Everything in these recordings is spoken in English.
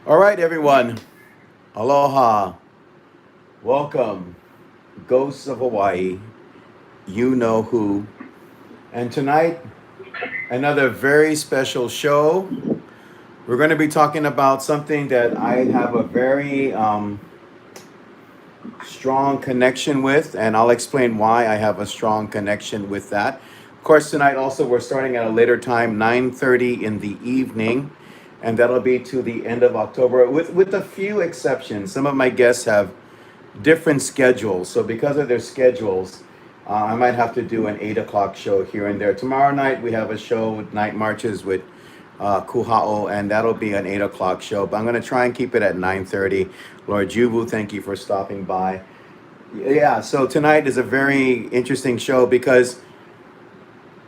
All right, everyone. Aloha. Welcome. Ghosts of Hawaii. You know who. And tonight, another very special show. We're going to be talking about something that I have a very strong connection with, and I'll explain why I have a strong connection with that. Of course, tonight also we're starting at a later time, 9:30 in the evening, and that'll be to the end of October, with a few exceptions. Some of my guests have different schedules. So because of their schedules, I might have to do an 8 o'clock show here and there. Tomorrow night we have a show with night marches with Kuhao, and that'll be an 8 o'clock show. But I'm gonna try and keep it at 9:30. Lord Jubu, thank you for stopping by. Yeah, so tonight is a very interesting show because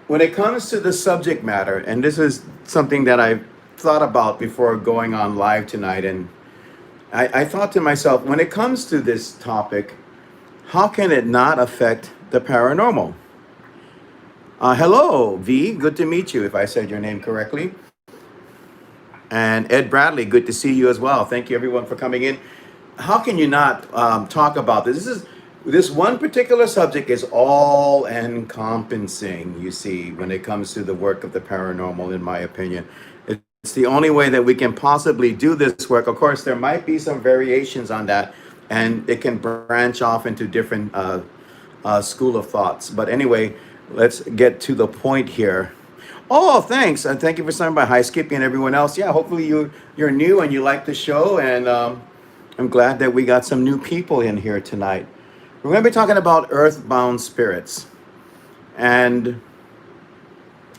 when it comes to the subject matter, and this is something that I've thought about before going on live tonight, and I thought to myself, when it comes to this topic, how can it not affect the paranormal? Hello, V. Good to meet you, if I said your name correctly. And Ed Bradley, good to see you as well. Thank you, everyone, for coming in. How can you not talk about this? This one particular subject is all encompassing. You see, when it comes to the work of the paranormal, in my opinion, it's the only way that we can possibly do this work. Of course, there might be some variations on that, and it can branch off into different school of thoughts. But anyway, let's get to the point here. Oh, thanks, and thank you for stopping by. Hi, Skippy, and everyone else. Yeah, hopefully you're new and you like the show, and I'm glad that we got some new people in here tonight. We're going to be talking about earthbound spirits, and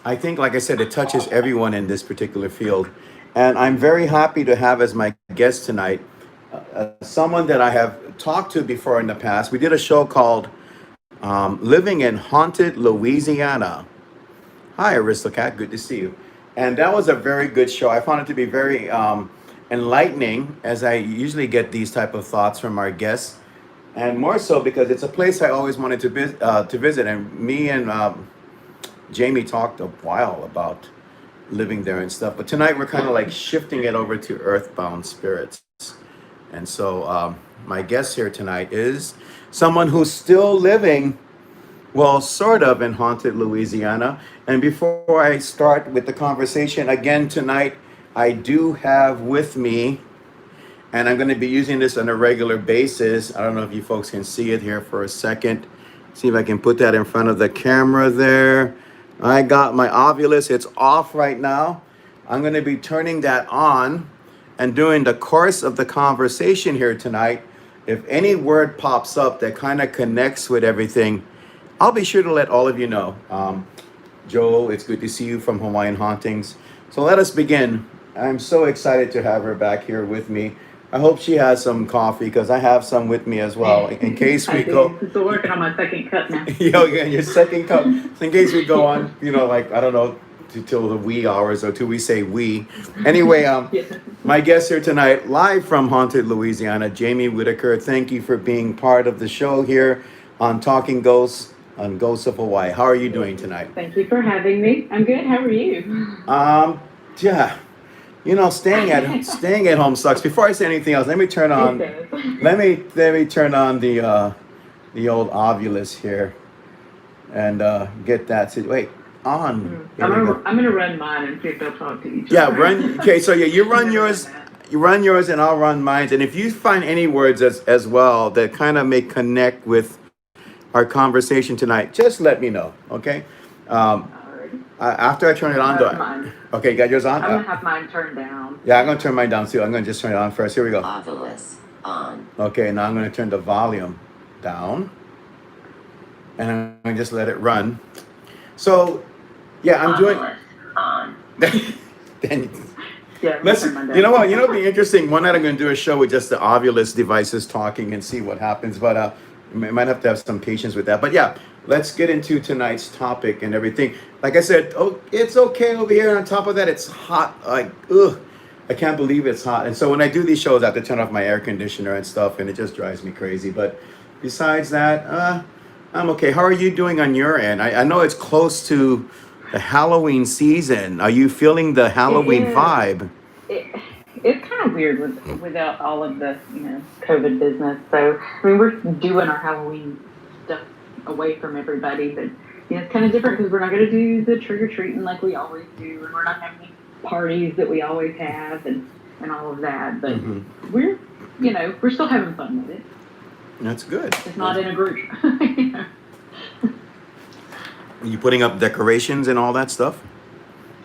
I think, like I said, it touches everyone in this particular field. And I'm very happy to have as my guest tonight someone that I have talked to before in the past. We did a show called Living in Haunted Louisiana. Hi, Aristocat. Good to see you. And that was a very good show. I found it to be very enlightening, as I usually get these type of thoughts from our guests, and more so because it's a place I always wanted to visit. And me and Jamie talked a while about living there and stuff. But tonight we're kind of like shifting it over to earthbound spirits. And so my guest here tonight is someone who's still living, well, sort of in haunted Louisiana. And before I start with the conversation again tonight, I do have with me, and I'm going to be using this on a regular basis. I don't know if you folks can see it here for a second. See if I can put that in front of the camera there. I got my Ovilus. It's off right now. I'm going to be turning that on, and during the course of the conversation here tonight, if any word pops up that kind of connects with everything, I'll be sure to let all of you know. Joel, it's good to see you from Hawaiian Hauntings. So let us begin. I'm so excited to have her back here with me. I hope she has some coffee because I have some with me as well in case we go. Still working on my second cup now. Yo, yeah, your second cup. So in case we go on, like I don't know, till the wee hours or till we say we. Anyway, Yeah. my guest here tonight, live from Haunted Louisiana, Jamie Whitaker. Thank you for being part of the show here on Talking Ghosts on Ghosts of Hawaii. How are you doing tonight? Thank you for having me. I'm good. How are you? Yeah, staying at home sucks. Before I say anything else, let me turn It on does. let me turn on the old Ovilus here and get that wait on. Here we go. I'm gonna run mine and see if they'll talk to each Yeah, other. run. Okay, so yeah, you And run then we'll yours. run that. You run yours, and I'll run mine. And if you find any words as well that kind of may connect with our conversation tonight, just let me know. Okay. Um, Alrighty. after I turn it I on, have mine. okay, you got yours on. I'm gonna have mine turned down. Yeah, I'm gonna turn mine down too. I'm gonna just turn it on first. Here we go. Ovilus on. Okay, now I'm gonna turn the volume down, and I'm gonna just let it run. So, yeah, I'm doing. Ovilus on. Then Yeah, let me let's. turn mine You know what? down. It'd be interesting. One night I'm gonna do a show with just the Ovilus devices talking and see what happens. But we might have to have some patience with that. But yeah, let's get into tonight's topic and everything. Like I said, oh, it's okay over here. And on top of that, it's hot. Like, ugh, I can't believe it's hot. And so when I do these shows, I have to turn off my air conditioner and stuff, and it just drives me crazy. But besides that, I'm okay. How are you doing on your end? I know it's close to the Halloween season. Are you feeling the It Halloween is. vibe? It, it's kind of weird without all of the, COVID business. So, I mean, we're doing our Halloween stuff away from everybody, but, it's kind of different because we're not going to do the trick-or-treating like we always do, and we're not having any parties that we always have and all of that. But we're, we're still having fun with it. That's good. It's not in a group. Are you putting up decorations and all that stuff?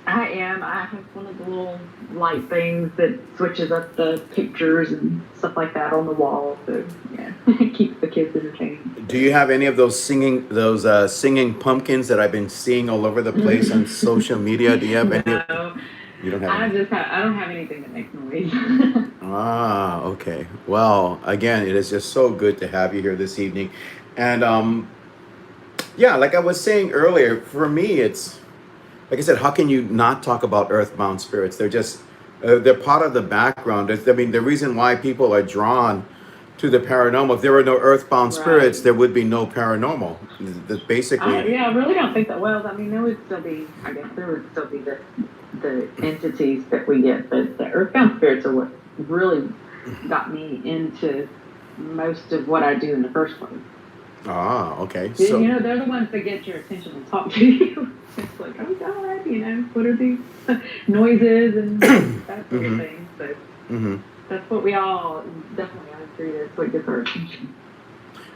I am. I have one of the little light things that switches up the pictures and stuff like that on the wall. So yeah, it keeps the kids entertained. Do you have any of those singing pumpkins that I've been seeing all over the place on social media? Do you have any? No, You don't have any? I don't have anything that makes noise. Ah, okay. Well, again, it is just so good to have you here this evening. And yeah, like I was saying earlier, for me, it's like I said, how can you not talk about earthbound spirits? They're just they're part of the background. I mean, the reason why people are drawn to the paranormal. If there were no earthbound spirits, Right. there would be no paranormal. Basically, I really don't think that. Well, I mean, there would still be. I guess there would still be the entities that we get, but the earthbound spirits are what really got me into most of what I do in the first place. ah, okay. You So, know, they're the ones that get your attention and talk to you. It's like, oh God, what are these noises and that sort of thing. So mhm. that's what we all definitely, I agree, that's what gets our attention.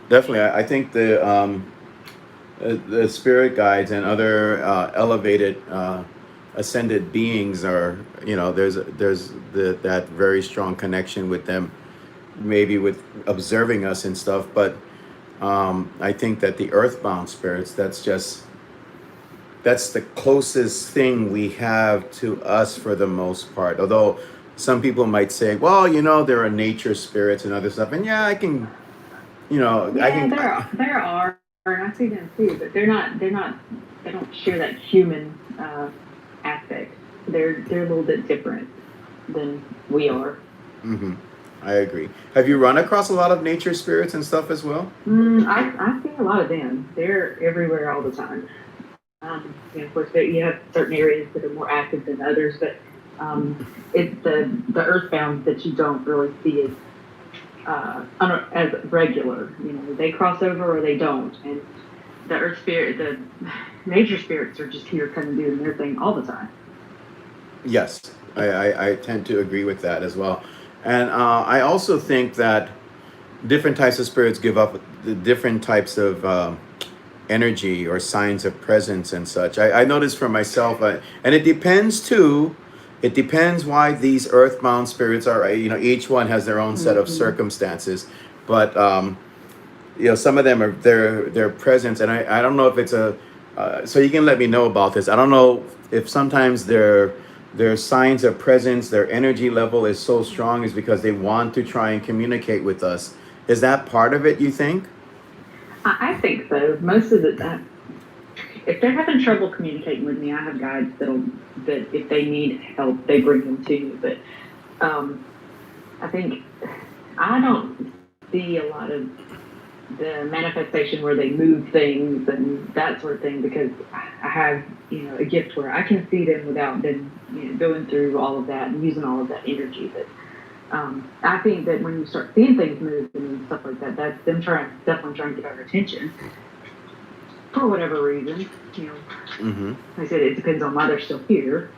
Definitely, I think the spirit guides and other elevated ascended beings are, there's that very strong connection with them, maybe with observing us and stuff. But I think that the earthbound spirits, that's the closest thing we have to us for the most part. Although some people might say, well, there are nature spirits and other stuff, and yeah, I can, I Yeah, can. there are, and I see them too, but they don't share that human aspect. They're a little bit different than we are. hmm I agree. Have you run across a lot of nature spirits and stuff as well? I see a lot of them. They're everywhere all the time. Of course, you have certain areas that are more active than others, but it's the earthbound that you don't really see as regular. They cross over or they don't, and the nature spirits are just here, kind of doing their thing all the time. Yes, I tend to agree with that as well. And I also think that different types of spirits give up the different types of energy or signs of presence and such. I noticed for myself, and it depends too. It depends why these earthbound spirits are. Each one has their own set of circumstances, but some of them are their presence, and I don't know if it's a. So you can let me know about this. I don't know if sometimes their signs of presence, their energy level is so strong is because they want to try and communicate with us. Is that part of it, you think? I think so. Most of the time, if they're having trouble communicating with me, I have guides that if they need help, they bring them to me. But I think I don't see a lot of the manifestation where they move things and that sort of thing, because I have a gift where I can see them without them going through all of that and using all of that energy. But I think that when you start seeing things moving and stuff like that, that's them definitely trying to get our attention for whatever reason. Mm-hmm. Like I said, it depends on why they're still here.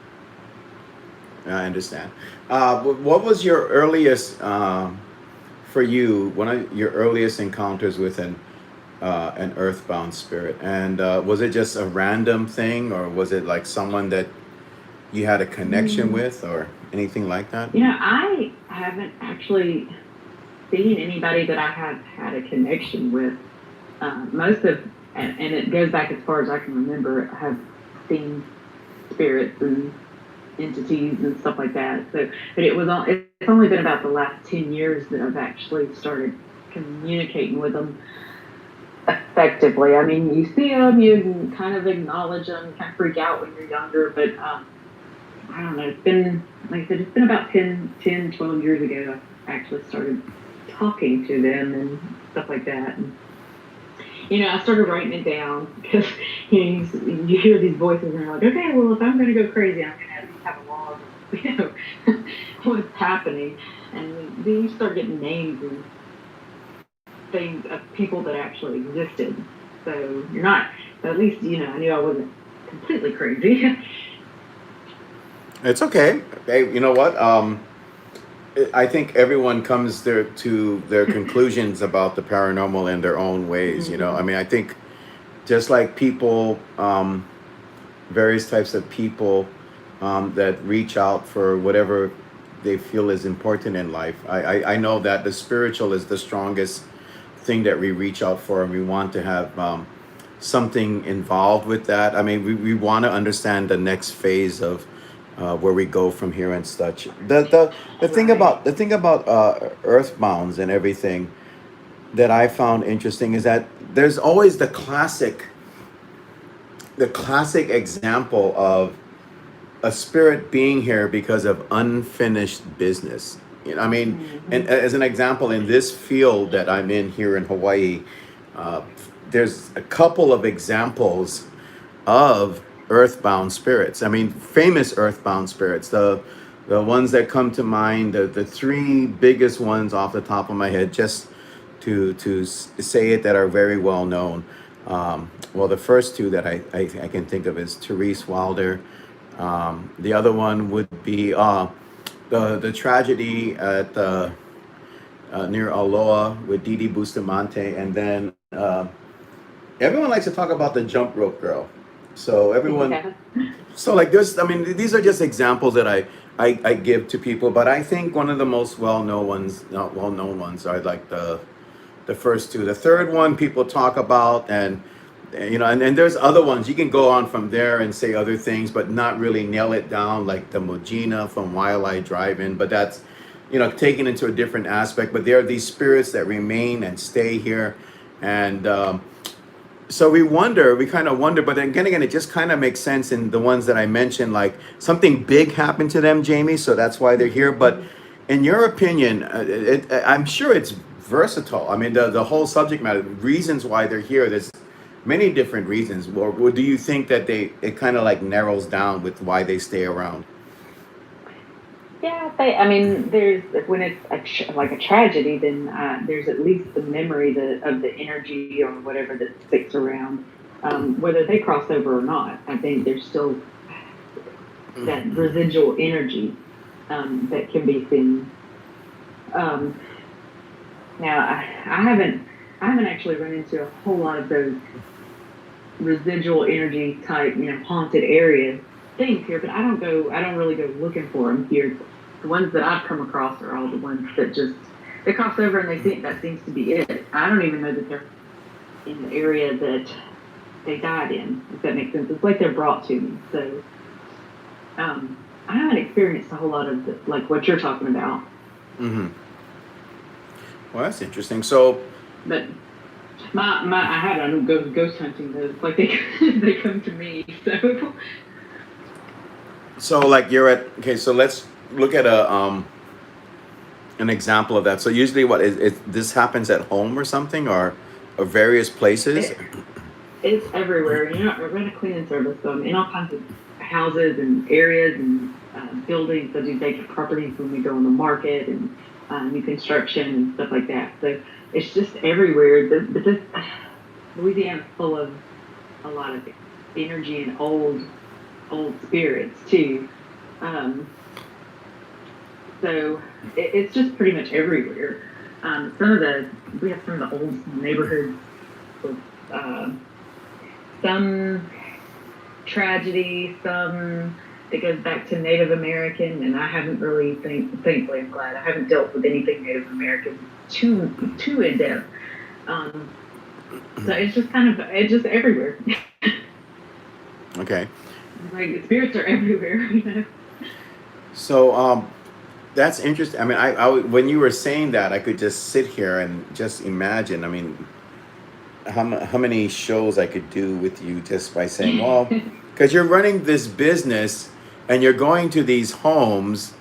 I understand. What was your earliest, for you, one of your earliest encounters with an earthbound spirit? And was it just a random thing, or was it like someone that you had a connection with, or anything like that? I haven't actually seen anybody that I have had a connection with. Most of, and it goes back as far as I can remember, I have seen spirits and entities and stuff like that. So, but it's only been about the last 10 years that I've actually started communicating with them effectively. I mean, you see them, you can kind of acknowledge them, kind of freak out when you're younger, but I don't know, it's been, like I said, it's been about 10, 12 years ago I actually started talking to them and stuff like that. And, I started writing it down because, you hear these voices and you're like, okay, well, if I'm going to go crazy, I'm going to at least have a log you know, what's happening. And then you start getting names and things of people that actually existed. So you're not, at least, I knew I wasn't completely crazy. It's okay. Hey, you know what? I think everyone comes there to their conclusions about the paranormal in their own ways. I Hmm. mean, I think just like people, various types of people that reach out for whatever they feel is important in life. I know that the spiritual is the strongest thing that we reach out for, and we want to have something involved with that. I mean, we want to understand the next phase of where we go from here and such. Right. The thing about Earthbounds and everything that I found interesting is that there's always the classic example of a spirit being here because of unfinished business. I mean, and Hmm. as an example, in this field that I'm in here in Hawaii, uh, there's a couple of examples of earthbound spirits. I mean, famous earthbound spirits. The ones that come to mind, the three biggest ones off the top of my head, just to say it, that are very well known. Well, the first two that I can think of is Therese Wilder. The other one would be the tragedy at near Aloha with Didi Bustamante, and then everyone likes to talk about the jump rope girl. So everyone, Yeah. so like this, I mean, these are just examples that I give to people, but I think one of the most well-known ones, not well-known ones, are like the first two. The third one people talk about, and and there's other ones. You can go on from there and say other things, but not really nail it down, like the Mojina from Wildlife Drive-In. But that's taken into a different aspect. But there are these spirits that remain and stay here, and so we kind of wonder, but then again, it just kind of makes sense in the ones that I mentioned, like something big happened to them, Jamie, so that's why they're here. But Hmm. in your opinion, I'm sure it's versatile. I mean, the whole subject matter, reasons why they're here, there's many different reasons. Or do you think that it kind of like narrows down with why they stay around? Yeah, I mean, there's when it's like a tragedy, then there's at least the memory of the energy or whatever that sticks around, whether they cross over or not. I think there's still that residual energy that can be seen. Um, now, I haven't actually run into a whole lot of those residual energy type, haunted area things here, but I don't really go looking for them here. The ones that I've come across are all the ones that just, they cross over and they think that seems to be it. I don't even know that they're in the area that they died in, if that makes sense. It's like they're brought to me. So, I haven't experienced a whole lot of like what you're talking about, Hmm. Well, that's interesting. So, but I had I don't go ghost hunting though. It's like they they come to me. So like you're at, okay, so let's look at an example of that. So usually, what is it? This happens at home or something, or various places. it, it's everywhere. I run a cleaning service, so I'm in all kinds of houses and areas and buildings. I do vacant properties when we go on the market and new construction and stuff like that. So it's just everywhere. But this Louisiana's full of a lot of energy and old spirits too. Um, so it's just pretty much everywhere. We have some of the old neighborhoods with uh, some tragedy, some that goes back to Native American, and I haven't really thankfully I'm glad I haven't dealt with anything Native American too in depth. Um, so it's just everywhere. Okay. Like spirits are everywhere. So that's interesting. I mean, when you were saying that, I could just sit here and just imagine. I mean, how many shows I could do with you just by saying, well, because you're running this business and you're going to these homes,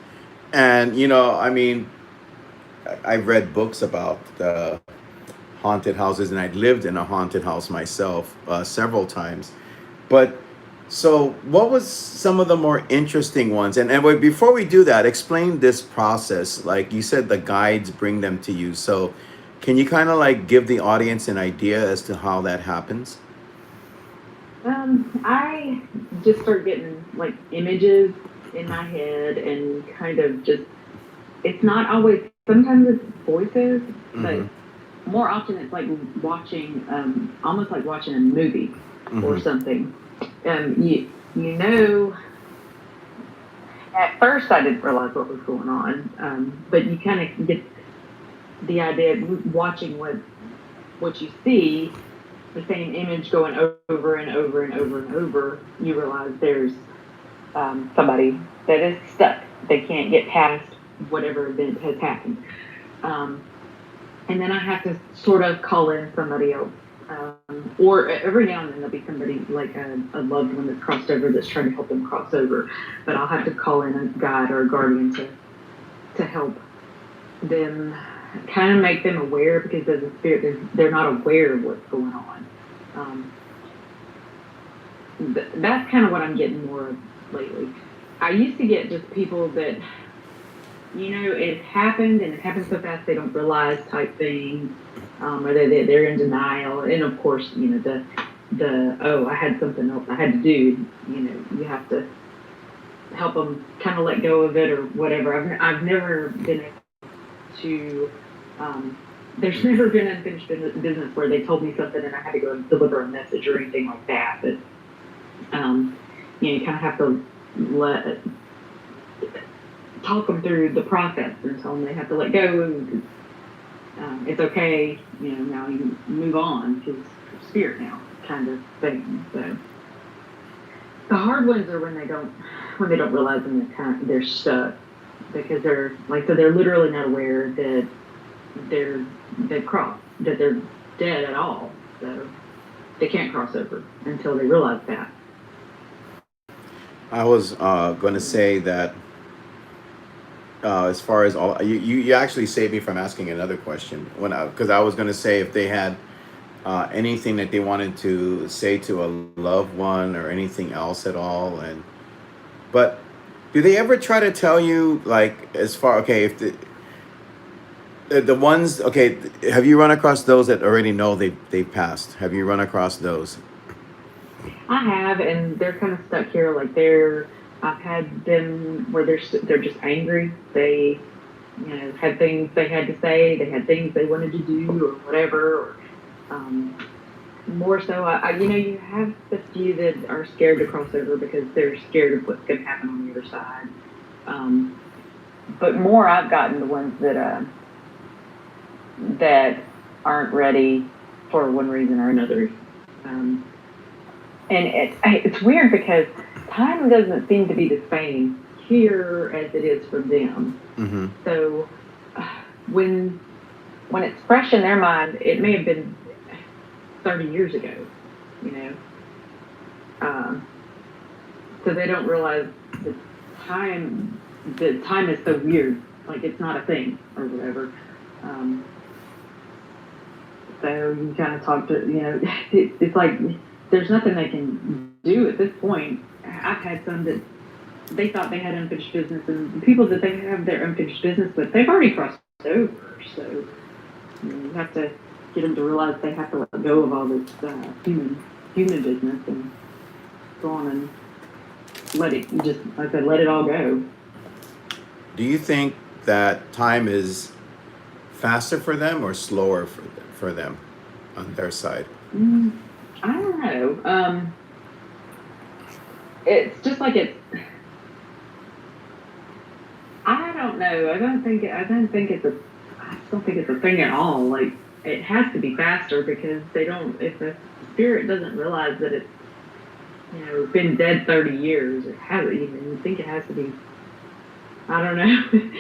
and I mean, I've read books about haunted houses, and I lived in a haunted house myself several times, but So, what was some of the more interesting ones? And wait, before we do that, explain this process. Like you said, the guides bring them to you. So, can you kind of like give the audience an idea as to how that happens? I just start getting like images in my head and kind of just, it's not always, sometimes it's voices, but Mm-hmm. more often it's like watching, almost like watching a movie or Mm-hmm. something. You know, at first I didn't realize what was going on, but you kind of get the idea of watching what you see, the same image going over and over and over and over. You realize there's somebody that is stuck. They can't get past whatever event has happened. Um, and then I have to sort of call in somebody else. Or every now and then there'll be somebody like a loved one that's crossed over that's trying to help them cross over. But I'll have to call in a guide or a guardian to help them, kind of make them aware, because as a spirit, they're not aware of what's going on. Um, that's kind of what I'm getting more of lately. I used to get just people that, it happened and it happened so fast they don't realize type thing, or they're in denial. And of course, oh, I had something else I had to do. You have to help them kind of let go of it or whatever. I've never been able to. Um, there's never been unfinished business where they told me something and I had to go deliver a message or anything like that. But you kind of have to let talk them through the process and tell them they have to let go. And, it's okay. Now you move on to spirit now, kind of thing. So the hard ones are when they don't realize and they're stuck, because they're literally not aware that they've crossed, that they're dead at all. So they can't cross over until they realize that. I was going to say that as far as all you actually saved me from asking another question when because I was going to say if they had anything that they wanted to say to a loved one or anything else at all. And but do they ever try to tell you, like, as far, okay, if the ones, okay, have you run across those that already know they've passed? Have you run across those? I have, and they're kind of stuck here. I've had them where they're just angry. They, had things they had to say. They had things they wanted to do, or whatever. Or, more so, you have the few that are scared to cross over because they're scared of what's going to happen on the other side. Um, but more, I've gotten the ones that aren't ready for one reason or another. Um, and it's weird because time doesn't seem to be the same here as it is for them. Mm-hmm. So when it's fresh in their mind, it may have been 30 years ago, you know. Um, so they don't realize time. The time is so weird, like it's not a thing or whatever. Um, so you kind of talk to, it's like there's nothing they can do at this point. I've had some that they thought they had unfinished business, and the people that they have their unfinished business with, they've already crossed over. So you have to get them to realize they have to let go of all this human business and go on and let it, just like I said, let it all go. Do you think that time is faster for them or slower for them on their side? I don't know. It's just like it's. I don't know. I don't think. I don't think it's a. I just don't think it's a thing at all. Like it has to be faster because they don't. If the spirit doesn't realize that it's been dead 30 years, it hasn't even. You think it has to be. I don't know.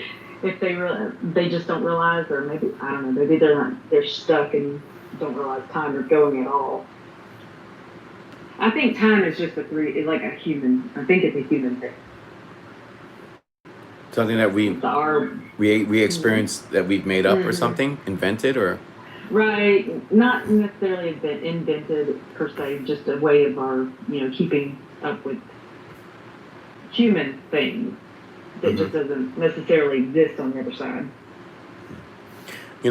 If they just don't realize, or maybe I don't know. Maybe they're stuck and don't realize time is going at all. I think time is just like a human. I think it's a human thing. Something that It's our we experience that we've made up or something, invented or. right, not necessarily invented per se, just a way of our keeping up with human things that Mhm. just doesn't necessarily exist on the other side.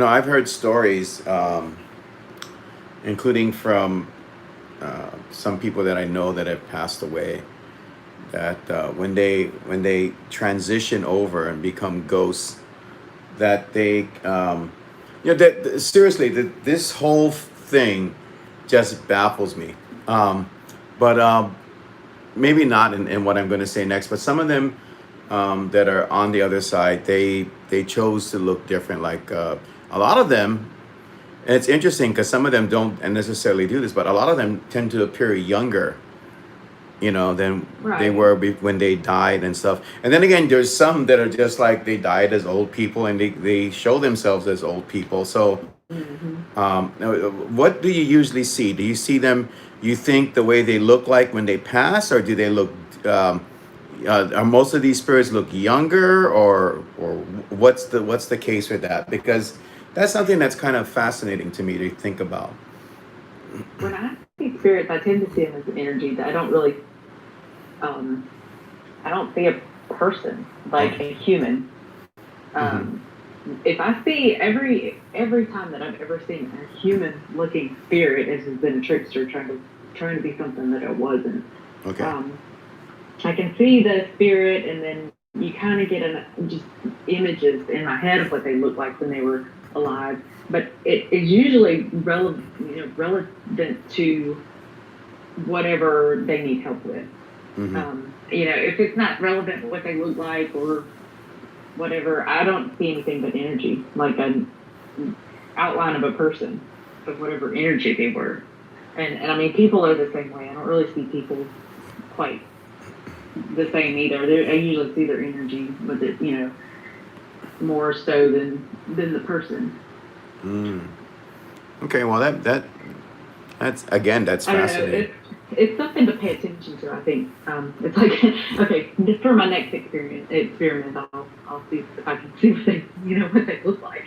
I've heard stories, including from some people that I know that have passed away, that when they transition over and become ghosts, that they seriously, this whole thing just baffles me. But maybe not in what I'm going to say next, but some of them that are on the other side, they chose to look different. Like a lot of them, and it's interesting because some of them don't necessarily do this, but a lot of them tend to appear younger, than they Right. were when they died and stuff. And then again, there's some that are just like they died as old people and they show themselves as old people. So Hmm. what do you usually see? Do you see them? You think the way they look like when they pass, or do they look? Um, are most of these spirits look younger, or what's the case with that? Because that's something that's kind of fascinating to me to think about. When I see spirits, I tend to see them as energy. I don't really, um, I don't see a person like Okay. a human. Hmm. Um, if I see every time that I've ever seen a human looking spirit, it has been a trickster trying to be something that it wasn't. Okay. Um, I can see the spirit, and then you kind of get just images in my head of what they looked like when they were alive. But it is usually relevant to whatever they need help with. Hmm. If it's not relevant to what they look like or whatever, I don't see anything but energy, like an outline of a person, of whatever energy they were. And I mean, people are the same way. I don't really see people quite the same either. I usually see their energy with it, more so than the person. Mm. Okay. Well, that's I don't know. fascinating. It's something to pay attention to. I think it's like okay, just for my next experiment, I'll see if I can see what they look like.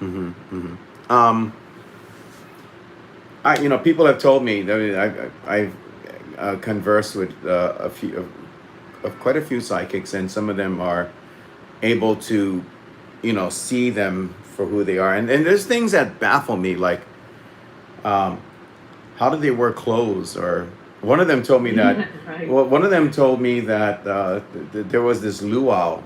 Hmm. Hmm. Um, people have told me. I mean, I've conversed with of quite a few psychics, and some of them are able to, see them for who they are. And there's things that baffle me, like um, how do they wear clothes? Or one of them told me that. Yeah, right. Well, one of them told me that there was this luau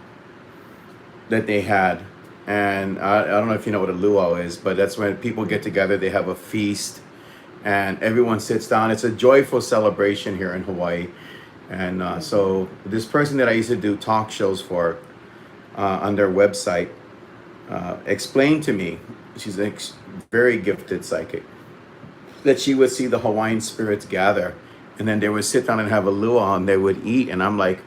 that they had, and I don't know if you know what a luau is, but that's when people get together. They have a feast, and everyone sits down. It's a joyful celebration here in Hawaii. And Hmm. so this person that I used to do talk shows for on their website explained to me, she's a very gifted psychic, that she would see the Hawaiian spirits gather, and then they would sit down and have a luau and they would eat. And I'm like,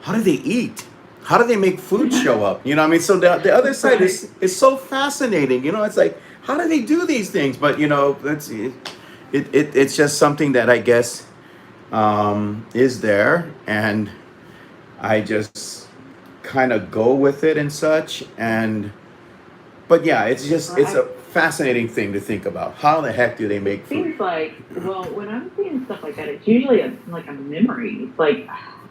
how do they eat? How do they make food show up? You know what I mean? So the other side Right. is so fascinating. It's like, how do they do these things? But it's just something that I guess is there, and I just kind of go with it and such. And but yeah, Well, it's a fascinating thing to think about. How the heck do they it make food? seems like, well, when I'm seeing stuff like that, it's usually like a memory. It's like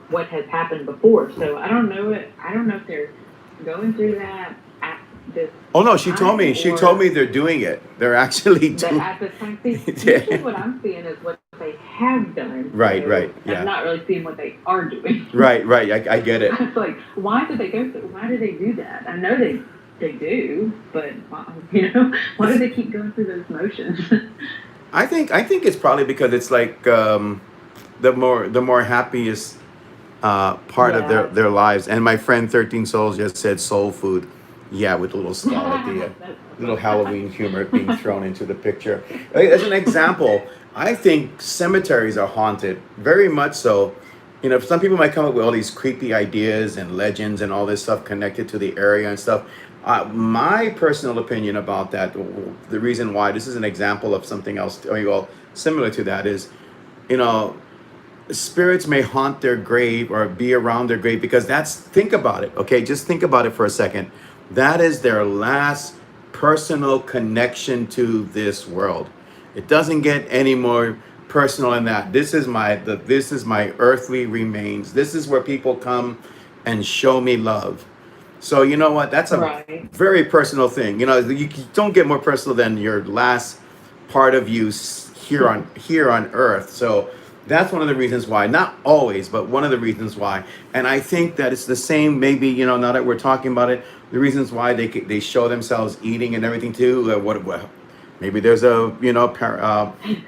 what has happened before. So I don't know it. I don't know if they're going through that at this Oh no, she told time me. She told me or they're doing it. They're actually that doing. at this time. See, usually Yeah. what I'm seeing is what they have done. Right, right, So I'm yeah, not really seeing what they are doing. right, right. I get it. I was like, why did they go through? Why do they do that? I know they do, but why do they keep going through those motions? I think it's probably because it's like the more happiest part of their Yeah. their lives. And my friend 13 Souls just said soul food. Yeah, with a little skull at the That's little awesome. Halloween humor being thrown into the picture. As an example, I think cemeteries are haunted very much so. Some people might come up with all these creepy ideas and legends and all this stuff connected to the area and stuff. My personal opinion about that, the reason why this is an example of something else, or well, similar to that, is you know spirits may haunt their grave or be around their grave because think about it, okay, just think about it for a second. That is their last personal connection to this world. It doesn't get any more personal in that this is my earthly remains. This is where people come and show me love. So you know what? That's a Right. very personal thing. You know, you don't get more personal than your last part of you here on Earth. So that's one of the reasons why. Not always, but one of the reasons why. And I think that it's the same. Maybe you know, now that we're talking about it, the reasons why they show themselves eating and everything too. What maybe there's a you know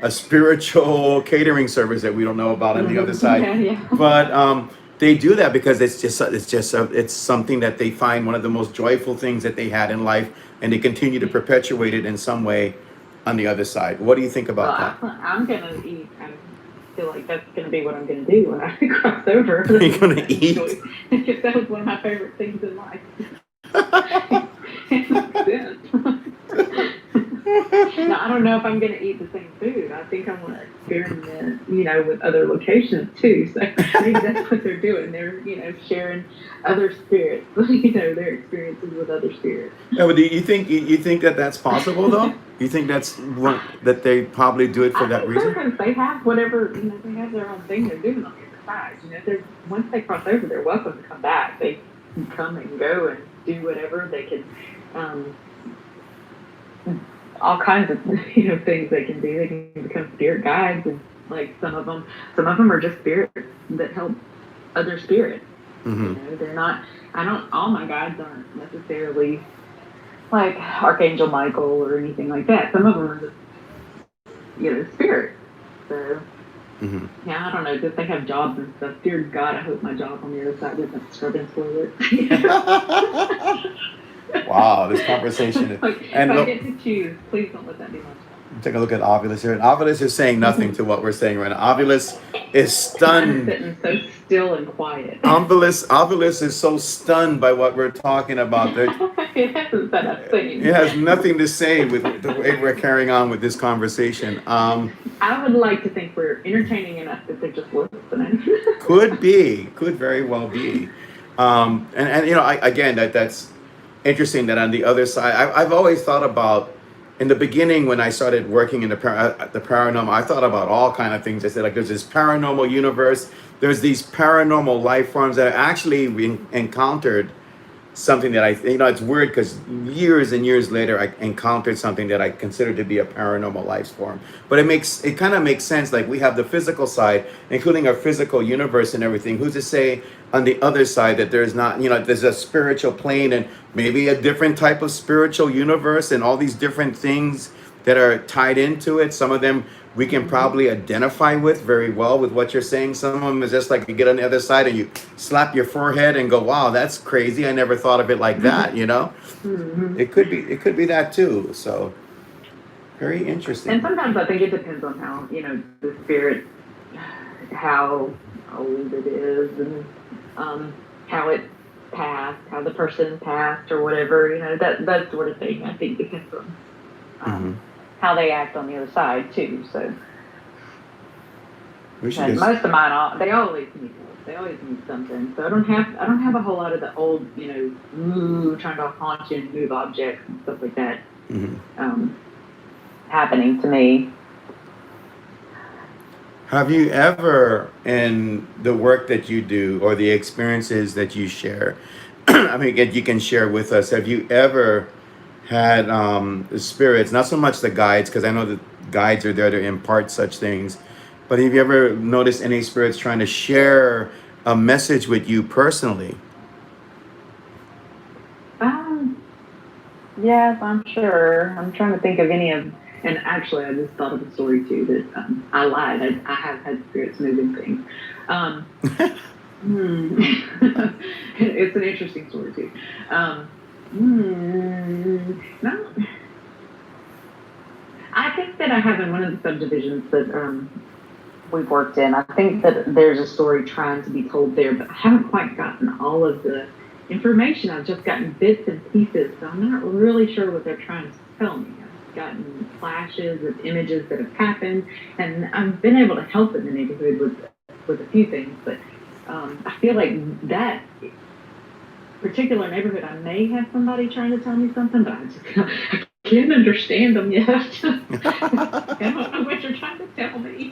a spiritual catering service that we don't know about on the other side, Yeah, yeah. but they do that because it's something that they find one of the most joyful things that they had in life, and they continue to perpetuate it in some way on the other side. What do you think Well, about that? I'm gonna eat. I feel like that's gonna be what I'm gonna do when I cross over. You're gonna eat? Because that was one of my favorite things in life. It makes sense. Now, I don't know if I'm going to eat the same food. I think I want to experiment, you know, with other locations too. So maybe that's what they're doing. They're, you know, sharing other spirits, you know, their experiences with other spirits. Yeah, but do you think that that's possible though? You think that's one that they probably do it for that think so, reason? because they have whatever, you know, they have their own thing they're doing on the other side. You know, they're once they cross over, they're welcome to come back. They can come and go and do whatever. They can, all kinds of you know things they can do. They can become spirit guides, and like some of them are just spirits that help other spirits. Mm-hmm. You know, they're not. I don't. All my guides aren't necessarily like Archangel Michael or anything like that. Some of them are just you know spirits. So Mm-hmm. yeah, I don't know. Just they have jobs and stuff. Dear God, I hope my job on the other side isn't scrubbing toilets. Wow, this conversation. Like, And if I look, get to choose, please don't let that be my job. take a look at Ovilus here. And Ovilus is saying nothing to what we're saying right now. Ovilus is I'm stunned. sitting so still and quiet. Ovilus is so stunned by what we're talking about. It hasn't said a thing. It has nothing to say with the way we're carrying on with this conversation. I would like to think we're entertaining enough that they're just listening. Could very well be. And you know, again, that's interesting that on the other side, I've always thought about, in the beginning when I started working in the paranormal, I thought about all kind of things. I said like there's this paranormal universe, there's these paranormal life forms that I actually encountered something that you know, it's weird because years and years later I encountered something that I considered to be a paranormal life form. But it kind of makes sense. Like we have the physical side, including our physical universe and everything. Who's to say on the other side that there's not, you know, there's a spiritual plane and maybe a different type of spiritual universe and all these different things that are tied into it. Some of them we can probably identify with very well with what you're saying. Some of them is just like you get on the other side and you slap your forehead and go, wow, that's crazy. I never thought of it like that, you know? Mm-hmm. It could be that too. So very interesting. And sometimes I think it depends on how, you know, the spirit, how old it is and how it passed, how the person passed or whatever, you know, that sort of thing. I think depends on how they act on the other side too. So We should and just, most of mine, they always need something. So I don't have a whole lot of the old, you know, trying to haunt you and move objects and stuff like that happening to me. have you ever, in the work that you do or the experiences that you share, I mean, you can share with us, have you ever had the spirits, not so much the guides, because I know the guides are there to impart such things, but have you ever noticed any spirits trying to share a message with you personally? Yes, I'm sure. I'm trying to think of any of, and actually, I just thought of a story too that I lied. I have had spirits moving things. It's an interesting story too. No, I think that I have in one of the subdivisions that we've worked in. I think that there's a story trying to be told there, but I haven't quite gotten all of the information. I've just gotten bits and pieces, so I'm not really sure what they're trying to tell me. I've gotten flashes of images that have happened, and I've been able to help in the neighborhood with a few things, but I feel like that particular neighborhood, I may have somebody trying to tell me something, but I can't understand them yet. like, I don't know what you're trying to tell me.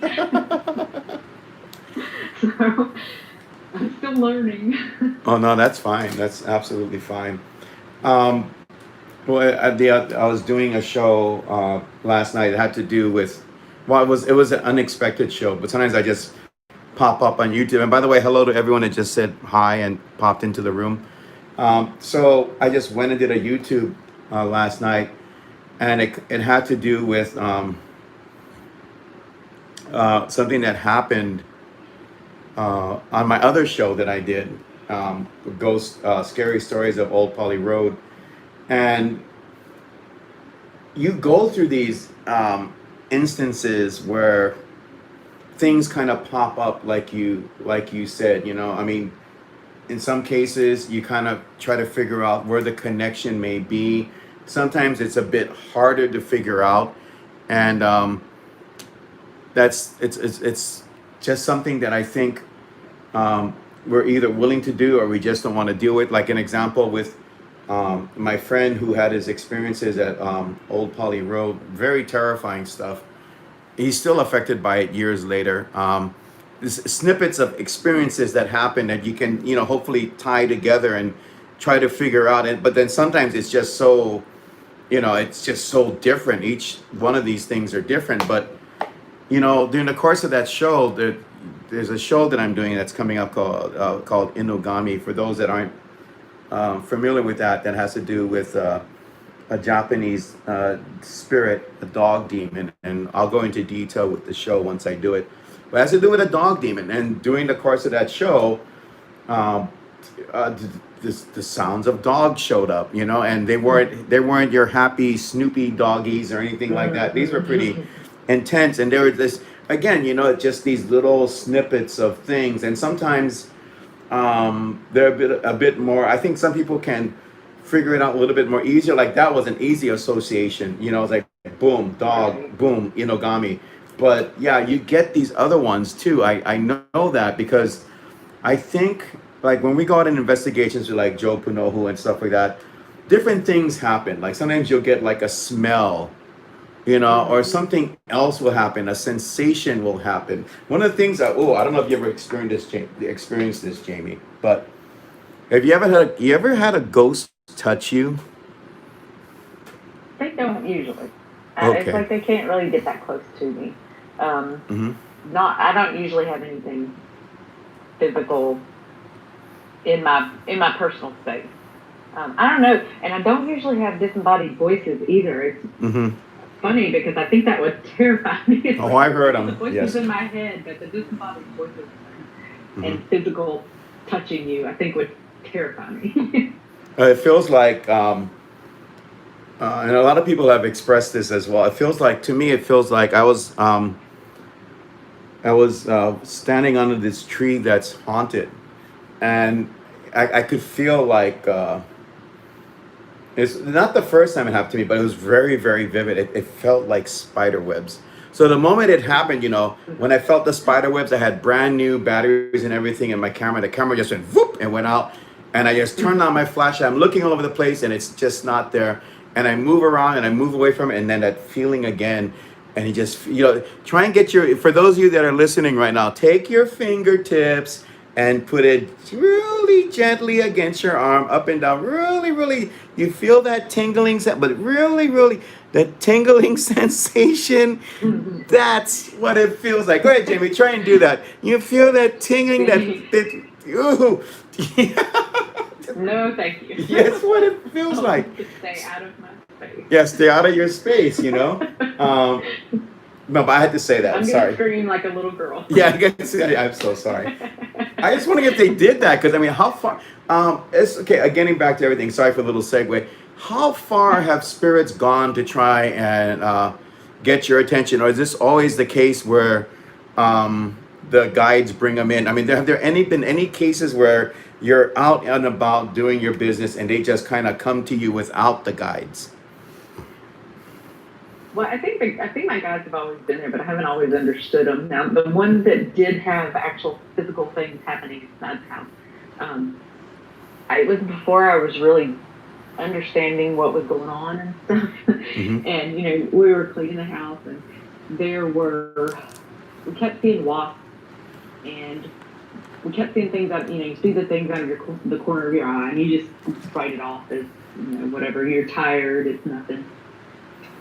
So I'm still learning. Oh no, that's fine. That's absolutely fine. Um, I was doing a show last night. It had to do with, well, it was an unexpected show, but sometimes I just pop up on YouTube. And by the way, hello to everyone that just said hi and popped into the room. So I just went and did a YouTube last night, and it had to do with something that happened on my other show that I did, Ghost Scary Stories of Old Poly Road. And you go through these instances where things kind of pop up, like you said. I mean, in some cases you kind of try to figure out where the connection may be. Sometimes it's a bit harder to figure out, and it's just something that I think we're either willing to do or we just don't want to deal with. Like an example with my friend who had his experiences at Old Poly Road, very terrifying stuff. He's still affected by it years later. Snippets of experiences that happen that you can, hopefully tie together and try to figure out it. But then sometimes it's just so, it's just so different. Each one of these things are different. But, during the course of that show, there's a show that I'm doing that's coming up called Inogami. For those that aren't familiar with that has to do with a Japanese spirit, a dog demon, and I'll go into detail with the show once I do it. But it has to do with a dog demon, and during the course of that show, um, the sounds of dogs showed up, and they weren't your happy Snoopy doggies or anything like that. These were pretty intense, and there were this again, just these little snippets of things, and sometimes they're a bit more. I think some people can figure it out a little bit more easier. Like that was an easy association. It's like boom, dog, boom, Inogami. But yeah, you get these other ones too. I know that because I think like when we go out in investigations with like Joe Punohu and stuff like that, different things happen. Like sometimes you'll get like a smell, or something else will happen. A sensation will happen. One of the things that I don't know if you ever experienced this, Jamie, but have you ever had a ghost touch you? They don't usually. It's Okay. like they can't really get that close to me. Um, Hmm. I don't usually have anything physical in my personal space. I don't know, and I don't usually have disembodied voices either. It's Hmm. funny because I think that would terrify me. It's Oh, like I've heard the them. voices Yes. in my head, but the disembodied voices Hmm. and physical touching you, I think would terrify me. It feels like, and a lot of people have expressed this as well. To me, it feels like I was standing under this tree that's haunted, and I could feel like it's not the first time it happened to me, but it was very, very vivid. It felt like spider webs. So the moment it happened, when I felt the spider webs, I had brand new batteries and everything in my camera. The camera just went whoop and went out, and I just turned on my flashlight. I'm looking all over the place, and it's just not there. And I move around and I move away from it, and then that feeling again. And you just, try and for those of you that are listening right now, take your fingertips and put it really gently against your arm, up and down. Really, really, you feel that tingling, but really, really, the tingling sensation. That's what it feels like. Go ahead, Jamie, try and do that. You feel that tingling, ooh. No, thank you. That's what it feels like. Stay out of my space. Yeah, stay out of your space, Um, no, but I had to say that. I'm gonna Sorry. scream like a little girl. Yeah, I guess, I'm so sorry. I just wondering if they did that because I mean, how far? It's okay. Getting back to everything. Sorry for a little segue. How far have spirits gone to try and get your attention, or is this always the case where the guides bring them in? I mean, have there been any cases where you're out and about doing your business and they just kind of come to you without the guides? Well, I think my guys have always been there, but I haven't always understood them. Now, the one that did have actual physical things happening inside the house, it was before I was really understanding what was going on and stuff. Hmm. And we were cleaning the house, and we kept seeing wasps, and we kept seeing things out, you see the things out of the corner of your eye, and you just write it off as, whatever, you're tired, it's nothing.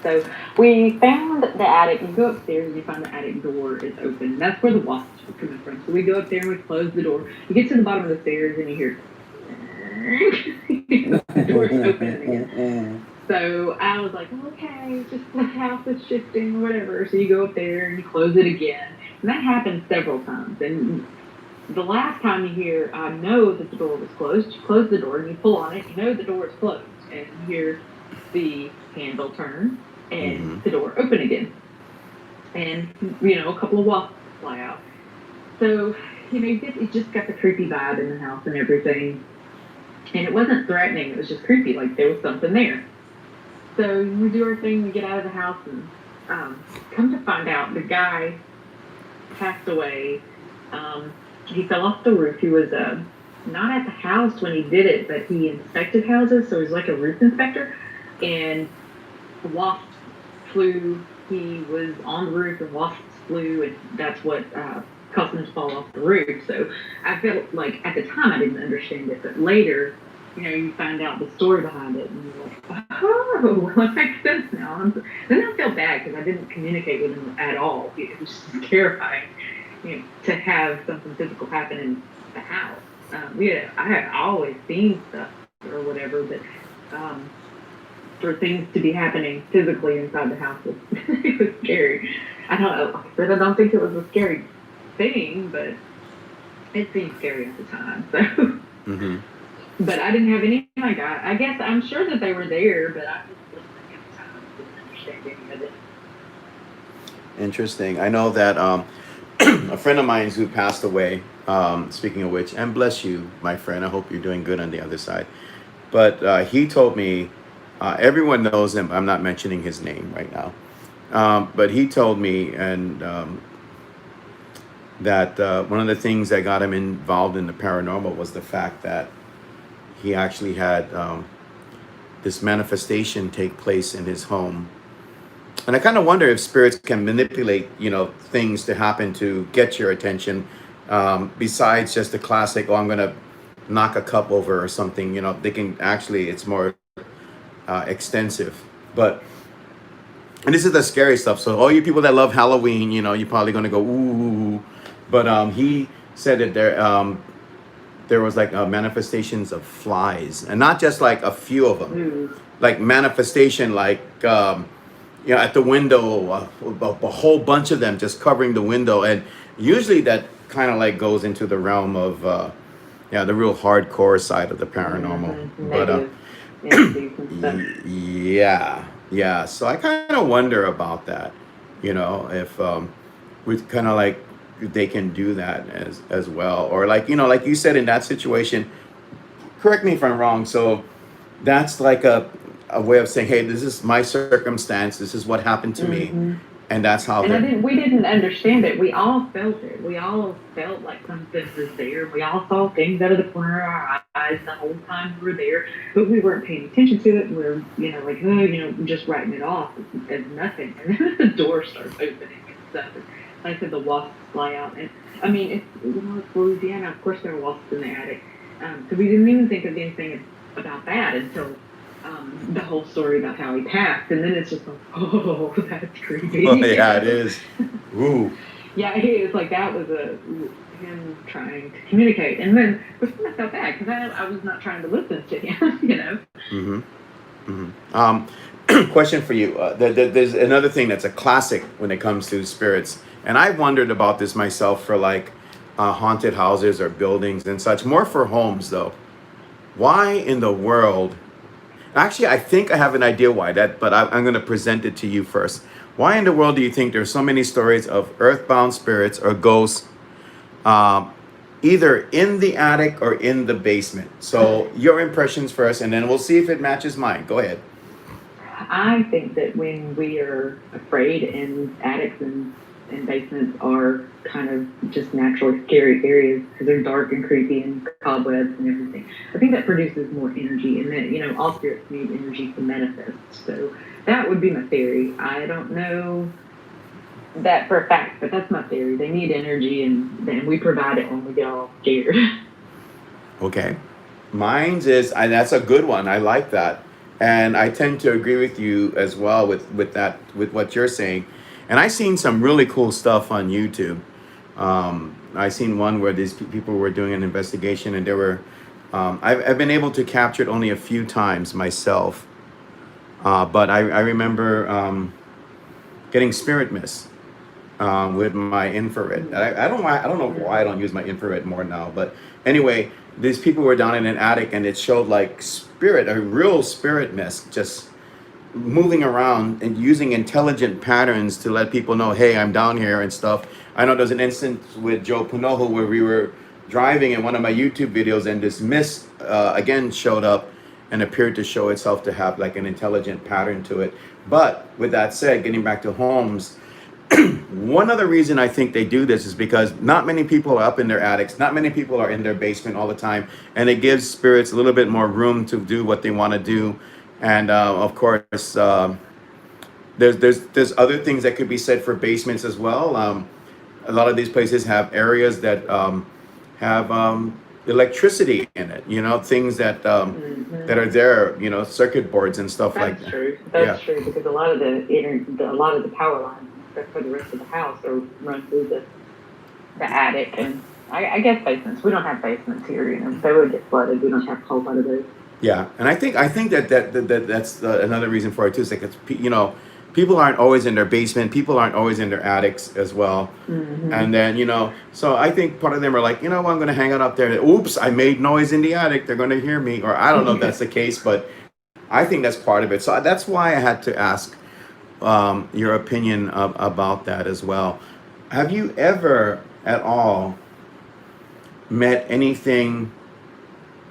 So we found the attic. You go upstairs and you find the attic door is open. That's where the wasps were coming from. So we go up there and we close the door. You get to the bottom of the stairs and you hear the door's open again. So I was like, okay, just the house is shifting or whatever. So you go up there and you close it again. And that happened several times. And the last time you hear, I know that the door was closed. You close the door and you pull on it. You know the door is closed. And you hear the handle turn and the door open again. And, a couple of wasps fly out. So, it just got the creepy vibe in the house and everything. And it wasn't threatening. It was just creepy. Like there was something there. So we do our thing. We get out of the house and come to find out the guy passed away. He fell off the roof. He was not at the house when he did it, but he inspected houses. So he was like a roof inspector. And wasps flew. He was on the roof and wasps flew, and that's what caused him to fall off the roof. So I felt like at the time I didn't understand it, but later, you find out the story behind it, and you're like, oh, well, it makes sense now. Then I felt bad because I didn't communicate with him at all. It was just terrifying, to have something physical happen in the house. I have always seen stuff or whatever, but for things to be happening physically inside the house it was scary. I don't think it was a scary thing, but it seemed scary at the time. So, But I didn't have any of my guys. I guess I'm sure that they were there, but I just wasn't at the time. I didn't understand any of it. Interesting. I know that a friend of mine who passed away, speaking of which, and bless you, my friend, I hope you're doing good on the other side. But he told me, everyone knows him. I'm not mentioning his name right now. But he told me that one of the things that got him involved in the paranormal was the fact that he actually had this manifestation take place in his home. And I kind of wonder if spirits can manipulate, things to happen to get your attention, besides just the classic, oh, I'm going to knock a cup over or something. They can actually, it's more extensive. And this is the scary stuff. So all you people that love Halloween, you're probably going to go, ooh. But he said that there was like manifestations of flies, and not just like a few of them, like manifestation, like at the window, a whole bunch of them just covering the window. And usually that kind of like goes into the realm of the real hardcore side of the paranormal. But yeah. So I kind of wonder about that, if we kind of like they can do that as well, or like like you said in that situation. Correct me if I'm wrong. So that's like a way of saying, hey, this is my circumstance. This is what happened to me, and that's how. And we didn't understand it. We all felt it. We all felt like something was there. We all saw things out of the corner of our eyes the whole time we were there, but we weren't paying attention to it. We were, just writing it off as nothing. And then the door starts opening and stuff. Like I said, the wasps fly out. And I mean, it's Louisiana. Of course, there are wasps in the attic. So we didn't even think of anything about that until the whole story about how he passed. And then it's just like, oh, that's creepy. Oh, yeah, it is. Ooh. Yeah, it's like that was him trying to communicate. And then I felt bad because I was not trying to listen to him, Question for you. There's another thing that's a classic when it comes to spirits. And I wondered about this myself for like haunted houses or buildings and such. More for homes, though. Why in the world? Actually, I think I have an idea why that, but I'm going to present it to you first. Why in the world do you think there's so many stories of earthbound spirits or ghosts, either in the attic or in the basement? So your impressions first, and then we'll see if it matches mine. Go ahead. I think that when we are afraid, and attics and basements are kind of just naturally scary areas because they're dark and creepy and cobwebs and everything, I think that produces more energy, and that all spirits need energy to manifest. So that would be my theory. I don't know that for a fact, but that's my theory. They need energy, and then we provide it when we get all scared. Okay. Mine's is, and that's a good one. I like that. And I tend to agree with you as well with that, with what you're saying. And I seen some really cool stuff on YouTube. I seen one where these people were doing an investigation, and they were, I've been able to capture it only a few times myself. But I remember getting spirit mist with my infrared. I don't know why I don't use my infrared more now, but anyway, these people were down in an attic, and it showed like spirit, a real spirit mist, just moving around and using intelligent patterns to let people know, hey, I'm down here and stuff. I know there's an instance with Joe Panojo where we were driving in one of my YouTube videos, and this mist again showed up and appeared to show itself to have like an intelligent pattern to it. But with that said, getting back to homes, one other reason I think they do this is because not many people are up in their attics, not many people are in their basement all the time, and it gives spirits a little bit more room to do what they want to do. And of course, there's other things that could be said for basements as well. A lot of these places have areas that have electricity in it. You know, things that are there. You know, circuit boards and stuff like That's that. true. Yeah, That's true because a lot of a lot of the power lines for the rest of the house are run through the attic, and I guess basements. We don't have basements here. You know, they would get flooded. We don't have a whole lot of those. yeah. And I think that's another reason for it too. It's like you know, people aren't always in their basement. People aren't always in their attics as well. Mm-hmm. And then, so I think part of them are like, I'm going to hang out up there. Oops, I made noise in the attic. They're going to hear me. Or I don't know if that's the case, but I think that's part of it. So that's why I had to ask your opinion about that as well. Have you ever at all met anything?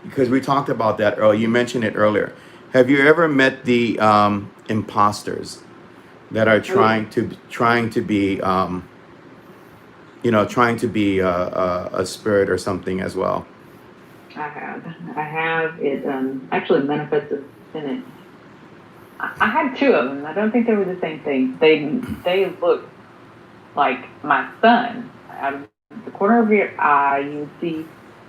Because we talked about that earlier. You mentioned it earlier. Have you ever met the imposters that are Oh yeah, trying to be trying to be a spirit or something as well? I have. I have. It actually manifested in it. I had two of them. I don't think they were the same thing. They looked like my son. Out of the corner of your eye, you would see.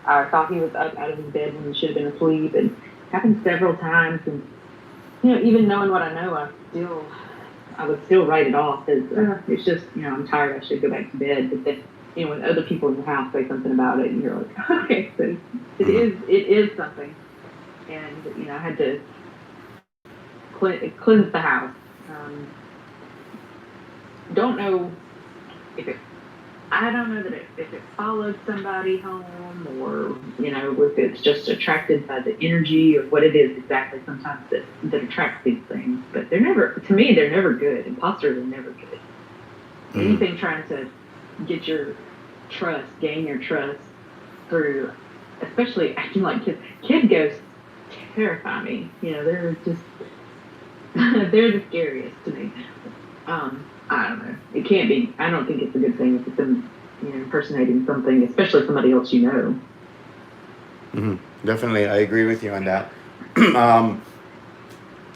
I thought he was up out of his bed when he should have been asleep, and it happened several times. And even knowing what I know, I would still write it off as it's just I'm tired. I should go back to bed. But then when other people in the house say something about it, and you're like, okay, so Hmm. it is something. And I had to cleanse the house. Um, don't know if it. I don't know that if it followed somebody home or if it's just attracted by the energy or what it is exactly. Sometimes that attracts these things, but they're never. To me, they're never good. Imposters are never good. Hmm. Anything trying to get your trust, gain your trust through, especially acting like kids. Kid ghosts terrify me. They're just they're the scariest to me. I don't know. It can't be. I don't think it's a good thing if it's them, impersonating something, especially somebody else you know. Hmm. Definitely, I agree with you on that. um,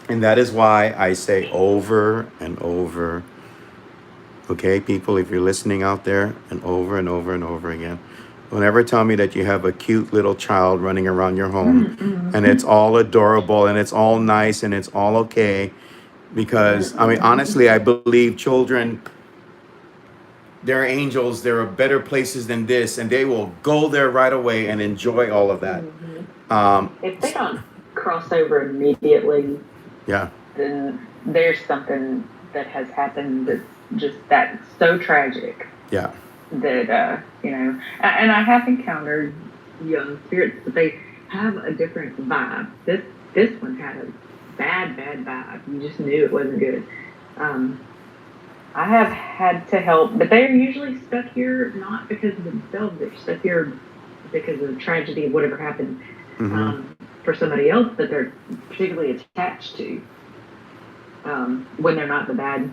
and that is why I say over and over, okay, people, if you're listening out there, and over and over again, don't ever tell me that you have a cute little child running around your home and it's Mm-mm. all adorable and it's all nice and it's all okay. Because, I mean, Mm-mm. honestly, I believe children, they're angels, there are better places than this, and they will go there right away and enjoy all of that. Hmm. Um, If they don't cross over immediately, yeah, then there's something that has happened that's so tragic yeah. that and I have encountered young spirits, but they have a different vibe. This one had a bad vibe. You just knew it wasn't good. Um, I have had to help, but they're usually stuck here not because of themselves. They're stuck here because of the tragedy of whatever happened Mm-hmm. for somebody else that they're particularly attached to. When they're not the bad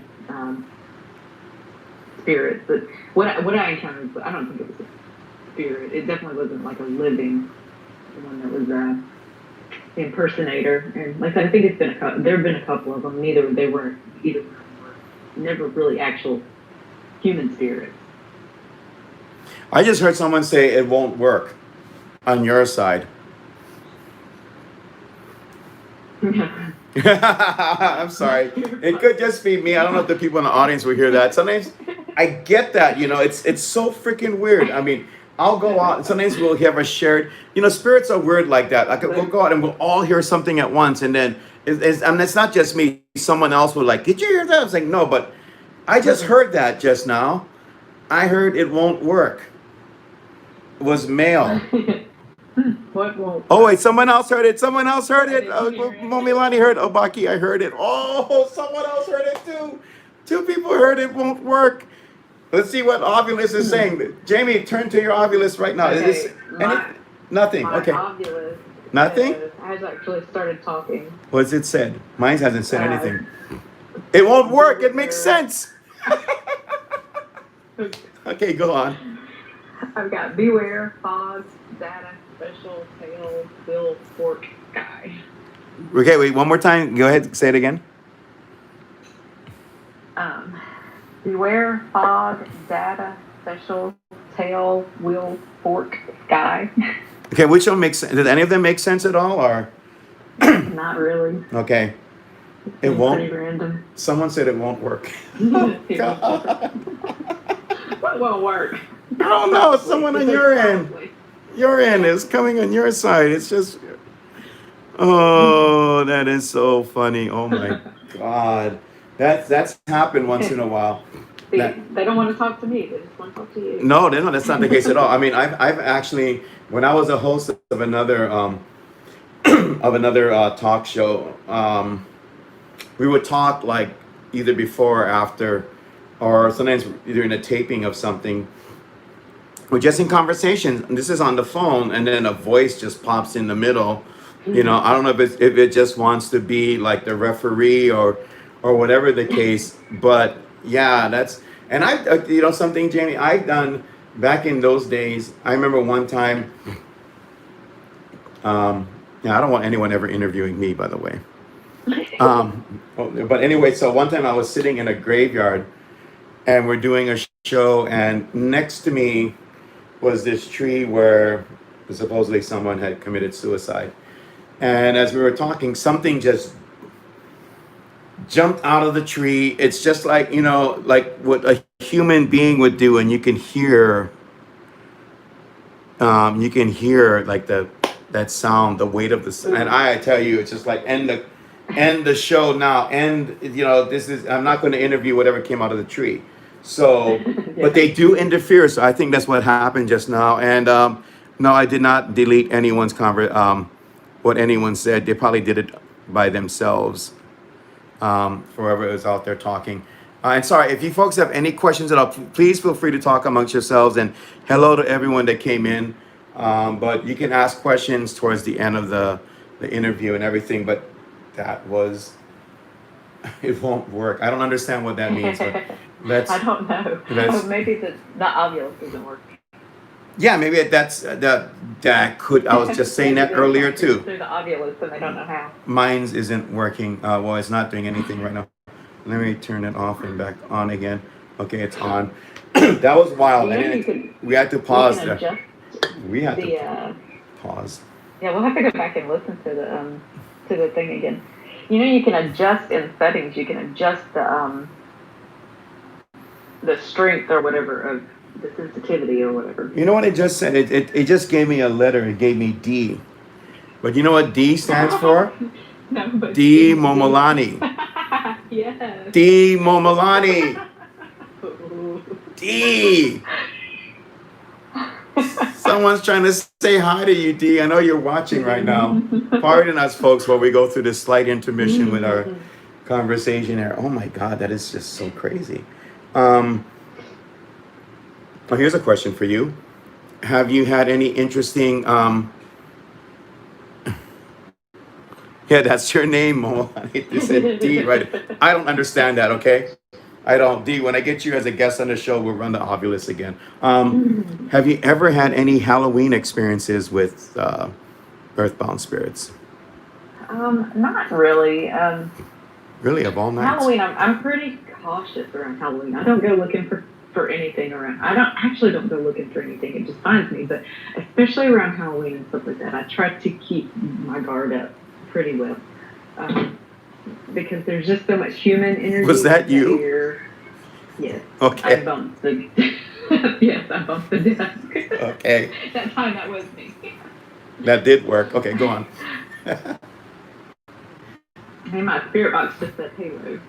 spirits, but what I encountered, I don't think it was a spirit. It definitely wasn't like a living one that was impersonator. And like I said, I think it's there have been a couple of them. Either one of them were never really actual human spirits. I just heard someone say it won't work on your side. I'm sorry. It could just be me. I don't know if the people in the audience will hear that. Sometimes I get that. It's so freaking weird. I mean, I'll go out and sometimes we'll have a shared. Spirits are weird like that. Like we'll go out and we'll all hear something at once, and then it's not just me. Someone else will like, did you hear that? I was like, no, but I just heard that just now. I heard it won't work. It was male. What won't? Oh wait, someone else heard it. Someone else heard it. I didn't hear it. Momilani heard. Obaki, I heard it. Oh, someone else heard it too. Two people heard it won't work. Let's see what Ovulus is saying. Jamie, turn to your Ovulus right now. Okay, Is this nothing? My Okay, Ovilus nothing. has actually started talking. What's it said? Mine hasn't said anything. It won't work. It makes sense. Okay, go on. I've got beware, fog, data, special, tail, bill, fork, guy. Okay, wait, one more time. Go ahead, say it again. Beware, fog, data, special, tail, wheel, fork, guy. Okay, which one makes sense? Did any of them make sense at all, or Not really. okay? It It's won't. pretty random. Someone said it won't work. It God. won't work. I don't know. Someone on your end. Your end is coming on your side. It's just, oh, that is so funny. Oh my God, that's happened once in a while. They That- don't want to talk to me. They just want to talk to you. No, that's not the case at all. I mean, I've actually, when I was a host of another talk show, we would talk like either before or after, or sometimes during a taping of something. We're just in conversation. And this is on the phone, and then a voice just pops in the middle. I don't know if it just wants to be like the referee or whatever the case. But yeah, and something, Jamie, I've done back in those days. I remember one time. I don't want anyone ever interviewing me, by the way. But anyway, so one time I was sitting in a graveyard, and we're doing a show, and next to me was this tree where supposedly someone had committed suicide. And as we were talking, something just jumped out of the tree. It's just like, like what a human being would do. And you can hear like that sound, the weight of the sound. And I tell you, it's just like, end the show now. I'm not going to interview whatever came out of the tree. So, but they do interfere. So I think that's what happened just now. And no, I did not delete anyone's what anyone said. They probably did it by themselves. Whoever is out there talking. And sorry, if you folks have any questions at all, please feel free to talk amongst yourselves. And hello to everyone that came in. But you can ask questions towards the end of the interview and everything. But that was, it won't work. I don't understand what that means. But I don't know. Maybe the ovulus doesn't work. Yeah, maybe that could. I was just saying that earlier too. Through the ovulus, and they don't know how. Mine's isn't working. Well, it's not doing anything right now. Let me turn it off and back on again. Okay, it's on. That was wild. We had to pause there. We had to pause. Yeah, we'll have to go back and listen to the thing again. You can adjust in settings. You can adjust the strength or whatever of the sensitivity or whatever. You know what it just said? It just gave me a letter. It gave me D. But you know what D stands for? No, but D Momolani. Yes. D Momolani. D. Someone's trying to say hi to you, D. I know you're watching right now. Pardon us, folks, while we go through this slight intermission with our conversation here. Oh my God, that is just so crazy. Here's a question for you. Have you had any interesting yeah, that's your name, Mo. They said D, right? I don't understand that, okay? I don't. D, when I get you as a guest on the show, we'll run the ovulus again. Have you ever had any Halloween experiences with Earthbound spirits? Not really. Really, of all nights? Halloween, I'm pretty cautious around Halloween. I don't go looking for for anything around. I don't go looking for anything. It just finds me. But especially around Halloween and stuff like that, I try to keep my guard up pretty well. Because there's just so much human energy. Was that you? Here. Yes. Okay. I bumped the. Yes, I bumped the desk. Okay. That time that was me. That did work. Okay, go on. Hey, my spirit box just said Halo.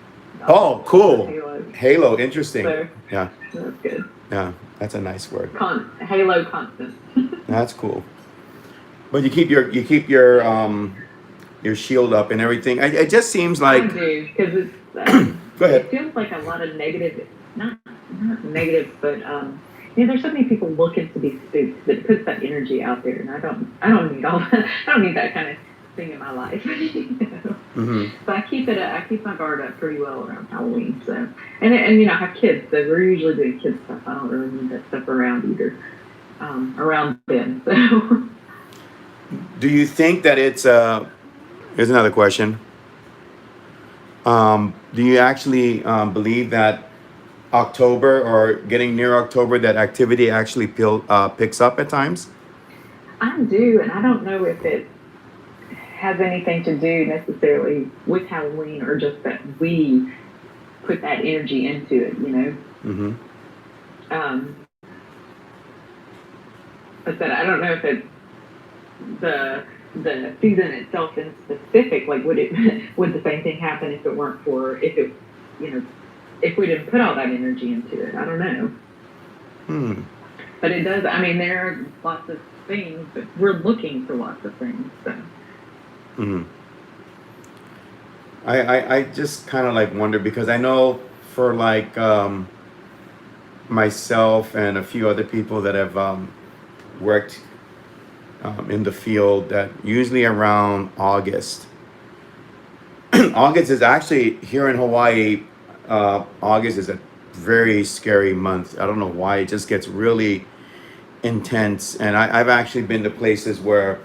Oh, cool. Halo. Halo, interesting. So Yeah, that's good. yeah, that's a nice word. Halo constant. That's cool. But you keep your shield up and everything. It just seems I like. do because it's. Go ahead. It feels like a lot of negative, not negative, but there's so many people looking to be spooked that it puts that energy out there, and I don't need all that. I don't need that kind of thing in my life. Mm-hmm. So I keep my guard up pretty well around Halloween. So and I have kids, so we're usually doing kids stuff. I don't really need that stuff around either. Around them. So. Do you think that it's here's another question. Do you actually believe that October or getting near October, that activity actually picks up at times? I do, and I don't know if it has anything to do necessarily with Halloween or just that we put that energy into it, Mm-hmm. But that I don't know if it's the season itself in specific. Like, would the same thing happen if we didn't put all that energy into it? I don't know. But it does. I mean, there are lots of things, but we're looking for lots of things. So. Mm-hmm. I just kind of like wonder because I know for like myself and a few other people that have worked in the field that usually around August. August is actually here in Hawaii. August is a very scary month. I don't know why. It just gets really intense. And I've actually been to places where,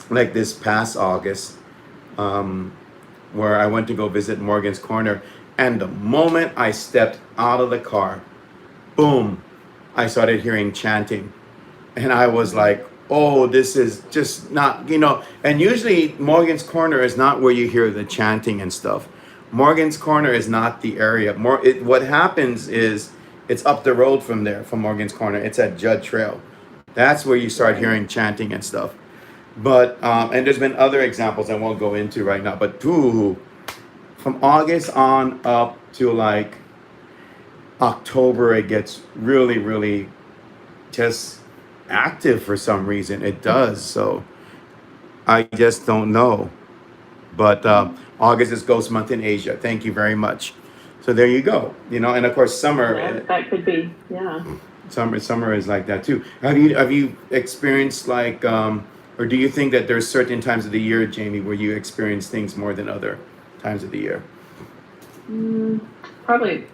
like this past August, where I went to go visit Morgan's Corner. And the moment I stepped out of the car, boom, I started hearing chanting. And I was like, oh, this is just not, and usually Morgan's Corner is not where you hear the chanting and stuff. Morgan's Corner is not the area. What happens is it's up the road from there, from Morgan's Corner. It's at Judd Trail. That's where you start hearing chanting and stuff. But, and there's been other examples I won't go into right now, but from August on up to like October, it gets really, really just active for some reason. It does. So I just don't know. But August is Ghost Month in Asia. Thank you very much. So there you go. And of course summer. Yeah, that could be. Yeah. Summer is like that too. Have you experienced like or do you think that there's certain times of the year, Jamie, where you experience things more than other times of the year? Probably.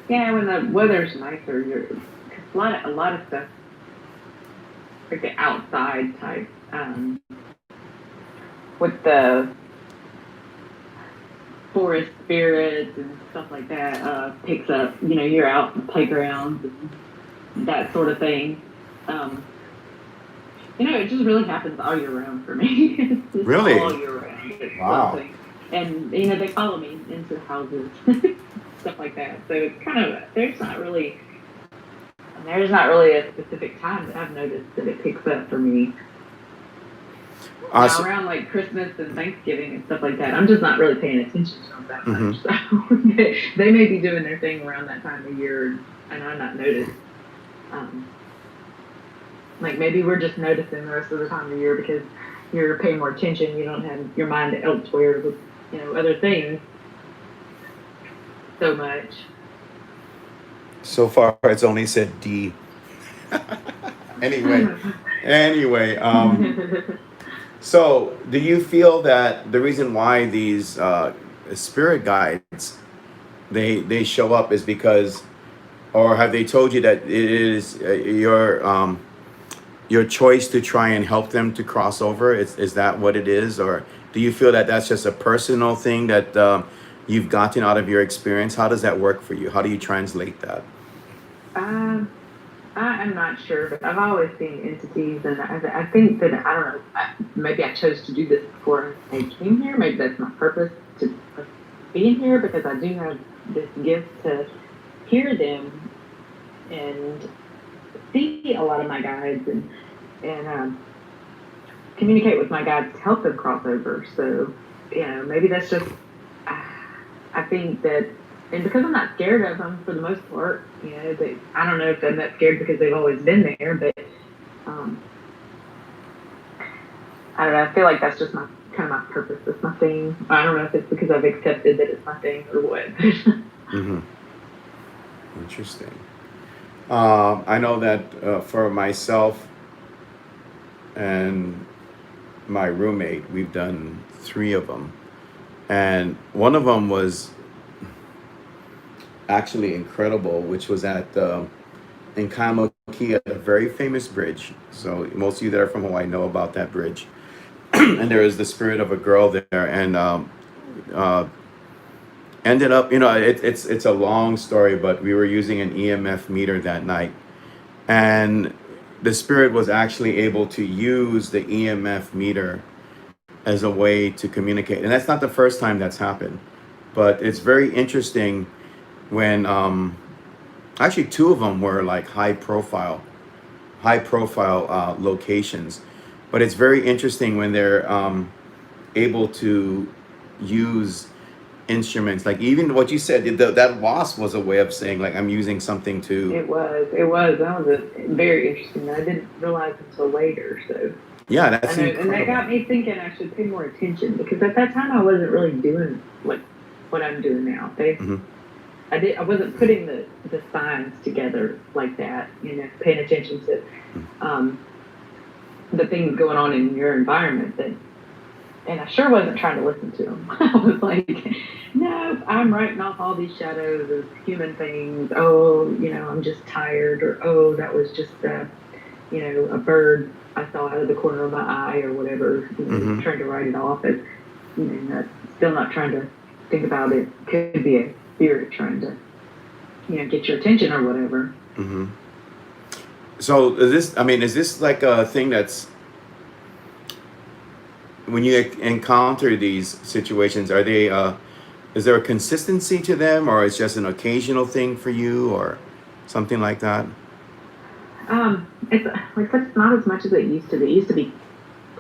Yeah, when the weather's nicer, a lot of stuff. Like the outside type, with the forest spirits and stuff like that, picks up. You're out in the playgrounds and that sort of thing. It just really happens all year round for me. It's just Really? all year round. It's Wow. something. And they follow me into houses, stuff like that. So it's kind of there's not really a specific time that I've noticed that it picks up for me. Now, around like Christmas and Thanksgiving and stuff like that, I'm just not really paying attention to them that much. So they may be doing their thing around that time of year, and I'm not noticed. Like maybe we're just noticing the rest of the time of year because you're paying more attention. You don't have your mind elsewhere with other things so much. So far, it's only said D. Anyway, so do you feel that the reason why these spirit guides they show up is because, or have they told you that it is your choice to try and help them to cross over? Is that what it is, or do you feel that that's just a personal thing that you've gotten out of your experience? How does that work for you? How do you translate that? Um, I am not sure, but I've always seen entities, and I think that I don't know. Maybe I chose to do this before I came here. Maybe that's my purpose of being here because I do have this gift to hear them and see a lot of my guides and communicate with my guides to help them cross over. So maybe that's just I think that, and because I'm not scared of them for the most part, I don't know if I'm not scared because they've always been there, but um, I don't know. I feel like that's just my kind of my purpose. That's my thing. I don't know if it's because I've accepted that it's my thing or what. Mm-hmm. Interesting. I know that for myself and my roommate, we've done 3 of them, and one of them was actually incredible, which was at in Kaimuki at a very famous bridge. So most of you that are from Hawaii know about that bridge. And there is the spirit of a girl there, and uh, ended up, it's a long story, but we were using an EMF meter that night, and the spirit was actually able to use the EMF meter as a way to communicate. And that's not the first time that's happened, but it's very interesting when actually 2 of them were like high profile locations. But it's very interesting when they're able to use instruments, like even what you said, that wasp was a way of saying like I'm using something to. That was very interesting. I didn't realize until later. So Yeah, I that's know, and that incredible. got me thinking I should pay more attention because at that time I wasn't really doing like what I'm doing now. Hmm. I wasn't putting the signs together like that. Paying attention to um, the things going on in your environment that. And I sure wasn't trying to listen to them. I was like, no, I'm writing off all these shadows as human things. Oh, I'm just tired. Or, oh, that was just, a bird I saw out of the corner of my eye or whatever. Hmm. Trying to write it off as, not, still not trying to think about it. Could be a spirit trying to, get your attention or whatever. Hmm. So is this like a thing that's when you encounter these situations, are they is there a consistency to them, or it's just an occasional thing for you, or something like that? It's like that's not as much as it used to be. It used to be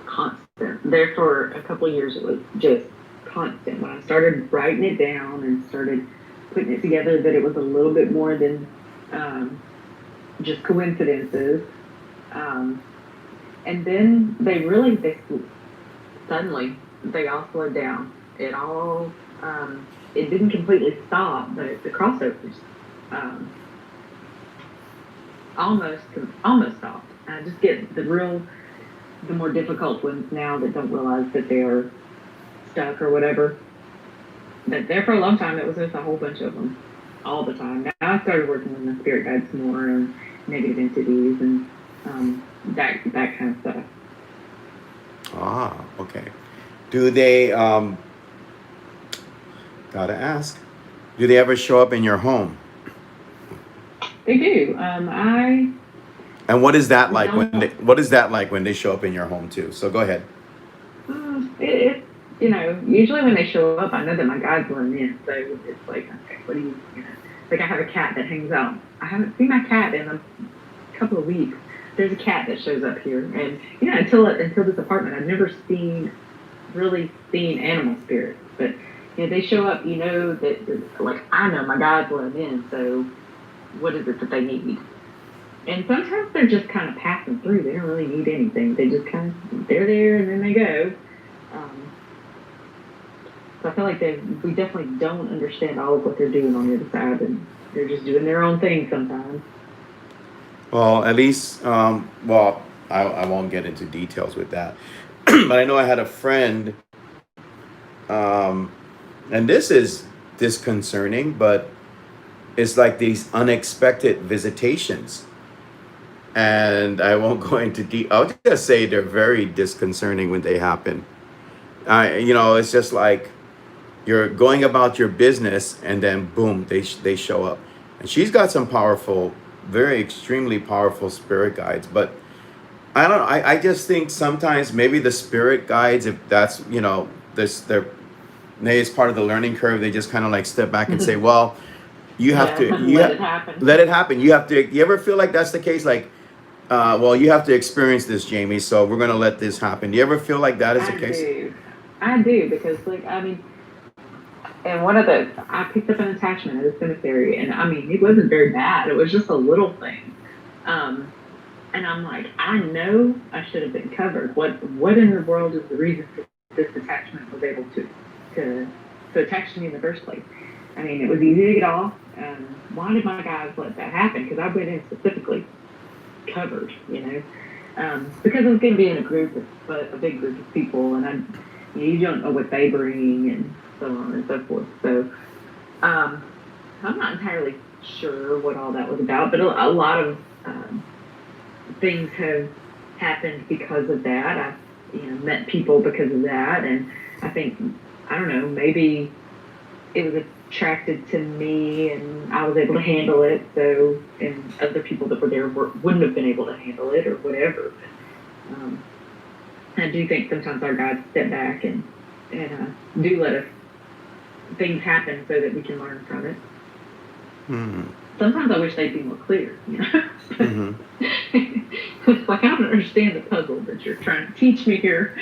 constant. There for a couple of years, it was just constant. When I started writing it down and started putting it together, that it was a little bit more than um, just coincidences. Um, and then they suddenly they all slowed down. It didn't completely stop, but the crossovers um, almost almost stopped. I just get the more difficult ones now that don't realize that they're stuck or whatever. But there for a long time, it was just a whole bunch of them all the time. Now I started working with the spirit guides more and negative entities and that kind of stuff. Ah, okay. Do they gotta ask, do they ever show up in your home? They do. And Don't. what is that like when they show up in your home too? So go ahead. Usually when they show up, I know that my guides let them in. So it's like, okay, what do like I have a cat that hangs out. I haven't seen my cat in a couple of weeks. There's a cat that shows up here, and until this apartment, I've never really seen animal spirits. But they show up. That like I know my guides let them in. So what is it that they need? And sometimes they're just kind of passing through. They don't really need anything. They just they're there and then they go. Um, so I feel like we definitely don't understand all of what they're doing on the other side, and they're just doing their own thing sometimes. Well, at least, I won't get into details with that. But I know I had a friend, um, and this is disconcerting, but it's like these unexpected visitations. And I won't go into I'll just say they're very disconcerting when they happen. It's just like you're going about your business, and then boom, they show up. And she's got some powerful very extremely powerful spirit guides. But I don't know. I just think sometimes maybe the spirit guides, if that's, this, they're, maybe it's part of the learning curve. They just kind of like step back and say, well, you have Yeah, to, let it happen. let it happen. You have to, you ever feel like that's the case? Like, well, you have to experience this, Jamie. So we're going to let this happen. Do you ever feel like that is the I case? do. I do because, like, I mean, and one of the, I picked up an attachment at a cemetery, and I mean, it wasn't very bad. It was just a little thing. Um, and I'm like, I know I should have been covered. What in the world is the reason for this attachment was able to attach to me in the first place? I mean, it was easy to get off. Why did my guys let that happen? Because I went in specifically covered, because I was going to be in a group, a big group of people, and you don't know what they bring and so on and so forth. So I'm not entirely sure what all that was about, but a lot of things have happened because of that. I've met people because of that, and I think, I don't know, maybe it was attracted to me and I was able to handle it, so, and other people that were there wouldn't have been able to handle it or whatever. I do think sometimes our guides step back and do let us things happen so that we can learn from it. Hmm. Sometimes I wish they'd be more clear, Mm-hmm. It's like, I don't understand the puzzle that you're trying to teach me here.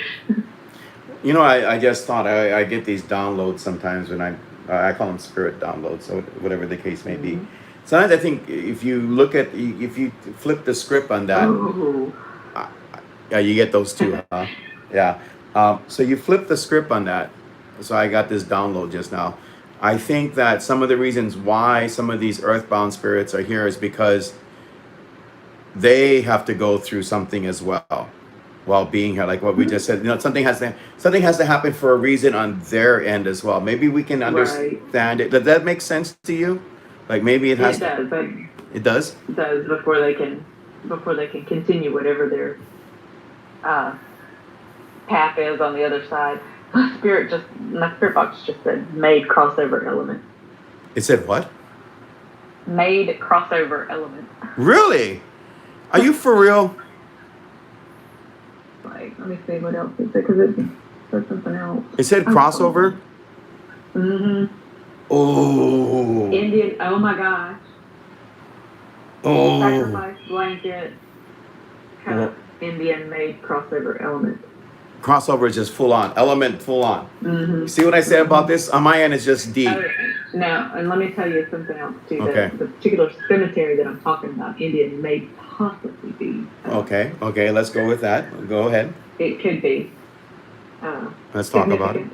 I just thought I get these downloads sometimes when I call them spirit downloads, so whatever the case may be. Mhm. Sometimes I think if you flip the script on that, Oh, uh, yeah, you get those too, huh? Yeah. So you flip the script on that. So I got this download just now. I think that some of the reasons why some of these earthbound spirits are here is because they have to go through something as well while being here, like what we just said. Something has to happen for a reason on their end as well. Maybe we can right. understand it. Does that make sense to you? Like maybe it has It to. does. But It does. does before they can continue whatever their uh, path is on the other side. My spirit box just said made crossover element. It said what? Made crossover element. Really? Are you for real? Like, let me see what else it said, because it said something else. It said crossover. Mm-hmm. Oh. Indian. Oh my gosh. Oh. Sacrifice blanket. Indian made crossover element. Crossover is just full on. Element full on. Mm-hmm. See what I say about this? On my end, it's just deep. No, and let me tell you something else too. Okay. The particular cemetery that I'm talking about, Indian, may possibly be. Okay. Let's go with that. Go ahead. It could be. Let's talk about it.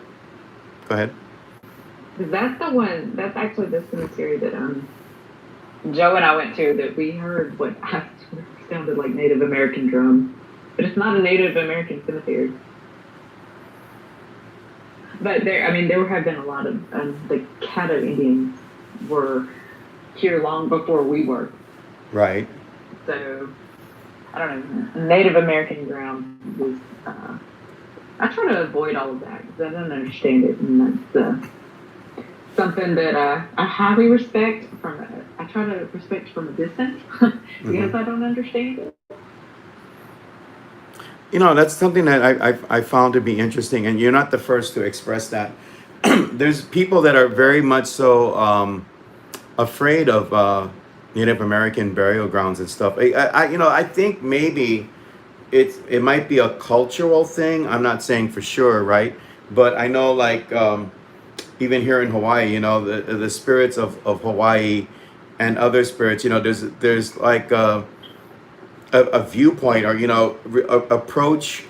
Go ahead. That's the one. That's actually the cemetery that Joe and I went to. That we heard what sounded like Native American drums, but it's not a Native American cemetery. But there have been a lot of the Caddo Indians were here long before we were. Right. So I don't know. Native American ground was. I try to avoid all of that because I don't understand it, and that's something that I highly respect I try to respect from a distance because I don't understand it. That's something that I found to be interesting, and you're not the first to express that. There's people that are very much so afraid of Native American burial grounds and stuff. I think maybe it might be a cultural thing. I'm not saying for sure, right? But I know, like, even here in Hawaii, the spirits of Hawaii and other spirits, there's like a viewpoint, or approach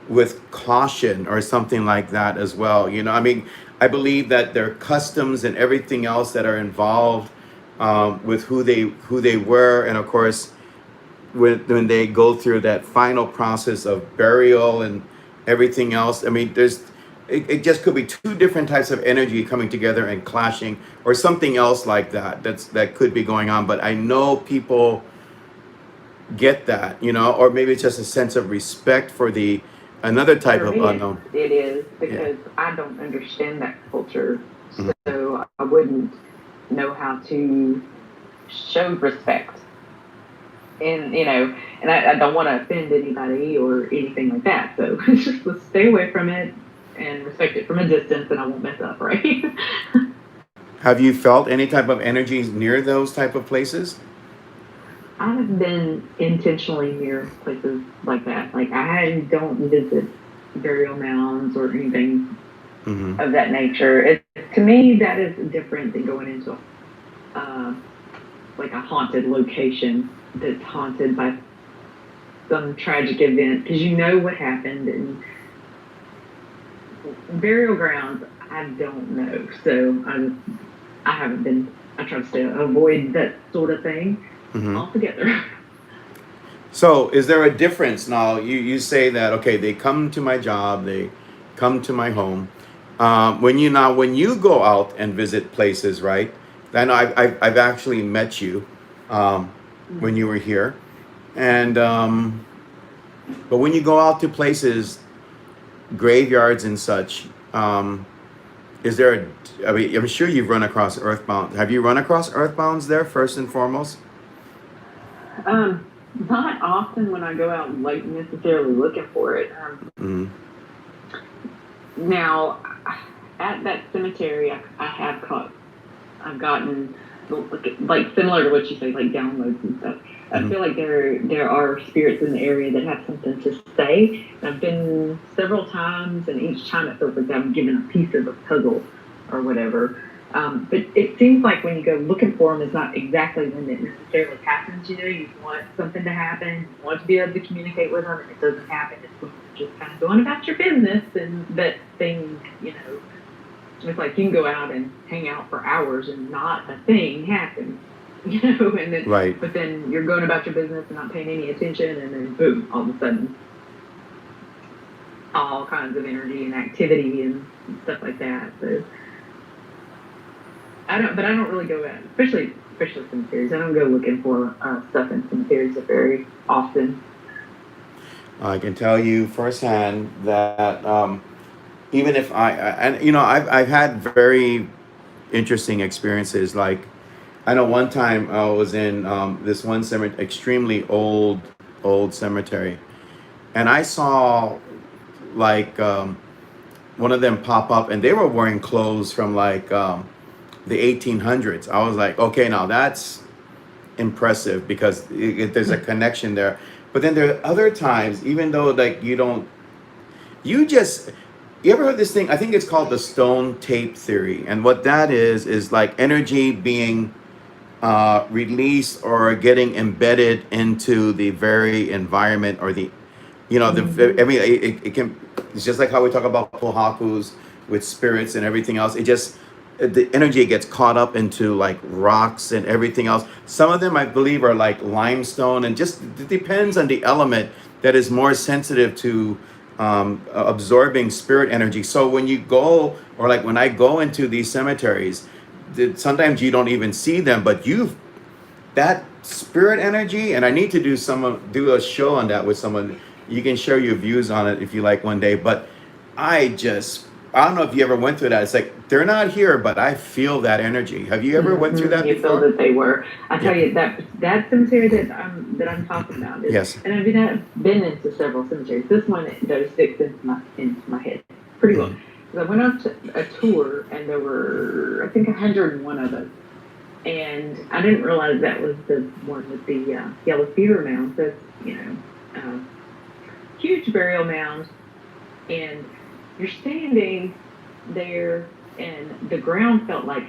with caution or something like that as well. I mean, I believe that their customs and everything else that are involved with who they were, and of course when they go through that final process of burial and everything else. I mean, it just could be two different types of energy coming together and clashing, or something else like that. That could be going on. But I know people get that, or maybe it's just a sense of respect for the another type For of me, unknown. it is Yeah. because I don't understand that culture, Mhm. so I wouldn't know how to show respect And and I don't want to offend anybody or anything like that. So just let's stay away from it and respect it from a distance, and I won't mess up, right? Have you felt any type of energies near those type of places? I have been intentionally near places like that. Like I don't visit burial mounds or anything Mm-hmm. of that nature. To me, that is different than going into uh, like a haunted location that's haunted by some tragic event because you know what happened. And burial grounds, I don't know. So I haven't been. I try to stay avoid that sort of thing Mm-hmm. altogether. So, is there a difference now? You say that okay, they come to my job, they come to my home. When you go out and visit places, right? I know I've actually met you um, when you were here, and but when you go out to places, graveyards and such, is there? I mean, I'm sure you've run across Earthbound. Have you run across Earthbounds there first and foremost? Not often when I go out like necessarily looking for it. Mm-hmm. Now, at that cemetery, I have caught. I've gotten like similar to what you say, like downloads and stuff. I Mm-hmm. feel like there are spirits in the area that have something to say. I've been several times, and each time it feels like I'm given a piece of a puzzle or whatever. But it seems like when you go looking for them, it's not exactly when it necessarily happens. You want something to happen, you want to be able to communicate with them, and it doesn't happen. It's when you're just kind of going about your business, and that thing, it's like you can go out and hang out for hours and not a thing happens, and then Right. but then you're going about your business and not paying any attention, and then boom, all of a sudden, all kinds of energy and activity and stuff like that. So I don't really go out, especially cemeteries. I don't go looking for stuff in cemeteries very often. I can tell you firsthand that even if and I've had very interesting experiences. Like I know one time I was in this one cemetery, extremely old cemetery, and I saw like one of them pop up, and they were wearing clothes from like the 1800s. I was like, okay, now that's impressive because there's a connection there. But then there are other times, even though like you just you ever heard this thing? I think it's called the stone tape theory, and what that is like energy being released or getting embedded into the very environment or the Mm-hmm. I mean it can, it's just like how we talk about pohakus with spirits and everything else. It just the energy gets caught up into like rocks and everything else. Some of them I believe are like limestone, and just it depends on the element that is more sensitive to absorbing spirit energy. So when you go, or like when I go into these cemeteries, sometimes you don't even see them, but you've that spirit energy. And I need to do a show on that with someone. You can share your views on it if you like one day. But I don't know if you ever went through that. It's like they're not here, but I feel that energy. Have you ever went through that You feel before? that they were. I tell Yeah. you that cemetery that I'm talking about is, Yes. and I've been into several cemeteries. This one though sticks into my head pretty well. Mhm. Because I went on to a tour, and there were I think 101 of us, and I didn't realize that was the one with the yellow fever mound. That's uh, huge burial mound, and you're standing there, and the ground felt like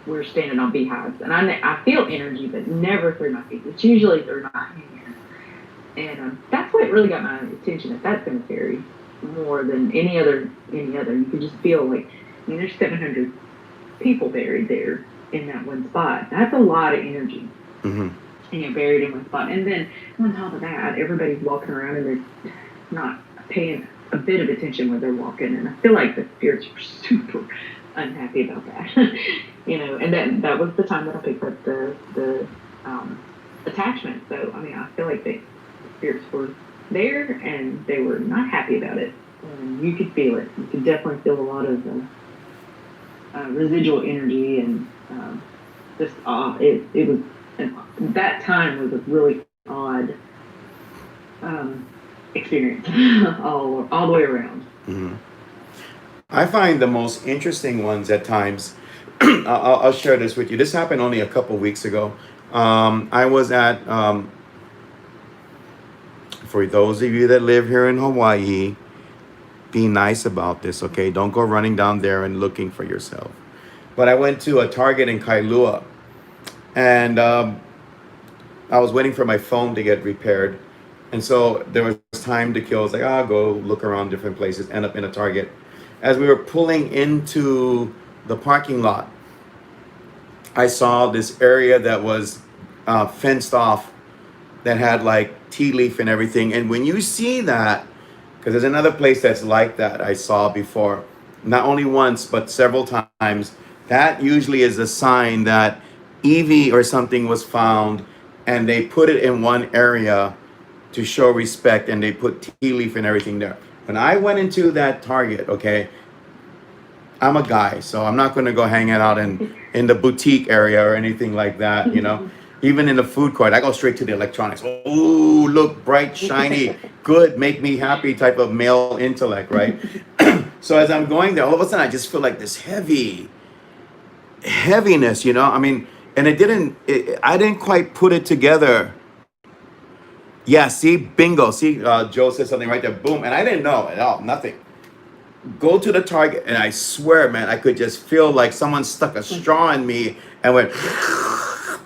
we were standing on beehives. And I feel energy, but never through my feet. It's usually through my hands. And that's what really got my attention at that cemetery more than any other. Any other, you could just feel like, there's 700 people buried there in that one spot. That's a lot of energy, Hmm. and you're buried in one spot. And then on top of that, everybody's walking around and they're not paying a bit of attention when they're walking. And I feel like the spirits were super unhappy about that. And that was the time that I picked up the attachment. So I mean, I feel like the spirits were there and they were not happy about it. And you could feel it. You could definitely feel a lot of residual energy, and just it was, and that time was a really experience all the way around. Mhm. I find the most interesting ones at times. I'll share this with you. This happened only a couple weeks ago. I was at, for those of you that live here in Hawaii, be nice about this, okay? Don't go running down there and looking for yourself. But I went to a Target in Kailua, and I was waiting for my phone to get repaired. And so there was time to kill. I was like, I'll go look around different places, end up in a Target. As we were pulling into the parking lot, I saw this area that was fenced off that had like tea leaf and everything. And when you see that, because there's another place that's like that I saw before, not only once, but several times, that usually is a sign that Evie or something was found and they put it in one area to show respect and they put tea leaf and everything there. When I went into that Target, okay, I'm a guy, so I'm not going to go hanging out in the boutique area or anything like that, you know. Even in the food court, I go straight to the electronics. Oh, look, bright, shiny, good, make me happy type of male intellect, right? So as I'm going there, all of a sudden I just feel like this heaviness, you know. I mean, and I didn't quite put it together. Yeah, see, bingo. See, Joe said something right there. Boom, and I didn't know at all, nothing. Go to the Target, and I swear, man, I could just feel like someone stuck a straw in me and went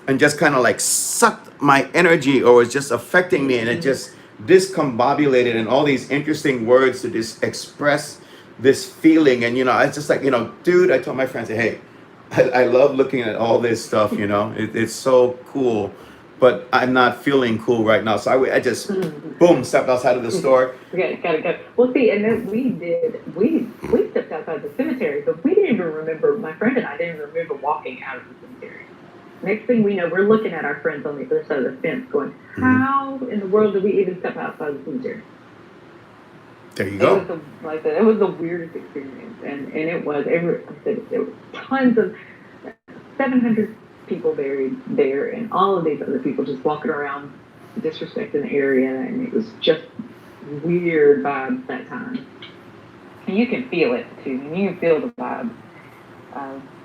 and just kind of like sucked my energy or was just affecting me, and it just discombobulated and all these interesting words to just express this feeling. And it's just like, dude, I told my friends, hey, I love looking at all this stuff, it's so cool, but I'm not feeling cool right now. So I just boom, stepped outside of the store. Okay, gotta go. Well, see, and then we stepped outside the cemetery, but we didn't even remember. My friend and I didn't even remember walking out of the cemetery. Next thing we know, we're looking at our friends on the other side of the fence, going, "How in the world did we even step outside the cemetery?" There you go. It was the weirdest experience, and it was there were tons of 700 people buried there, and all of these other people just walking around disrespecting the area, and it was just weird vibes that time. And you can feel it too. And you can feel the vibes,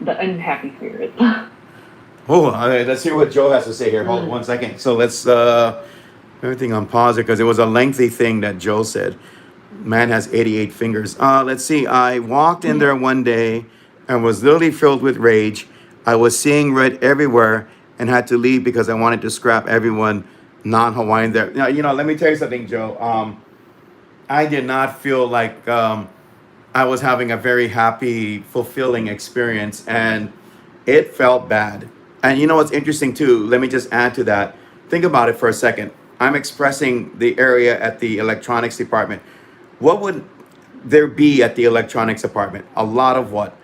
the unhappy spirits. Oh, let's hear what Joe has to say here. Hold on 1 second. So let's everything on pause because it was a lengthy thing that Joe said. Man has 88 fingers. Let's see. I walked in there one day and was literally filled with rage. I was seeing red everywhere and had to leave because I wanted to scrap everyone non-Hawaiian there. Now, let me tell you something, Joe. I did not feel like I was having a very happy, fulfilling experience, and it felt bad. And you know what's interesting too? Let me just add to that. Think about it for a second. I'm expressing the area at the electronics department. What would there be at the electronics department? A lot of what?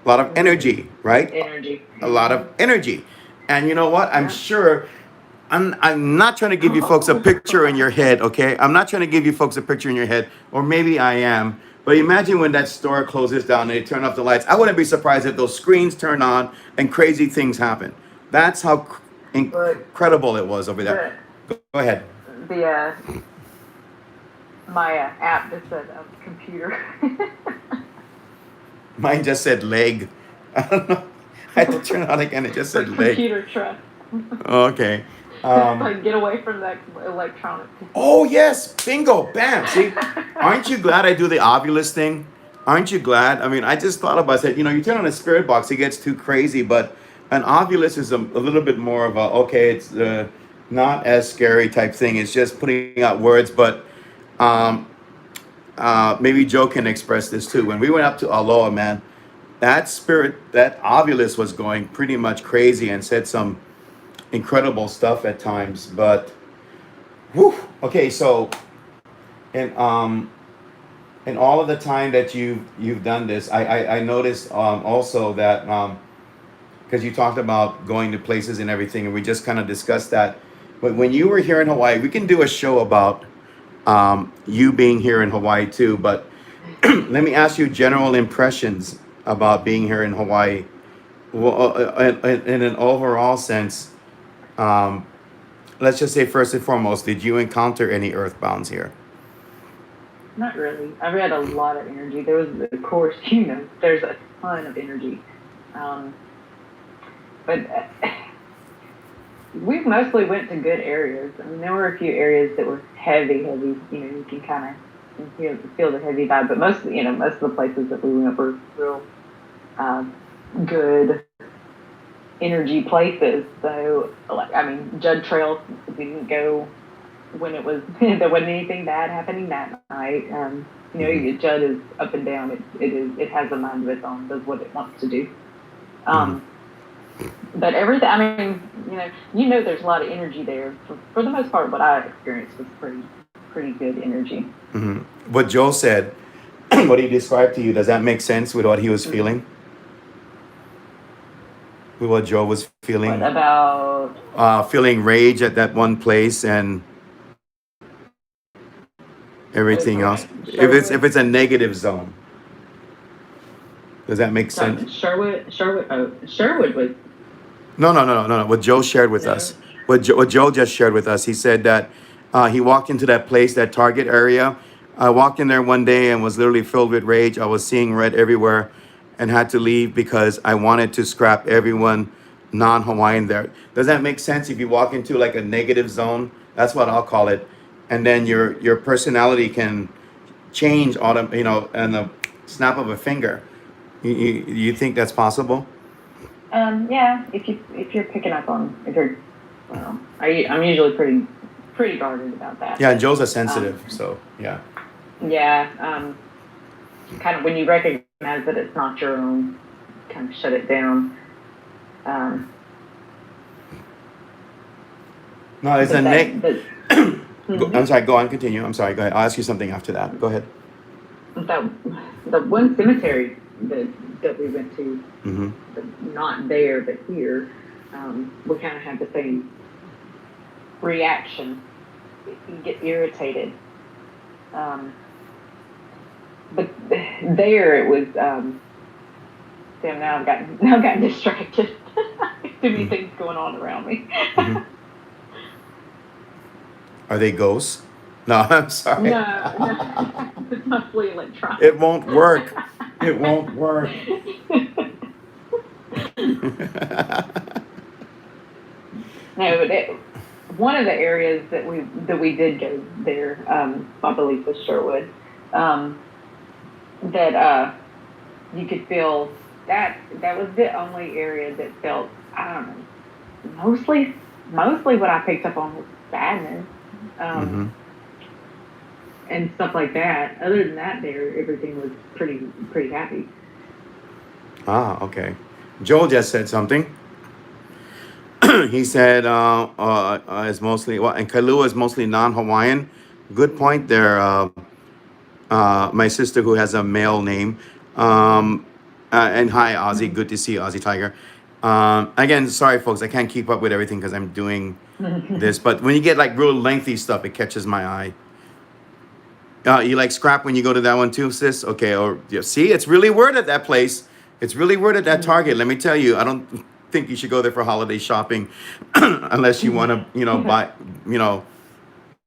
A lot of energy, right? Energy. A lot of energy. And you know what? I'm sure I'm not trying to give you folks a picture in your head, okay? I'm not trying to give you folks a picture in your head, or maybe I am. But imagine when that store closes down and they turn off the lights. I wouldn't be surprised if those screens turn on and crazy things happen. That's how incredible it was over there. Go ahead. The my app just said computer. Mine just said leg. I don't know. I had to turn it on again. It just said leg. Computer trust. Okay. Like get away from that electronic. Oh yes, bingo, bam. See, aren't you glad I do the Ovilus thing? Aren't you glad? I mean, I just thought about it. You turn on a spirit box, it gets too crazy, but an Ovilus is a little bit more of a okay. It's not as scary type thing. It's just putting out words, but maybe Joe can express this too. When we went up to Aloha, man, that Ovilus was going pretty much crazy and said some incredible stuff at times. But whew, okay, so in all of the time that you've done this, I noticed also that because you talked about going to places and everything, and we just kind of discussed that. But when you were here in Hawaii, we can do a show about you being here in Hawaii too. But let me ask you general impressions about being here in Hawaii. Well, in an overall sense, let's just say first and foremost, did you encounter any earthbounds here? Not really. I've had a lot of energy. There was, of course, there's a ton of energy. Um, but we mostly went to good areas. I mean, there were a few areas that were heavy, heavy. You can kind of feel the heavy vibe. But most of the places that we went were real good energy places. So, Judd Trail, we didn't go when it was there wasn't anything bad happening that night. Judd is up and down. It has a mind of its own. Does what it wants to do. But everything. There's a lot of energy there. For the most part, what I experienced was pretty good energy. What Joe said, what he described to you, does that make sense with what he was feeling? With what Joe was feeling? What about feeling rage at that one place and everything else. If it's a negative zone, does that make sense? Sherwood was No. What Joe shared with us, what Joe just shared with us, he said that he walked into that place, that Target area. I walked in there one day and was literally filled with rage. I was seeing red everywhere, and had to leave because I wanted to scrap everyone non-Hawaiian there. Does that make sense? If you walk into like a negative zone, that's what I'll call it, and then your personality can change in the snap of a finger. You think that's possible? Yeah. If you're picking up on if you're, well, I'm usually pretty guarded about that. Yeah, and Joe's a sensitive, so yeah. Yeah. Kind of when you recognize that it's not your own, kind of shut it down. No, it's a Mhm. I'm sorry. Go on. Continue. I'm sorry. Go ahead. I'll ask you something after that. Go ahead. The one cemetery that we went to, Mm-hmm. not there but here, we kind of had the same reaction. You get irritated. But there it was. Damn! Now I've gotten distracted. Too many things going on around me. Mm-hmm. Are they ghosts? No, I'm sorry. No, it's mostly electronic. It won't work. It won't work. No, but one of the areas that we did go there, I believe was Sherwood, that you could feel that was the only area that felt, I don't know, mostly what I picked up on was sadness, and stuff like that. Other than that, everything was pretty happy. Ah, okay. Joel just said something. He said it's mostly and Kailua is mostly non-Hawaiian. Good point there. My sister who has a male name. And hi, Ozzy. Good to see you, Ozzy Tiger. Again, sorry, folks. I can't keep up with everything because I'm doing this. But when you get like real lengthy stuff, it catches my eye. You like scrap when you go to that one too, sis? Okay. Or see, it's really weird at that place. It's really weird at that Target. Let me tell you, I don't think you should go there for holiday shopping unless you want to,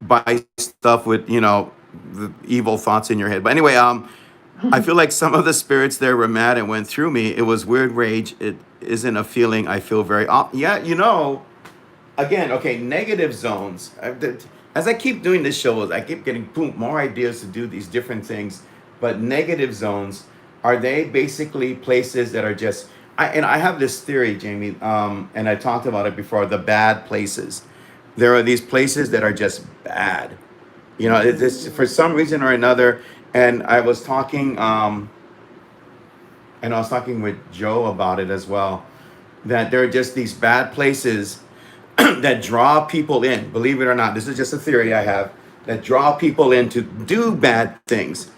buy stuff with, the evil thoughts in your head. But anyway, I feel like some of the spirits there were mad and went through me. It was weird rage. It isn't a feeling I feel very, again, okay, negative zones. As I keep doing this show, I keep getting more ideas to do these different things. But negative zones, are they basically places that are just, I have this theory, Jamie, and I talked about it before, the bad places. There are these places that are just bad. It's for some reason or another. And I was talking, with Joe about it as well, that there are just these bad places that draw people in. Believe it or not, this is just a theory I have, that draw people in to do bad things.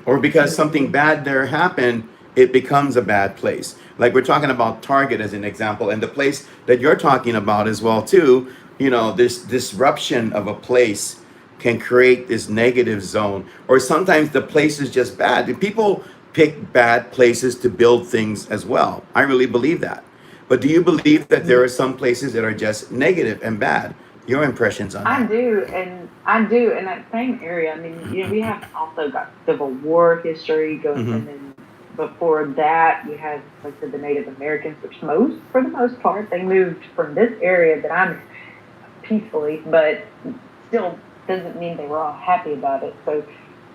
Or because something bad there happened, it becomes a bad place. Like we're talking about Target as an example, and the place that you're talking about as well too, this disruption of a place can create this negative zone. Or sometimes the place is just bad. People pick bad places to build things as well. I really believe that. But do you believe that there are some places that are just negative and bad? Your impressions on I that? do, and I do in that same area. I mean, we have also got Civil War history going, Mm-hmm. and then before that, you have, like I said, the Native Americans, which for the most part, they moved from this area that I'm in peacefully, but still doesn't mean they were all happy about it. So,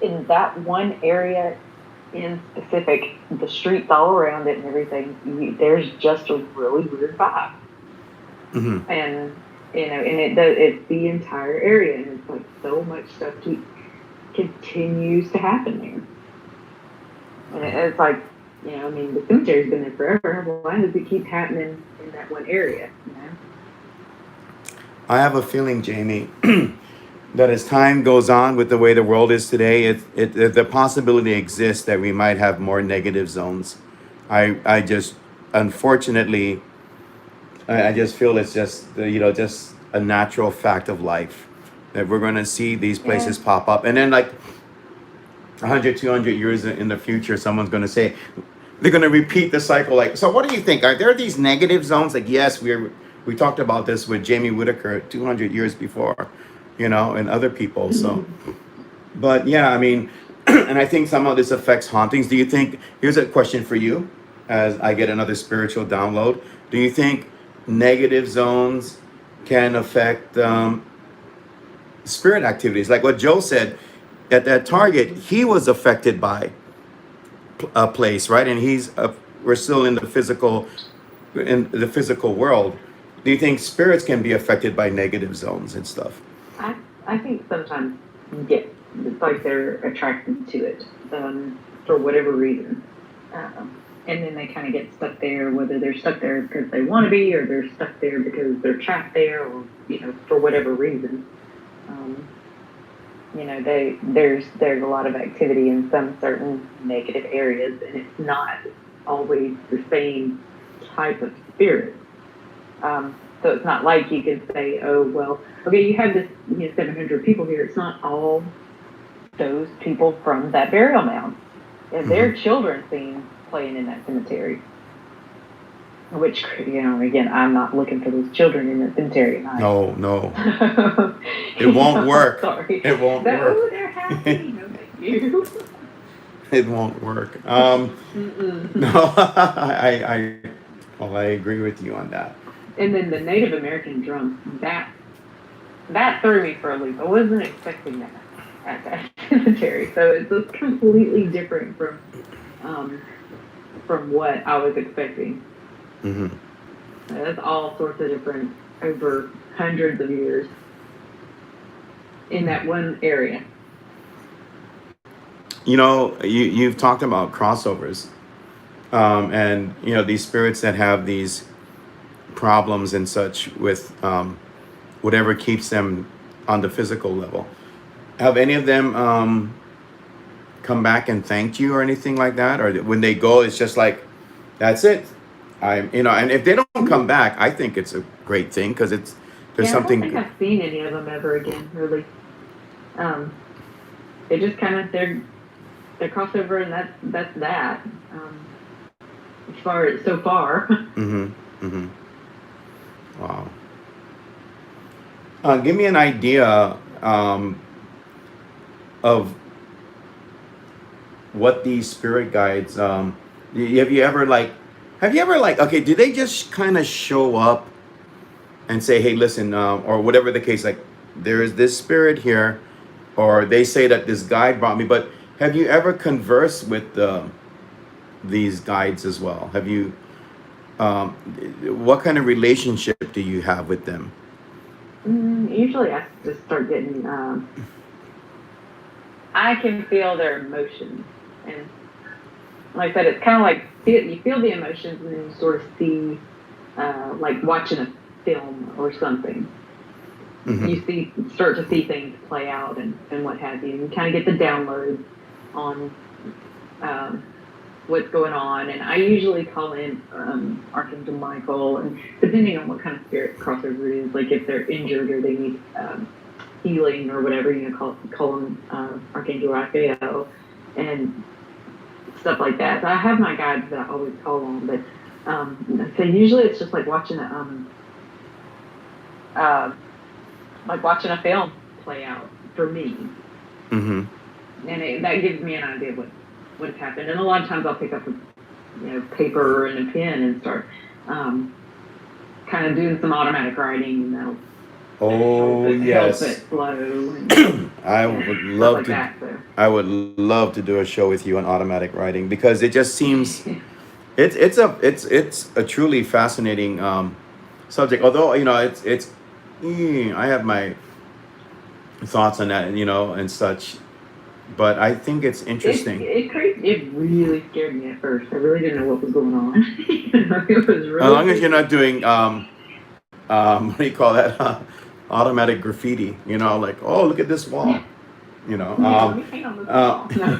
in that one area in specific, the streets all around it and everything, there's just a really weird vibe. Mm-hmm. And and it's the entire area, and it's like so much stuff continues to happen there, and it's like, I mean, the cemetery's been there forever. Why does it keep happening in that one area? I have a feeling, Jamie, that as time goes on with the way the world is today, the possibility exists that we might have more negative zones. I just, unfortunately, I just feel it's just, just a natural fact of life that we're going to see these Yeah. places pop up. And then, like, 100, 200 years in the future, someone's going to say, they're going to repeat the cycle. Like, so what do you think? Are there these negative zones? Like, yes, we talked about this with Jamie Whitaker 200 years before, and other people. So, but yeah, I mean, and I think some of this affects hauntings. Do you think, here's a question for you as I get another spiritual download. Do you think negative zones can affect spirit activities? Like what Joe said at that Target, he was affected by a place, right? And we're still in the physical world. Do you think spirits can be affected by negative zones and stuff? I think sometimes, yes, it's like they're attracted to it, for whatever reason. And then they kind of get stuck there, whether they're stuck there because they want to be, or they're stuck there because they're trapped there, or for whatever reason. Um, there's a lot of activity in some certain negative areas, and it's not always the same type of spirit. So it's not like you could say, oh, well, okay, you have this, 700 people here. It's not all those people from that burial mound. And Hmm. their children seen playing in that cemetery. Which, again, I'm not looking for those children in the cemetery at night. No, no, it won't work. Sorry. It won't Oh, work. they're happy. No, thank you. It won't work. No, Mm-mm. I agree with you on that. And then the Native American drums, that threw me for a loop. I wasn't expecting that at that cemetery. So it's just completely different from what I was expecting. Hmm. That's all sorts of different over hundreds of years in that one area. You've talked about crossovers, and these spirits that have these problems and such with whatever keeps them on the physical level. Have any of them come back and thanked you or anything like that, or when they go, it's just like that's it? And if they don't come back, I think it's a great thing because there's Yeah, I don't something think good. I've seen any of them ever again, really. Um, they just kind of they're crossover, and that's that. As far as so far. Mm-hmm. Mm-hmm. Wow. Give me an idea of what these spirit guides. Have you ever okay? Do they just kind of show up and say, "Hey, listen," or whatever the case? Like, there is this spirit here, or they say that this guide brought me. But have you ever conversed with these guides as well? Have you? Um, what kind of relationship do you have with them? Usually, I just start getting. I can feel their emotions, and like I said, it's kind of like you feel the emotions, and then you sort of see, like watching a film or something. Hmm. You start to see things play out, and what have you. And you kind of get the download on um, what's going on. And I usually call in Archangel Michael, and depending on what kind of spirit crossover it is, like if they're injured or they need healing or whatever, call them Archangel Raphael and stuff like that. So I have my guides that I always call on, but so usually it's just like watching a like watching a film play out for me, Mm-hmm. and that gives me an idea of what has happened. And a lot of times I'll pick up a paper and a pen and start kind of doing some automatic writing, and that'll Oh help yes. it flow and I would stuff love like to. that. So I would love to do a show with you on automatic writing because it just seems it's a truly fascinating subject. Although I have my thoughts on that, and such. But I think it's interesting. it really scared me at first. I really didn't know what was going on. It was As really long as you're not doing what do you call that? Automatic graffiti. Like, oh, look at this wall. You know. let me paint on this wall. No.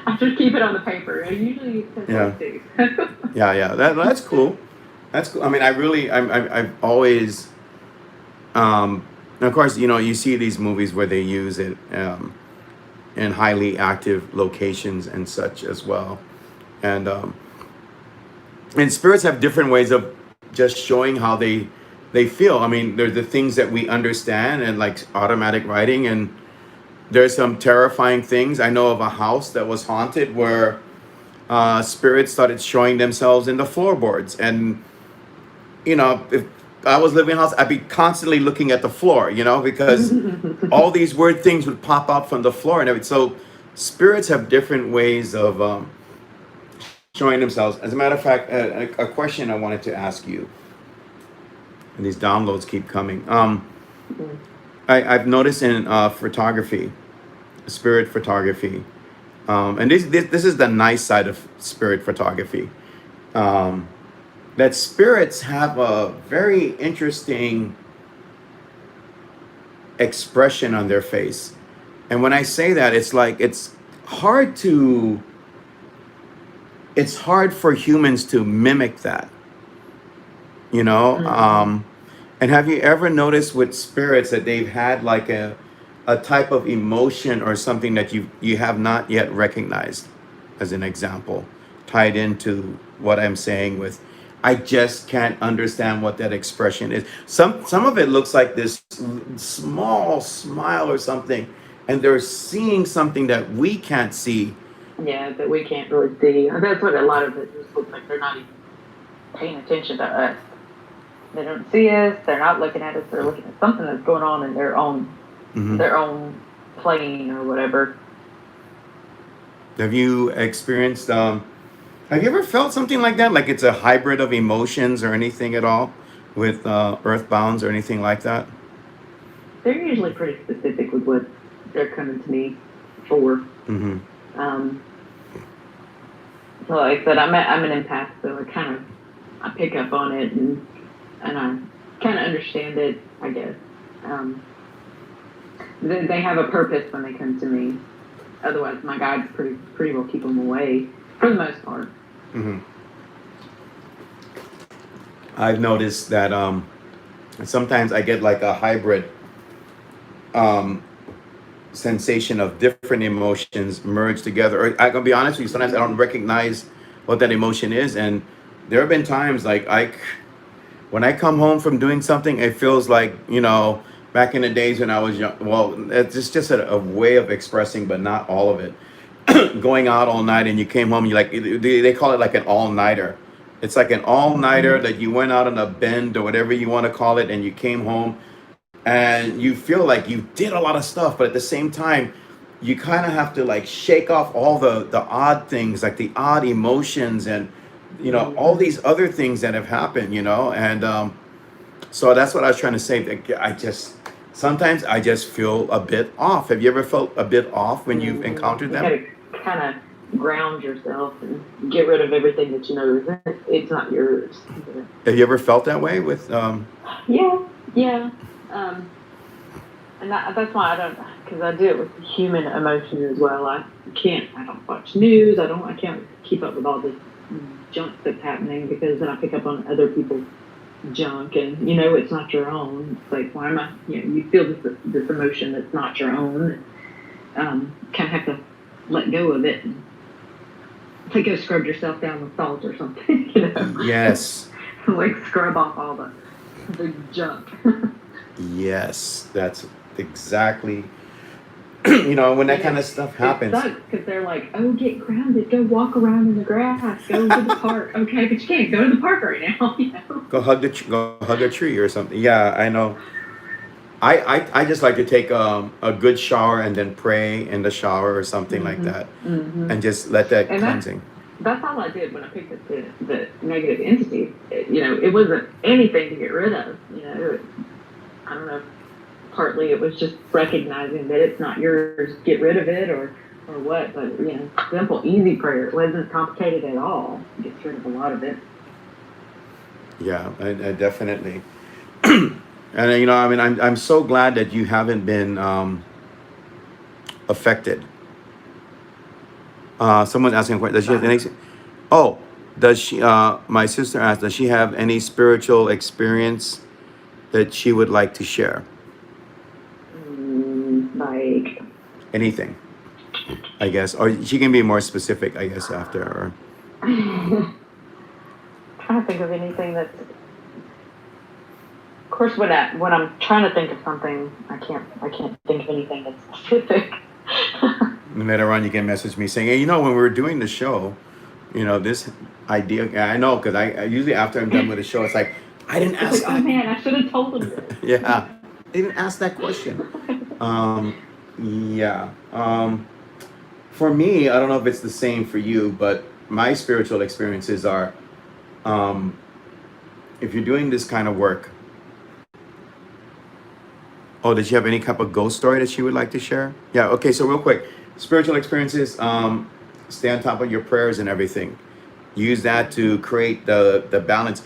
I just keep it on the paper. I usually use Yeah. pencils too. Yeah. That's cool. That's cool. I mean, I've always, and of course, you see these movies where they use it in highly active locations and such as well, and spirits have different ways of just showing how they feel. I mean, there's the things that we understand and like automatic writing, and there's some terrifying things. I know of a house that was haunted where spirits started showing themselves in the floorboards, and if I was living in a house, I'd be constantly looking at the floor, because all these weird things would pop up from the floor and everything. So spirits have different ways of showing themselves. As a matter of fact, a question I wanted to ask you, and these downloads keep coming. I've noticed in photography, spirit photography, and this is the nice side of spirit photography. That spirits have a very interesting expression on their face. And when I say that, it's like hard to it's hard for humans to mimic that, you know? And have you ever noticed with spirits that they've had like a type of emotion or something that you have not yet recognized, as an example, tied into what I'm saying with I just can't understand what that expression is. Some of it looks like this small smile or something, and they're seeing something that we can't see. Yeah, that we can't really see. That's what a lot of it just looks like. They're not even paying attention to us. They don't see us. They're not looking at us. They're looking at something that's going on in their own Mhm. plane or whatever. Have you experienced? Have you ever felt something like that? Like it's a hybrid of emotions or anything at all with Earthbounds or anything like that? They're usually pretty specific with what they're coming to me for. Mm-hmm. Um, so like I said, I'm an empath, so I pick up on it and I kind of understand it, I guess. They have a purpose when they come to me. Otherwise, my guides pretty well keep them away for the most part. Mm-hmm. I've noticed that sometimes I get like a hybrid sensation of different emotions merged together. Or I can be honest with you, sometimes I don't recognize what that emotion is, and there have been times like when I come home from doing something, it feels like back in the days when I was young. Well, it's just a way of expressing, but not all of it. Going out all night and you came home, you like they call it like an all-nighter. It's like an all-nighter that you went out on a bend or whatever you want to call it, and you came home and you feel like you did a lot of stuff, but at the same time, you kind of have to like shake off all the odd things, like the odd emotions and all these other things that have happened, and so that's what I was trying to say. That sometimes I just feel a bit off. Have you ever felt a bit off when you've encountered You them? gotta kind of ground yourself and get rid of everything that you know it's not yours. Have you ever felt that way with Yeah. And that's why because I do it with human emotion as well. I don't watch news. I can't keep up with all this junk that's happening, because then I pick up on other people's junk, and it's not your own. It's like, why am I? You feel this emotion that's not your own. Kind of have to let go of it. And like go scrub yourself down with salt or something. Yes. Like scrub off all the junk. Yes, that's exactly. When that And kind of stuff it happens, sucks because they're like, oh, get grounded, go walk around in the grass, go to the park. Okay, but you can't go to the park right now, you know? go hug a tree or something. Yeah, I know. I just like to take a good shower and then pray in the shower or something like Mm-hmm. that, Mm-hmm. and just let that And cleansing. that's all I did when I picked up the negative entity. It wasn't anything to get rid of. I don't know. Partly it was just recognizing that it's not yours. Get rid of it or what. But simple, easy prayer. It wasn't complicated at all. It gets rid of a lot of it. Yeah, I definitely. And I mean, I'm so glad that you haven't been affected. Someone's asking a question. Does she have So any? Oh, does she? My sister asked, does she have any spiritual experience that she would like to share? like Anything, I guess, or she can be more specific, I guess, after. Or trying to think of anything that's. Of course, when I'm trying to think of something, I can't think of anything that's specific. later on, you can message me saying, "Hey, when we were doing the show, this idea." Yeah, I know, because I usually after I'm done with the show, it's like I didn't It's like, ask oh that. man, I should have told him this. Yeah, I didn't ask that question. Um, yeah. For me, I don't know if it's the same for you, but my spiritual experiences are, um, if you're doing this kind of work. Oh, did you have any type of ghost story that you would like to share? Yeah. Okay. So real quick, spiritual experiences. Stay on top of your prayers and everything. Use that to create the balance.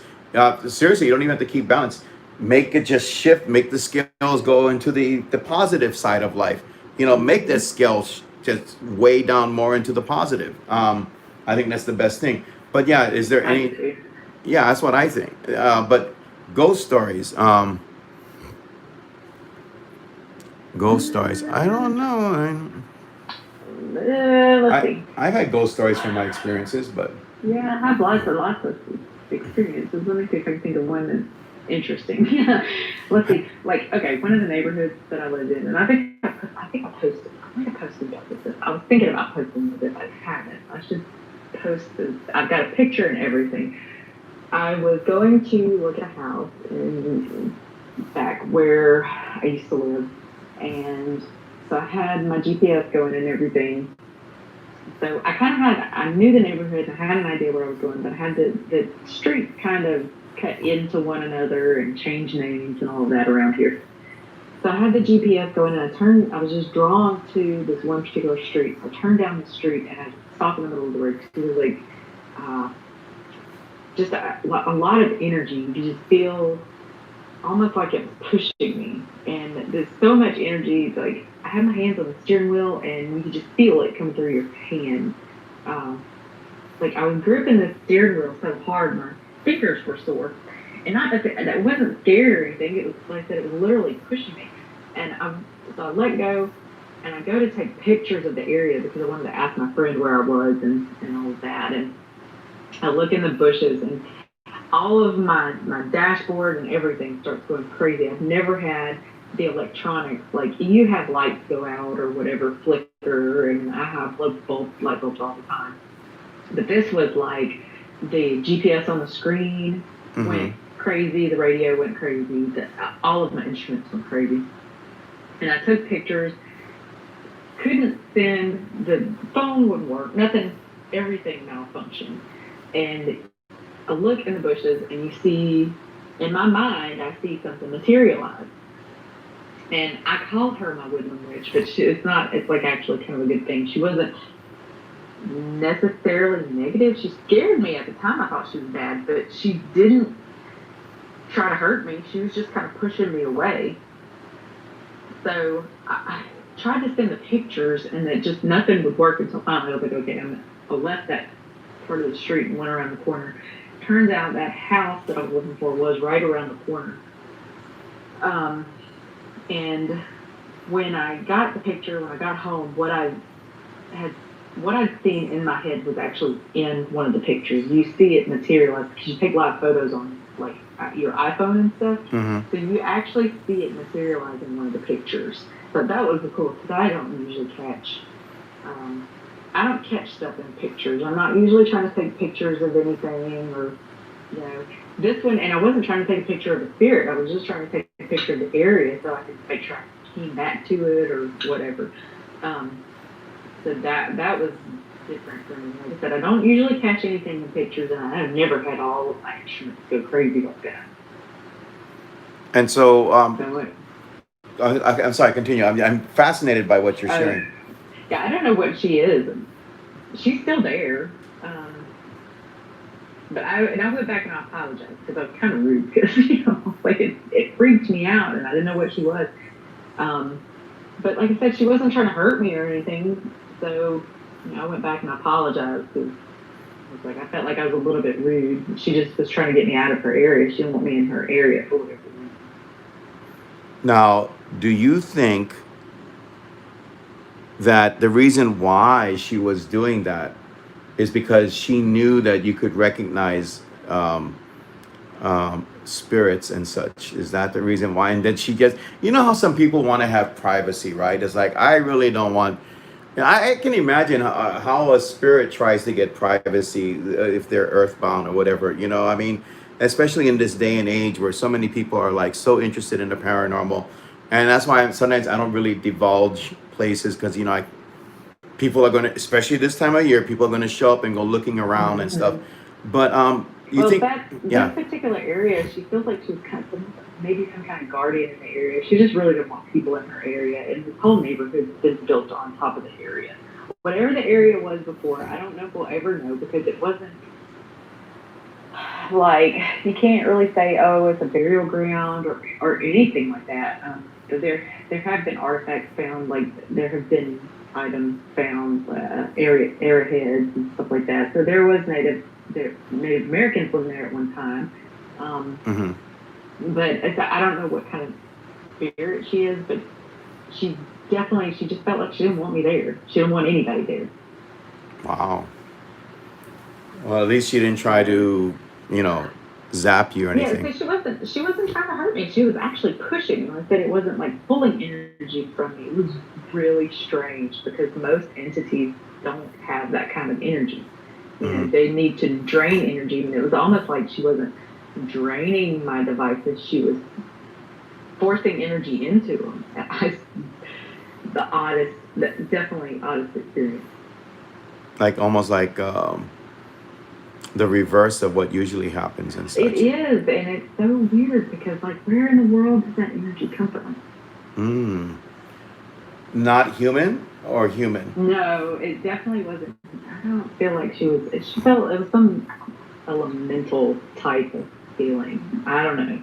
Seriously, you don't even have to keep balance. Make it just shift. Make the scales go into the positive side of life. Make that Mm-hmm. scale just way down more into the positive. I think that's the best thing. But yeah, is there I do any? too. Yeah, that's what I think. But ghost stories. Ghost stories. I don't know. Let's I see. I've had ghost stories from my experiences, but Yeah, I have lots of experiences. Let me see if I can think of one that's interesting. Let's see. Like, okay, one of the neighborhoods that I lived in, and I think I posted. I might have posted about this. I was thinking about posting this. I haven't. I should post this. I've got a picture and everything. I was going to look at a house in back where I used to live, and so I had my GPS going and everything. So I knew the neighborhood and I had an idea where I was going, but I had the streets kind of cut into one another and change names and all of that around here. So I had the GPS going and I was just drawn to this one particular street. I turned down the street and I stopped in the middle of the road because it was like, uh, just a lot of energy. You could just feel almost like it was pushing me. And there's so much energy. Like I had my hands on the steering wheel, and you could just feel it come through your hand. Um, like I was gripping the steering wheel so hard, my fingers were sore. And not that wasn't scary or anything. It was like I said, it was literally pushing me. And so I let go, and I go to take pictures of the area because I wanted to ask my friend where I was and all of that. And I look in the bushes, and all of my dashboard and everything starts going crazy. I've never had the electronics like you have lights go out or whatever flicker, and I have light bulbs all the time. But this was like the GPS on the screen mm-hmm. went crazy, the radio went crazy, all of my instruments went crazy, and I took pictures. Couldn't send the phone wouldn't work, nothing, everything malfunctioned, and a look in the bushes and you see in my mind I see something materialize, and I called her my woodland witch, but it's not, it's like actually kind of a good thing. She wasn't necessarily negative. She scared me at the time. I thought she was bad, but she didn't try to hurt me. She was just kind of pushing me away. So I tried to send the pictures and that just nothing would work until finally I was like, okay, I left that part of the street and went around the corner. Turns out that house that I was looking for was right around the corner. And when I got the picture, when I got home, what I had what I'd seen in my head was actually in one of the pictures. You see it materialize because you take live photos on like your iPhone and stuff. Mm-hmm. So you actually see it materialize in one of the pictures. But that was the cool because I don't usually catch. I don't catch stuff in pictures. I'm not usually trying to take pictures of anything or, you know, this one. And I wasn't trying to take a picture of the spirit. I was just trying to take a picture of the area so I could make sure I came back to it or whatever. So that was different for me. Like I said, I don't usually catch anything in pictures, and I have never had all of my instruments go crazy like that. And so, So I'm sorry, continue. I'm fascinated by what you're sharing. yeah, I don't know what she is. She's still there. But I went back and I apologized because I was kind of rude because, you know, like it freaked me out and I didn't know what she was. But like I said, she wasn't trying to hurt me or anything. So, you know, I went back and I apologized because I was like, I felt like I was a little bit rude. She just was trying to get me out of her area. She didn't want me in her area for whatever reason. Now, do you think that the reason why she was doing that is because she knew that you could recognize spirits and such? Is that the reason why? And then she just, you know how some people want to have privacy, right? It's like, I really don't want, I can imagine how a spirit tries to get privacy if they're earthbound or whatever, you know, I mean, especially in this day and age where so many people are like so interested in the paranormal. And that's why sometimes I don't really divulge places because, you know, people are going to, especially this time of year, people are going to show up and go looking around and stuff. But you think, that particular area, she feels like she's kind of maybe some kind of guardian in the area. She just really didn't want people in her area, and this whole neighborhood's been built on top of the area. Whatever the area was before, I don't know if we'll ever know because it wasn't like you can't really say, oh, it's a burial ground or anything like that. There have been artifacts found, like there have been items found, arrowheads and stuff like that. So there was Native Americans living there at one time. But I don't know what kind of spirit she is, but she just felt like she didn't want me there. She didn't want anybody there. Wow. Well, at least she didn't try to, you know, zap you or anything. Yeah, so she wasn't trying to hurt me. She was actually pushing me. I said it wasn't like pulling energy from me. It was really strange because most entities don't have that kind of energy. You know, they need to drain energy, and it was almost like she wasn't draining my devices. She was forcing energy into them. Definitely oddest experience. Like almost like the reverse of what usually happens and such. It is, and it's so weird because, like, where in the world does that energy come from? Not human or human? No, it definitely wasn't. I don't feel like she was. She felt it was some elemental type of feeling. I don't know.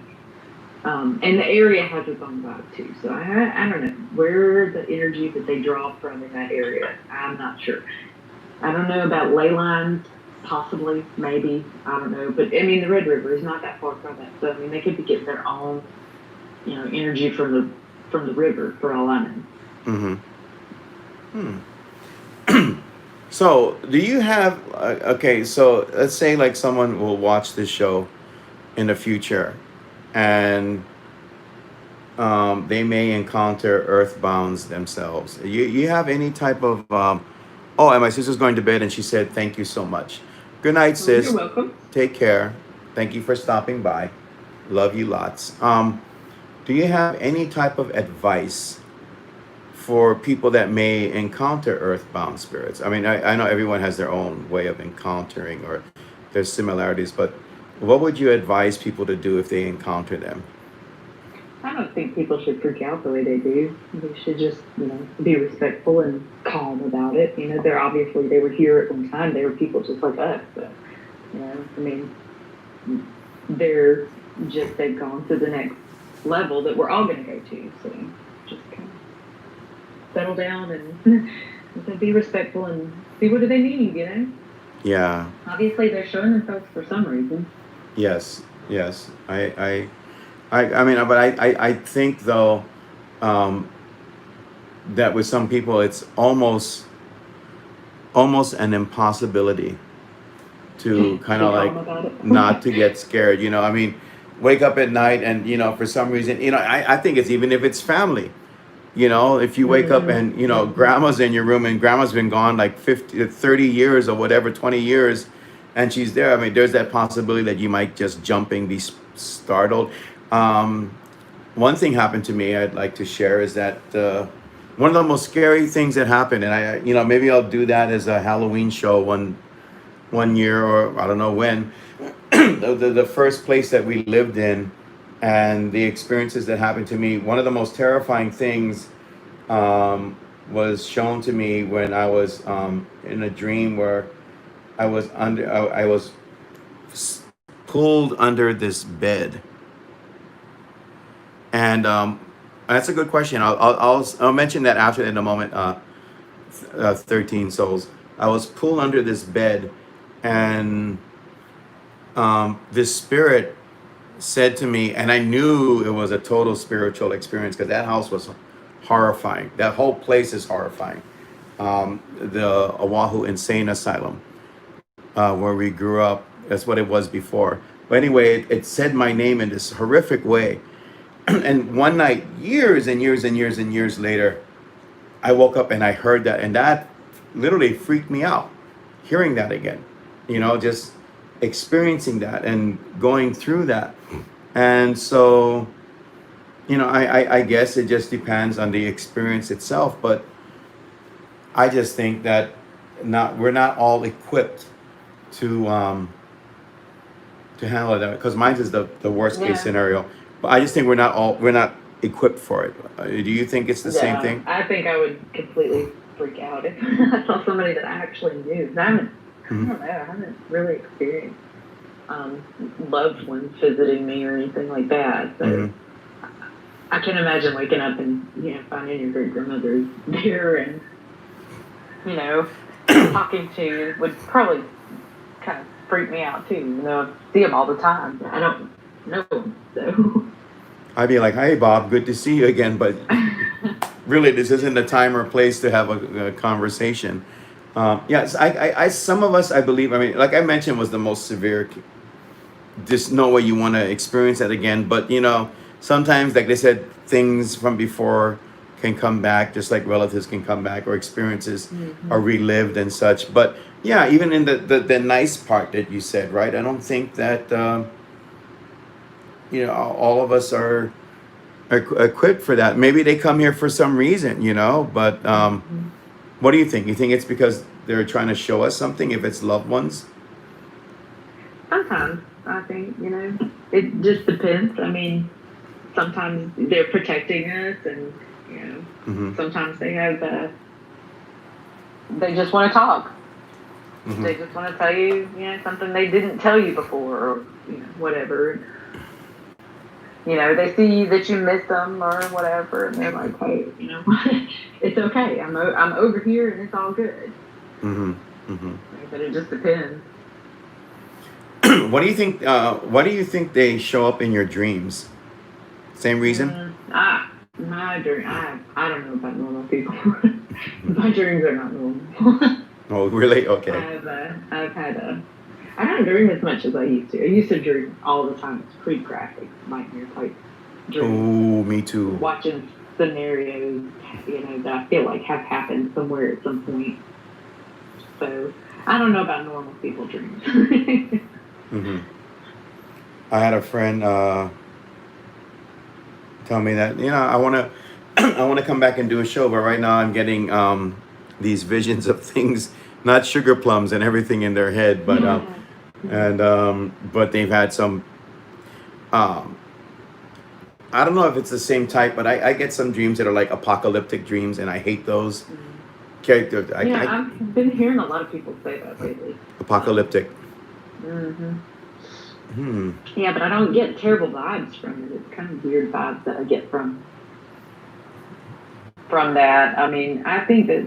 And the area has its own vibe too. So I don't know where the energy that they draw from in that area. I'm not sure. I don't know about ley lines. Possibly, maybe, I don't know. But I mean, the Red River is not that far from it. So I mean, they could be getting their own, you know, energy from the river for all I know. So, do you have okay? So, let's say like someone will watch this show in the future, and they may encounter earthbounds themselves. You have any type of oh, and my sister's going to bed, and she said, "Thank you so much. Good night, sis. You're welcome. Take care. Thank you for stopping by. Love you lots." Do you have any type of advice for people that may encounter earthbound spirits? I mean, I know everyone has their own way of encountering or there's similarities, but what would you advise people to do if they encounter them? I don't think people should freak out the way they do. They should just, you know, be respectful and calm about it. You know, they were here at one time. They were people just like us. So, you know, I mean, they've gone to the next level that we're all going to go to. So just kind of settle down and be respectful and see what do they need, you know? Yeah. Obviously, they're showing themselves for some reason. Yes. I mean, but I think though that with some people it's almost almost an impossibility to kind Be of calm like about it. not to get scared. I mean, wake up at night and for some reason, I think it's even if it's family. If you wake up Mhm. and Mhm. grandma's in your room and grandma's been gone like 50 30 years or whatever, 20 years, and she's there. I mean, there's that possibility that you might just jumping be startled. um, One thing happened to me I'd like to share is that one of the most scary things that happened, and maybe I'll do that as a Halloween show one year, or I don't know when. The first place that we lived in and the experiences that happened to me, one of the most terrifying things um, was shown to me when I was in a dream where I was s- pulled under this bed. And that's a good question. I'll mention that after in a moment. 13 souls. I was pulled under this bed, and this spirit said to me, and I knew it was a total spiritual experience because that house was horrifying. That whole place is horrifying. The Oahu Insane Asylum, where we grew up, that's what it was before. But anyway, it said my name in this horrific way. And one night, years and years and years and years later, I woke up and I heard that, and that literally freaked me out. Hearing that again, just experiencing that and going through that. And so, I guess it just depends on the experience itself. But I just think that not we're not all equipped to handle that, because mine is the worst case Yeah. scenario. But I just think we're not equipped for it. Do you think it's the same Yeah. thing? I think I would completely freak out if I saw somebody that I actually knew. I Mhm. don't know, I haven't really experienced um, loved ones visiting me or anything like that. So Mhm. I can imagine waking up and finding your great grandmother there and you know talking to you would probably kind of freak me out too. I see them all the time, but I don't know them, so. I'd be like, "Hey, Bob, good to see you again." But really, this isn't the time or place to have a conversation. Yes, some of us, I believe. I mean, like I mentioned, was the most severe. Just no way you want to experience that again. But sometimes, like they said, things from before can come back, just like relatives can come back, or experiences are Mhm. relived and such. But yeah, even in the nice part that you said, right? I don't think that all of us are equipped for that. Maybe they come here for some reason, But Mhm. what do you think? You think it's because they're trying to show us something? If it's loved ones. Sometimes I think it just depends. I mean, sometimes they're protecting us, and Mm-hmm. sometimes they just want to talk. Mm-hmm. They just want to tell you, something they didn't tell you before, or whatever. They see that you miss them or whatever, and they're like, "Hey, it's okay. I'm over here, and it's all good." Mm-hmm. Mm-hmm. But it just depends. What do you think? Why do you think they show up in your dreams? Same reason? My dream. I don't know about normal people. My dreams are not normal. Oh, really? Okay. I've had I don't dream as much as I used to. I used to dream all the time. It's pretty graphic, nightmare type dreams. Oh, me too. Watching scenarios, that I feel like have happened somewhere at some point. So I don't know about normal people dreams. Mm-hmm. I had a friend tell me that I want to I want to come back and do a show, but right now I'm getting these visions of things, not sugar plums and everything in their head, but Yeah. but they've had some. Um, I don't know if it's the same type, but I get some dreams that are like apocalyptic dreams, and I hate those Mm. characters. Yeah, I've been hearing a lot of people say that lately. Apocalyptic. Hmm. Hmm. Yeah, but I don't get terrible vibes from it. It's kind of weird vibes that I get from that. I mean, I think that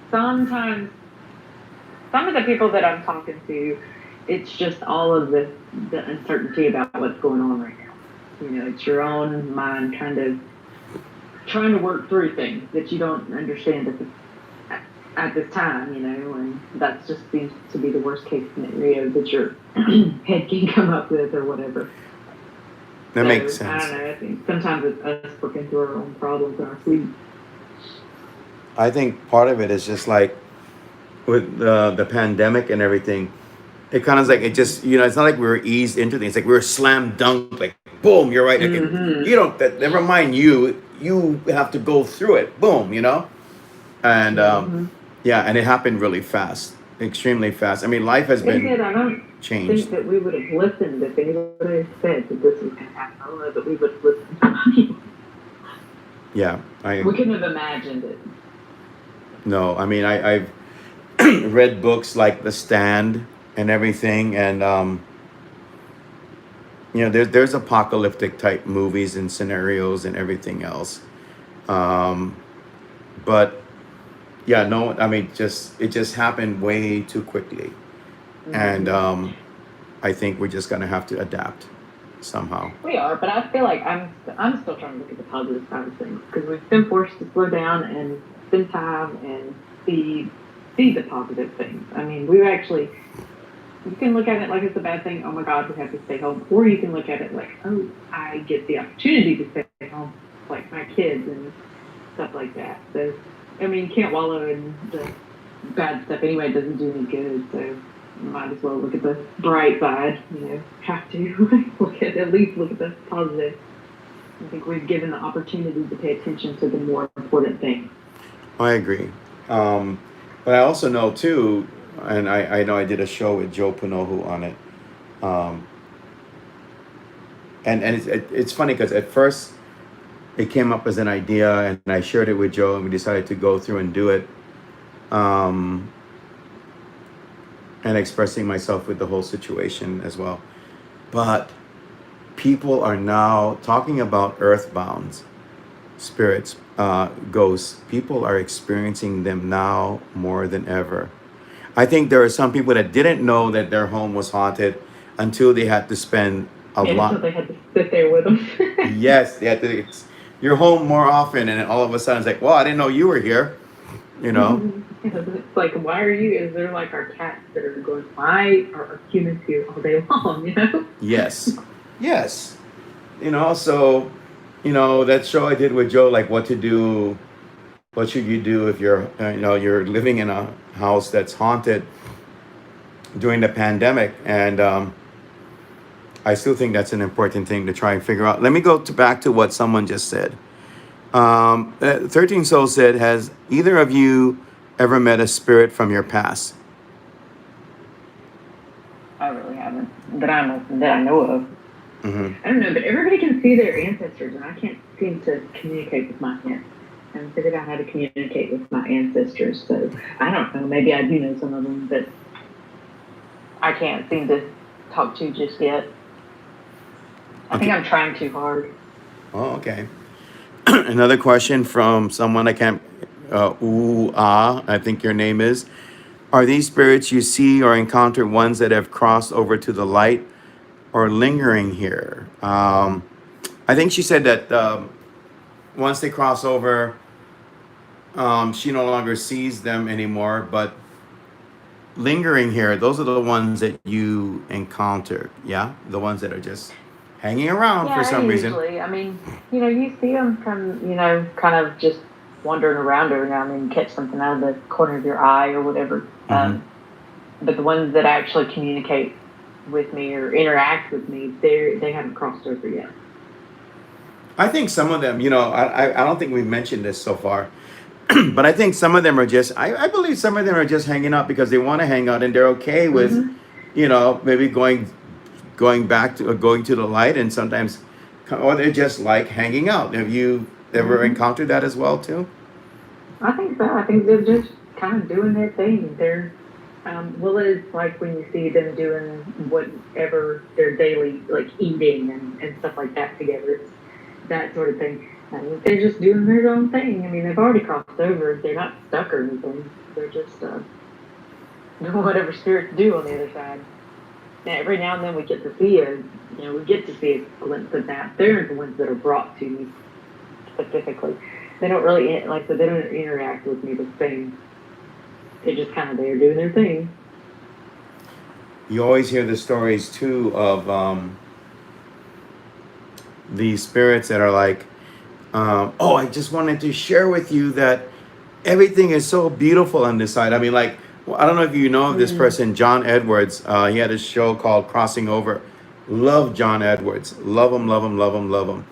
sometimes some of the people that I'm talking to, it's just all of the uncertainty about what's going on right now. It's your own mind kind of trying to work through things that you don't understand at at this time, and that just seems to be the worst case scenario that your head can come up with or whatever. That So makes I sense. don't know. I think sometimes it's us working through our own problems in our sleep. I think part of it is just like with the pandemic and everything. It kind of like it just it's not like we were eased into things. Like we were slam dunk, like boom, you're right. Like, Mm-hmm. you don't. Never mind you. You have to go through it. Boom, and Mm-hmm. yeah, and it happened really fast, extremely fast. I mean, life has It been did. I don't changed. think that we would have listened if anybody had said that this was going to happen. I don't know that we would have listened. Yeah, I We couldn't have imagined it. no. I mean, I've read books like The Stand and everything, and there's apocalyptic type movies and scenarios and everything else. Um, but yeah, no, I mean, just it just happened way too quickly, and Mm-hmm. I think we're just gonna have to adapt somehow. We are, but I feel like I'm still trying to look at the positive side of things because we've been forced to slow down and spend time and see the positive things. I mean, we've actually you can look at it like it's a bad thing. Oh my God, we have to stay home, or you can look at it like, oh, I get the opportunity to stay home, like my kids and stuff like that. So, I mean, you can't wallow in the bad stuff anyway. It doesn't do any good. So, you might as well look at the bright side. Have to at least look at the positive. I think we've given the opportunity to pay attention to the more important things. I agree, um, but I also know too, and I know I did a show with Joe Panohu on it, um, and it's funny because at first it came up as an idea, and I shared it with Joe, and we decided to go through and do it. Um, and expressing myself with the whole situation as well. But people are now talking about earthbound spirits, ghosts. People are experiencing them now more than ever. I think there are some people that didn't know that their home was haunted until they had to spend a And so lot. they had to sit there with them. Yes, they had to. You're home more often, and then all of a sudden it's like, well, I didn't know you were here. You know? It's like, why are you? Is there like our cats that are going? Why are humans here all day long? Yes, yes. So that show I did with Joe, like what to do, what should you do if you're living in a house that's haunted during the pandemic, and I still think that's an important thing to try and figure out. Let me go back to what someone just said. 13 Soul said, has either of you ever met a spirit from your past? I really haven't that I know of. Hmm. I don't know, but everybody can see their ancestors, and I can't seem to communicate with my aunt. I haven't figured out how to communicate with my ancestors, so I don't know. Maybe I do know some of them, but I can't seem to talk to just yet. I think Okay. I'm trying too hard. Oh, okay. Another question from someone I can't. I think your name is. Are these spirits you see or encounter ones that have crossed over to the light or lingering here? I think she said that once they cross over, she no longer sees them anymore. But lingering here, those are the ones that you encounter. Yeah, the ones that are just hanging around for Yeah, some reason. usually. I mean, you see them come, kind of just wandering around every now and then, catch something out of the corner of your eye or whatever. Hmm. But the ones that actually communicate with me or interact with me, they haven't crossed over yet. I think some of them, I don't think we've mentioned this so far, but I think some of them are just, I believe some of them are just hanging out because they want to hang out and they're okay with, Mm-hmm. maybe going back to going to the light, and sometimes, or they just like hanging out. Have you ever Mm-hmm. encountered that as well too? I think so. I think they're just kind of doing their thing. Well, it's like when you see them doing whatever their daily, like eating and stuff like that together. It's that sort of thing. I mean, they're just doing their own thing. I mean, they've already crossed over. They're not stuck or anything. They're just doing whatever spirits do on the other side. Now, every now and then we get to see a glimpse of that. They're the ones that are brought to me specifically. They don't really, like I said, they don't interact with me the same. they're just kind of there doing their thing. You always hear the stories too of these spirits that are like, oh, I just wanted to share with you that everything is so beautiful on this side. I mean, like, well, I don't know if you know of this Mm. person, John Edwards. He had a show called Crossing Over. Love John Edwards. Love him, love him, love him, love him.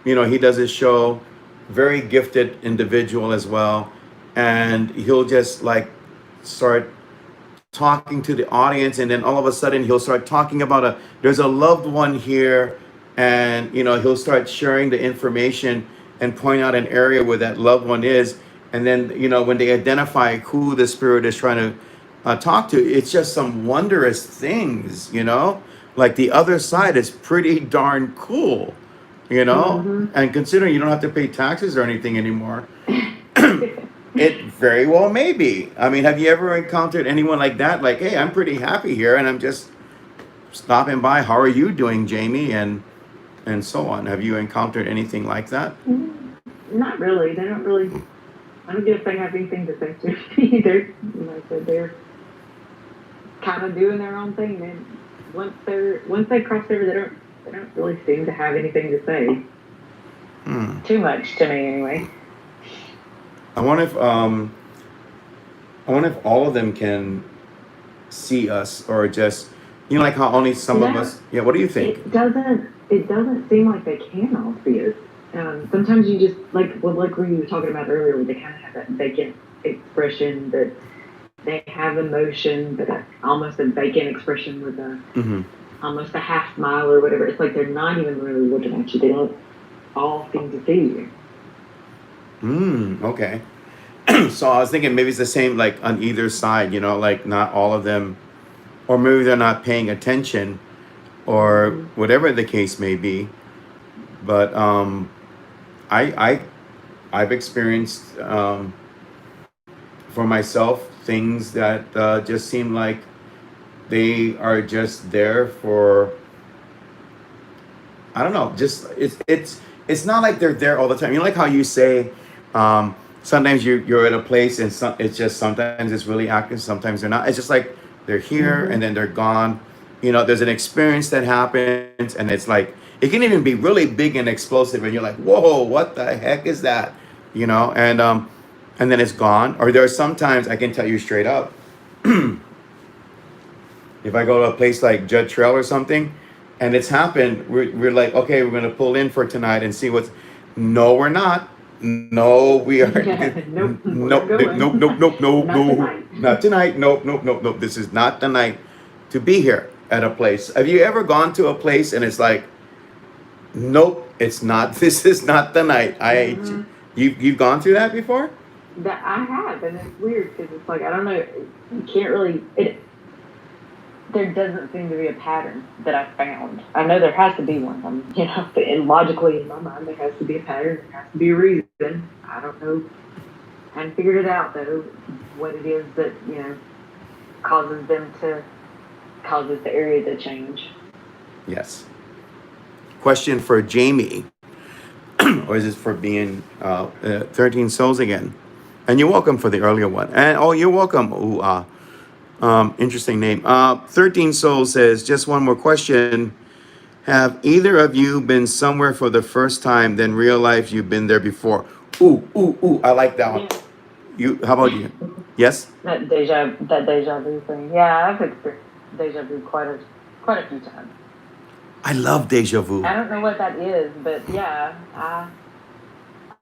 You know, he does his show. Very gifted individual as well. And he'll just like start talking to the audience, and then all of a sudden he'll start talking about there's a loved one here, and you know he'll start sharing the information and point out an area where that loved one is, and then you know when they identify who the spirit is trying to talk to, it's just some wondrous things, you know, like the other side is pretty darn cool, you know, Mm-hmm. and considering you don't have to pay taxes or anything anymore. It very well may be. I mean, have you ever encountered anyone like that? Like, hey, I'm pretty happy here, and I'm just stopping by. How are you doing, Jamie? And so on. Have you encountered anything like that? Not really. They don't really. I don't guess they have anything to say to me either. Like I said, they're kind of doing their own thing. And once they cross over, they don't really seem to have anything to say. Too much to me, anyway. I wonder if all of them can see us, or just you know, like how only some of No, us. Yeah. What do you think? it doesn't. It doesn't seem like they can all see it. Sometimes you just like like we were talking about earlier, where they kind of have that vacant expression, that they have emotion, but almost a vacant expression with a Mm-hmm. almost a half smile or whatever. It's like they're not even really looking at you. They don't all seem to see you. Okay. So I was thinking maybe it's the same, like on either side. You know, like not all of them, or maybe they're not paying attention, or Mm-hmm. whatever the case may be. But I I've experienced for myself things that just seem like they are just there for, I don't know, just it's not like they're there all the time. You know, like how you say sometimes you're at a place and it's just sometimes it's really active, sometimes they're not. It's just like they're here Mm-hmm. and then they're gone. You know, there's an experience that happens, and it's like it can even be really big and explosive, and you're like, whoa, what the heck is that? You know, and then it's gone. Or there are sometimes I can tell you straight up, if I go to a place like Judd Trail or something, and it's happened, we're like, okay, we're gonna pull in for tonight and see what's. No, we're not. No, we are. Nope, we're Nope, not going. nope, nope, nope, no, Not no, tonight. not tonight. Nope, nope, nope, nope. This is not the night to be here at a place. Have you ever gone to a place and it's like, nope, it's not. This is not the night. Mm-hmm. You've gone through that before? That I have, and it's weird because it's like I don't know. You can't really. There doesn't seem to be a pattern that I've found. I know there has to be one. You know, and logically in my mind there has to be a pattern. There has to be a reason. I don't know. I haven't figured it out though. What it is that causes the area to change. Yes. Question for Jamie, or is this for being 13 Souls again? And you're welcome for the earlier one. And oh, you're welcome. Ooh, interesting name. 13 Souls says, just one more question. Have either of you been somewhere for the first time, then realized you've been there before? Ooh, ooh, ooh. I like that one. Yeah. You? How about you? Yes. That deja vu thing. Yeah, I've experienced deja vu quite a few times. I love deja vu. I don't know what that is, but yeah, I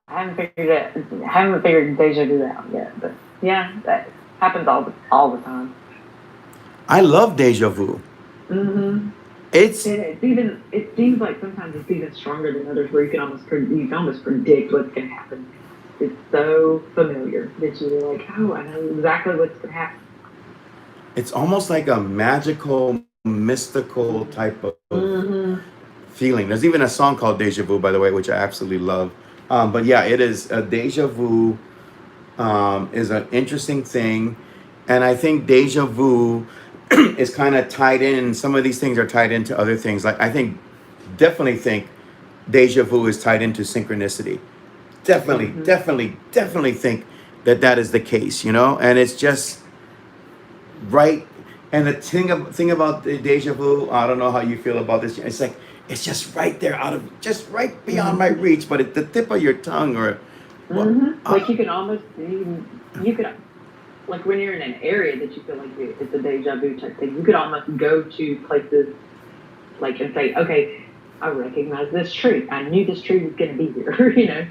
haven't figured deja vu out yet. But yeah, that happens all the time. I love deja vu. Mm-hmm. It's It seems like sometimes it's even stronger than others, where you can almost predict what's going to happen. It's so familiar that you're like, oh, I know exactly what's going to happen. it's almost like a magical, mystical type of Mm-hmm. feeling. There's even a song called Deja Vu, by the way, which I absolutely love. But yeah, it is deja vu is an interesting thing, and I think deja vu is kind of tied in. Some of these things are tied into other things. Like definitely think deja vu is tied into synchronicity. Definitely, Mm-hmm. definitely, definitely think that is the case, and it's just right. And the thing about the deja vu, I don't know how you feel about this. It's like it's just right there, just right beyond my Mm-hmm. reach, but at the tip of your tongue, or well, Mm-hmm. Like you can almost you could like when you're in an area that you feel like it's a deja vu type thing, you could almost go to places like and say, okay, I recognize this tree. I knew this tree was going to be here.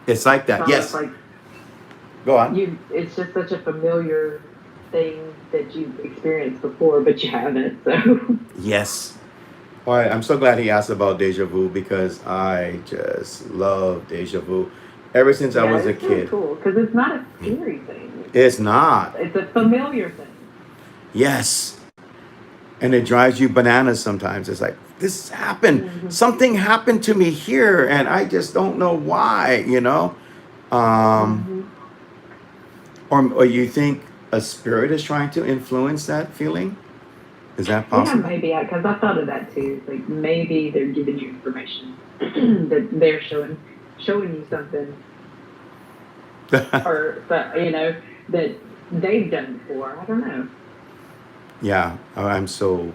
it's like It's that. almost Yes, like go on. it's just such a familiar thing that you've experienced before, but you haven't. So Yes. All right, I'm so glad he asked about deja vu because I just love deja vu ever since I yeah, was a it's really kid. cool because it's not a scary thing. It's not. It's a familiar thing. Yes. And it drives you bananas sometimes. It's like, this happened. Mm-hmm. Something happened to me here, and I just don't know why. Um, Mm-hmm. or you think a spirit is trying to influence that feeling? Is that Yeah, possible? maybe because I thought of that too. It's like maybe they're giving you information that they're showing you something, or that they've done before. I don't know. Yeah, I'm so.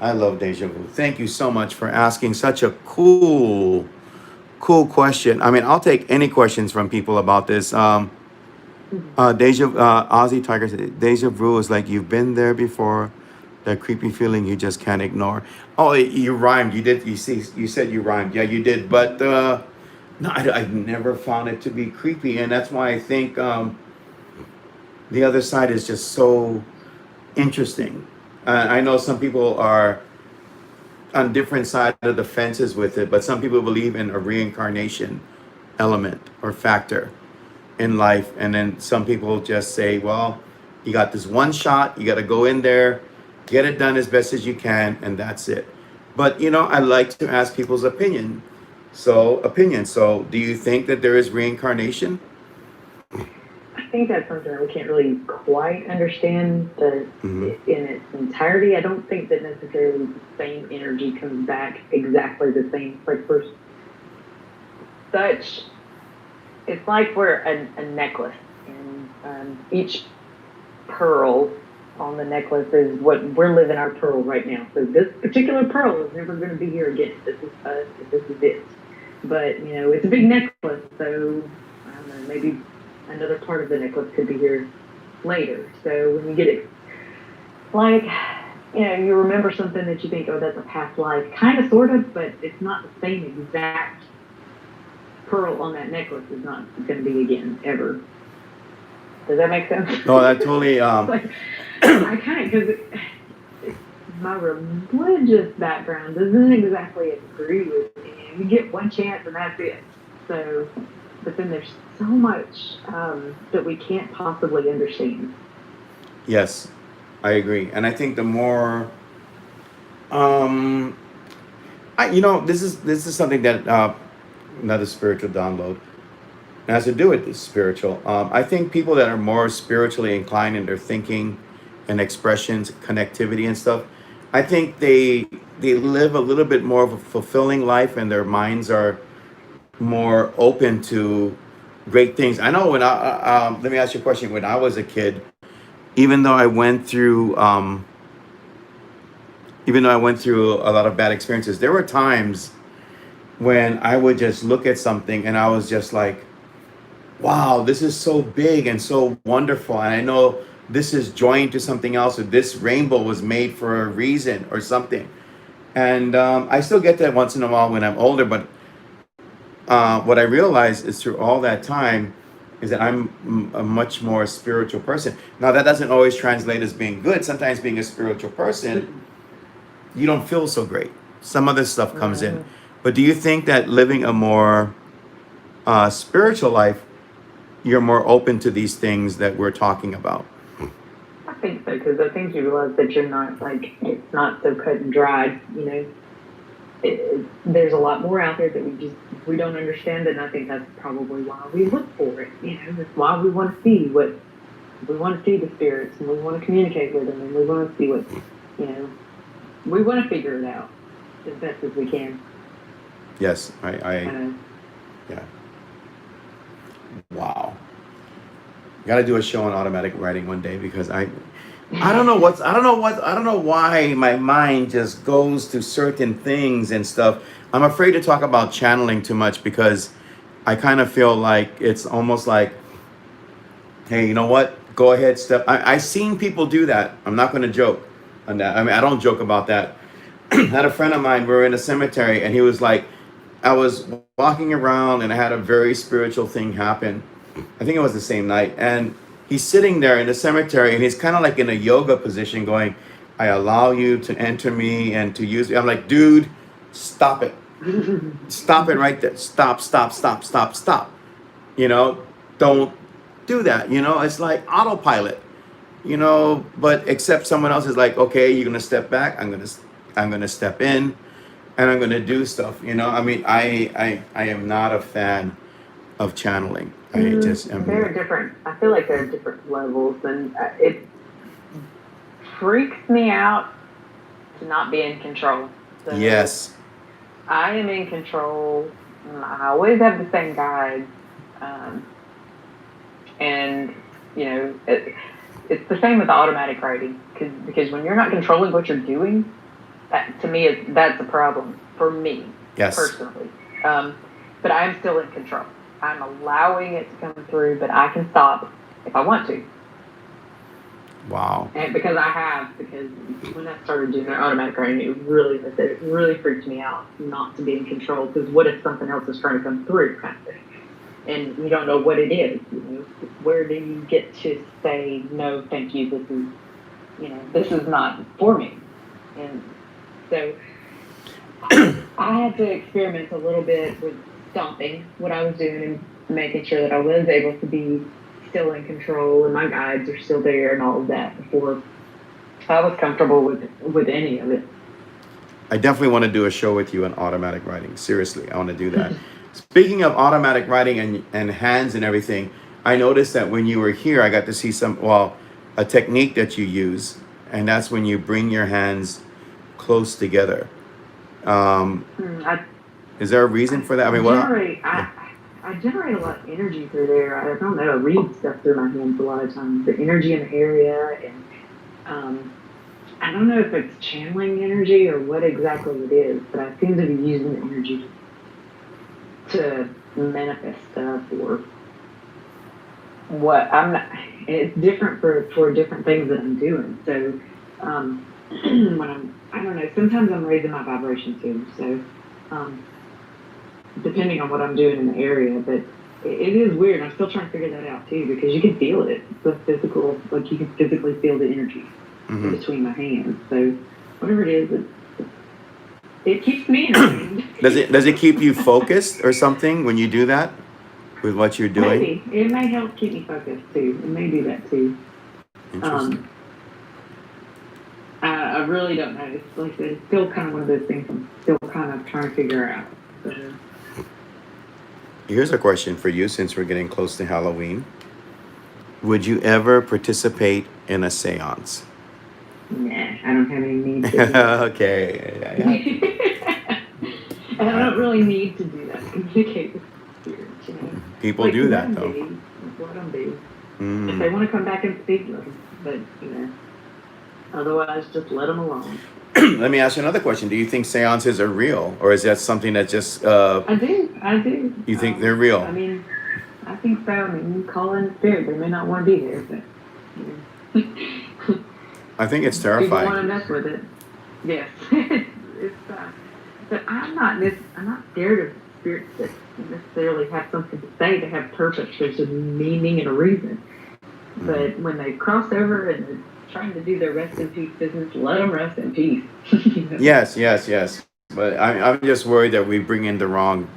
I love deja vu. Thank you so much for asking such a cool question. I mean, I'll take any questions from people about this. Mhm. Aussie Tiger said, deja vu is like you've been there before, that creepy feeling you just can't ignore. Oh, you rhymed. You did. You see, you said you rhymed. Yeah, you did. But no, I never found it to be creepy, and that's why I think the other side is just so interesting. I know some people are on different side of the fences with it, but some people believe in a reincarnation element or factor in life, and then some people just say, well, you got this one shot, you got to go in there, get it done as best as you can, and that's it. But I like to ask people's opinion. So do you think that there is reincarnation? I think that's something we can't really quite understand Hmm. in its entirety. I don't think that necessarily the same energy comes back exactly the same. Like for such, it's like we're a necklace, and each pearl on the necklace is what we're living our pearl right now. So this particular pearl is never going to be here again. This is us. This is it. But it's a big necklace, so I don't know. Maybe another part of the necklace could be here later. So when you get it, like you remember something that you think, oh, that's a past life, kind of, sort of, but it's not the same exact pearl on that necklace is not going to be again ever. Does that make sense? No, that totally. Like I kind of because my religious background doesn't exactly agree with me. You get one chance and that's it. So, but then there's so much that we can't possibly understand. Yes, I agree, and I think the more, um, this is something that another spiritual download. It has to do with this spiritual. I think people that are more spiritually inclined in their thinking and expressions, connectivity and stuff, I think they live a little bit more of a fulfilling life, and their minds are more open to great things. I know let me ask you a question. When I was a kid, even though I went through even though I went through a lot of bad experiences, there were times when I would just look at something and I was just like, wow, this is so big and so wonderful. And I know this is joined to something else, or this rainbow was made for a reason or something. And I still get that once in a while when I'm older. But what I realize is through all that time is that a much more spiritual person. Now, that doesn't always translate as being good. Sometimes being a spiritual person, you don't feel so great. Some other stuff comes in. Mm-hmm. But do you think that living a more spiritual life, you're more open to these things that we're talking about? I think so because I think you realize that you're not like it's not so cut and dried. There's a lot more out there that we don't understand, and I think that's probably why we look for it. That's why we want to see what we want to see the spirits, and we want to communicate with them, and we want to see what you know. We want to figure it out as best as we can. Yes, Kind yeah. Wow. Got to do a show on automatic writing one day because I don't know I don't know why my mind just goes to certain things and stuff. I'm afraid to talk about channeling too much because I kind of feel like it's almost like, hey, you know what? Go ahead, step. I've seen people do that. I'm not going to joke on that. I mean, I don't joke about that. I had a friend of mine, we were in a cemetery, and he was like, I was walking around and I had a very spiritual thing happen. I think it was the same night. And he's sitting there in the cemetery and he's kind of like in a yoga position going, I allow you to enter me and to use me. I'm like, dude, stop it. Stop it right there. Stop, stop, stop, stop, stop. You know, don't do that. You know, it's like autopilot, you know, but except someone else is like, okay, you're going to step back. I'm going to step in and I'm going to do stuff. You know, I mean, I am not a fan of channeling. I just am. There are different. I feel like there are different levels, and it freaks me out to not be in control. So Yes. I am in control. I always have the same guide, and you know, it's the same with automatic writing because when you're not controlling what you're doing, that to me that's a problem for me Yes. personally. But I am still in control. I'm allowing it to come through, but I can stop if I want to. Wow. And because when I started doing that automatic writing, it really freaked me out not to be in control. Because what if something else is trying to come through, kind of thing, and you don't know what it is? You know, where do you get to say no, thank you? This is not for me. And so I had to experiment a little bit with stopping what I was doing and making sure that I was able to be still in control and my guides are still there and all of that before I was comfortable with any of it. I definitely want to do a show with you on automatic writing. Seriously, I want to do that. Speaking of automatic writing and hands and everything, I noticed that when you were here, I got to see a technique that you use, and that's when you bring your hands close together. Um, I is there a reason for that? I mean, I generate a lot of energy through there. I don't know. I read stuff through my hands a lot of times. The energy in the area, and I don't know if it's channeling energy or what exactly it is, but I seem to be using the energy to manifest stuff or what I'm not. It's different for different things that I'm doing. So when I don't know. Sometimes I'm raising my vibration too. So. Depending on what I'm doing in the area, but it is weird. I'm still trying to figure that out too because you can feel it. It's the physical, like you can physically feel the energy in between my hands. So whatever it is, it keeps me entertained. does it keep you focused or something when you do that with what you're doing? Maybe it may help keep me focused too. It may do that too. Interesting. I really don't know. It's like it's still kind of one of those things I'm still kind of trying to figure out. So, Here's a question for you since we're getting close to Halloween. Would you ever participate in a seance? nah, I don't have any need to. Okay. Yeah. And I don't really need to do that. Communicate with spirits, you know. People do that though. Let them be. If they want to come back and speak, let them. But otherwise, just let them alone. Let me ask you another question. Do you think seances are real, or is that something that just? I do. You think they're real? I mean, I think so. I mean, you call in spirit. They may not want to be there, but. I think it's People terrifying. want to mess with it. Yes. But I'm not scared of spirits that necessarily have something to say, that have purpose. There's a meaning and a reason. But when they cross over and they're trying to do their rest in peace business, let them rest in peace. Yes. But I'm just worried that we bring in the wrong,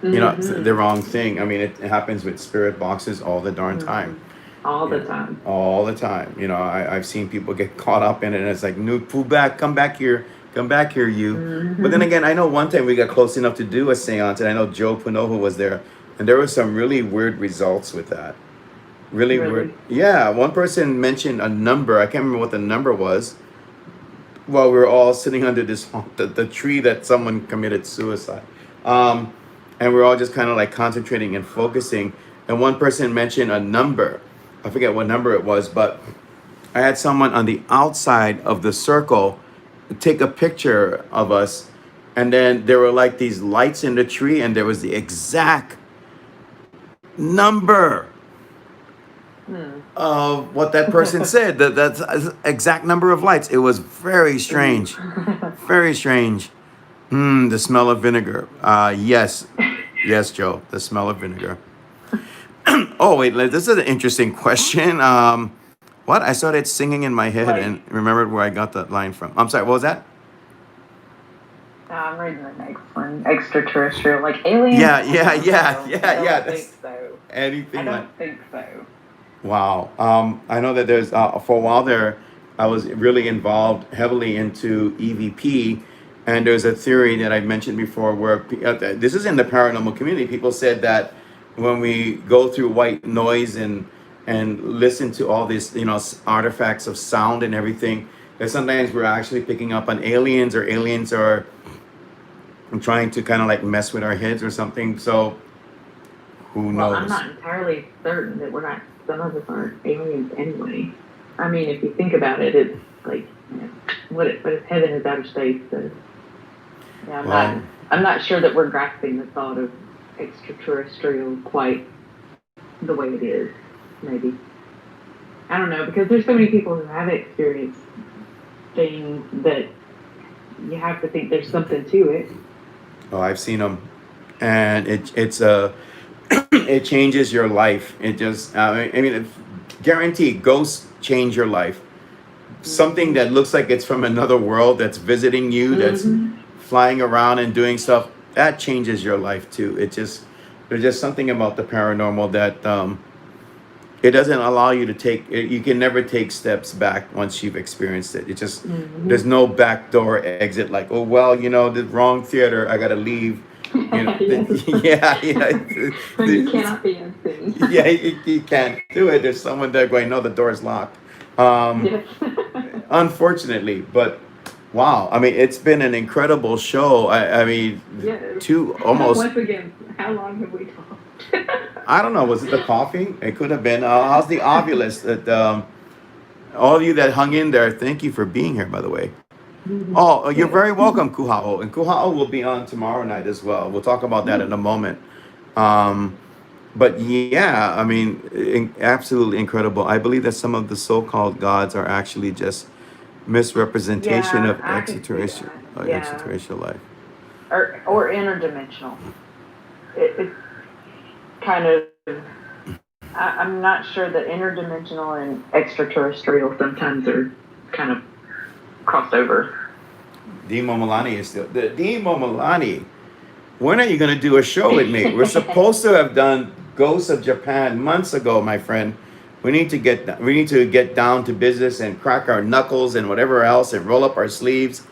the wrong thing. I mean, it happens with spirit boxes all the darn time. All the time. All the time. I've seen people get caught up in it, and it's like, no, pull back, come back here, you. But then again, I know one time we got close enough to do a seance, and I know Joe Panoha was there, and there were some really weird results with that. Really weird. Yeah, one person mentioned a number. I can't remember what the number was. While we were all sitting under the tree that someone committed suicide, and we're all just kind of like concentrating and focusing. and one person mentioned a number. I forget what number it was, but I had someone on the outside of the circle take a picture of us, and then there were like these lights in the tree, and there was the exact number of what that person said. That's exact number of lights. It was very strange, very strange. The smell of vinegar. Yes, yes, Joe. The smell of vinegar. Oh wait, this is an interesting question. What? I started singing in my head Like, and remembered where I got that line from. I'm sorry. What was that? I'm reading the next one. Extraterrestrial, like aliens? Yeah, I yeah, don't yeah, know. yeah, I don't yeah. think That's so. I anything like. don't think so. Wow. I know that there's for a while there, I was really involved heavily into EVP, and there's a theory that I mentioned before where this is in the paranormal community. People said that when we go through white noise and listen to all these artifacts of sound and everything, that sometimes we're actually picking up on aliens, or aliens are trying to kind of like mess with our heads or something. So who Well, I'm knows? not entirely certain that we're not, some of us aren't aliens anyway. I mean, if you think about it, it's like, what if heaven is outer space? So, yeah, Well, I'm not sure that we're grasping the thought of extraterrestrial quite the way it is, maybe. I don't know, because there's so many people who have experienced things that you have to think there's something to it. oh, I've seen them, and it's a it changes your life. It just I mean, guaranteed, ghosts change your life. Something that looks like it's from another world that's visiting you, that's flying around and doing stuff, that changes your life too. It just there's just something about the paranormal that it doesn't allow you to take. You can never take steps back once you've experienced it. It just there's no backdoor exit. Like, oh well, the wrong theater. I gotta leave. Yes. Yeah, yeah. You cannot be unseen. Yeah, you can't do it. There's someone there going, no, the door's locked. Yes. Unfortunately, but wow. I mean, it's been an incredible show. I mean, Yes. two almost. Once again, how long have we talked? I don't know. Was it the coffee? It could have been. How's the ovulus? That all of you that hung in there, thank you for being here. By the way. Oh, you're very welcome, Kuhao. And Kuhao will be on tomorrow night as well. We'll talk about that in a moment. Um, but yeah, I mean, absolutely incredible. I believe that some of the so-called gods are actually just misrepresentation Yeah, of I can see extraterrestrial, that. Yeah. extraterrestrial life. Or interdimensional. It's kind of. I'm not sure that interdimensional and extraterrestrial sometimes are kind of crossed over. Dimo Milani is still the Dimo Milani. When are you going to do a show with me? We're supposed to have done Ghosts of Japan months ago, my friend. We need to get down to business and crack our knuckles and whatever else and roll up our sleeves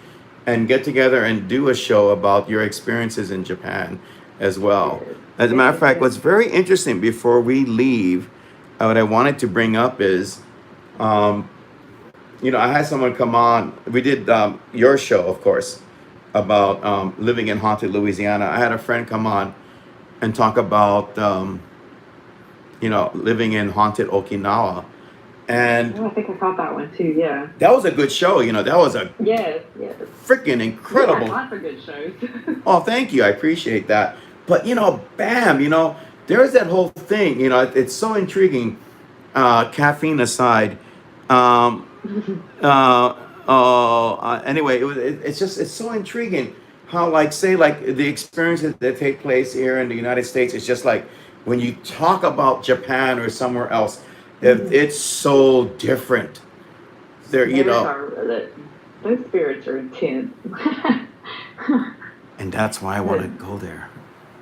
and get together and do a show about your experiences in Japan as well. As a matter of fact, what's very interesting before we leave, what I wanted to bring up is, I had someone come on. We did your show, of course, about living in haunted Louisiana. I had a friend come on and talk about, living in haunted Okinawa. And I think I caught that one too. Yeah. that was a good show. That was a Yes. freaking incredible. Lots of good shows. Oh, thank you. I appreciate that. But, bam, there's that whole thing, it's so intriguing. Caffeine aside. Anyway, it's so intriguing how, like, say, like the experiences that take place here in the United States, it's just like when you talk about Japan or somewhere else, it's so different. Those spirits are intense. And that's why I want to go there.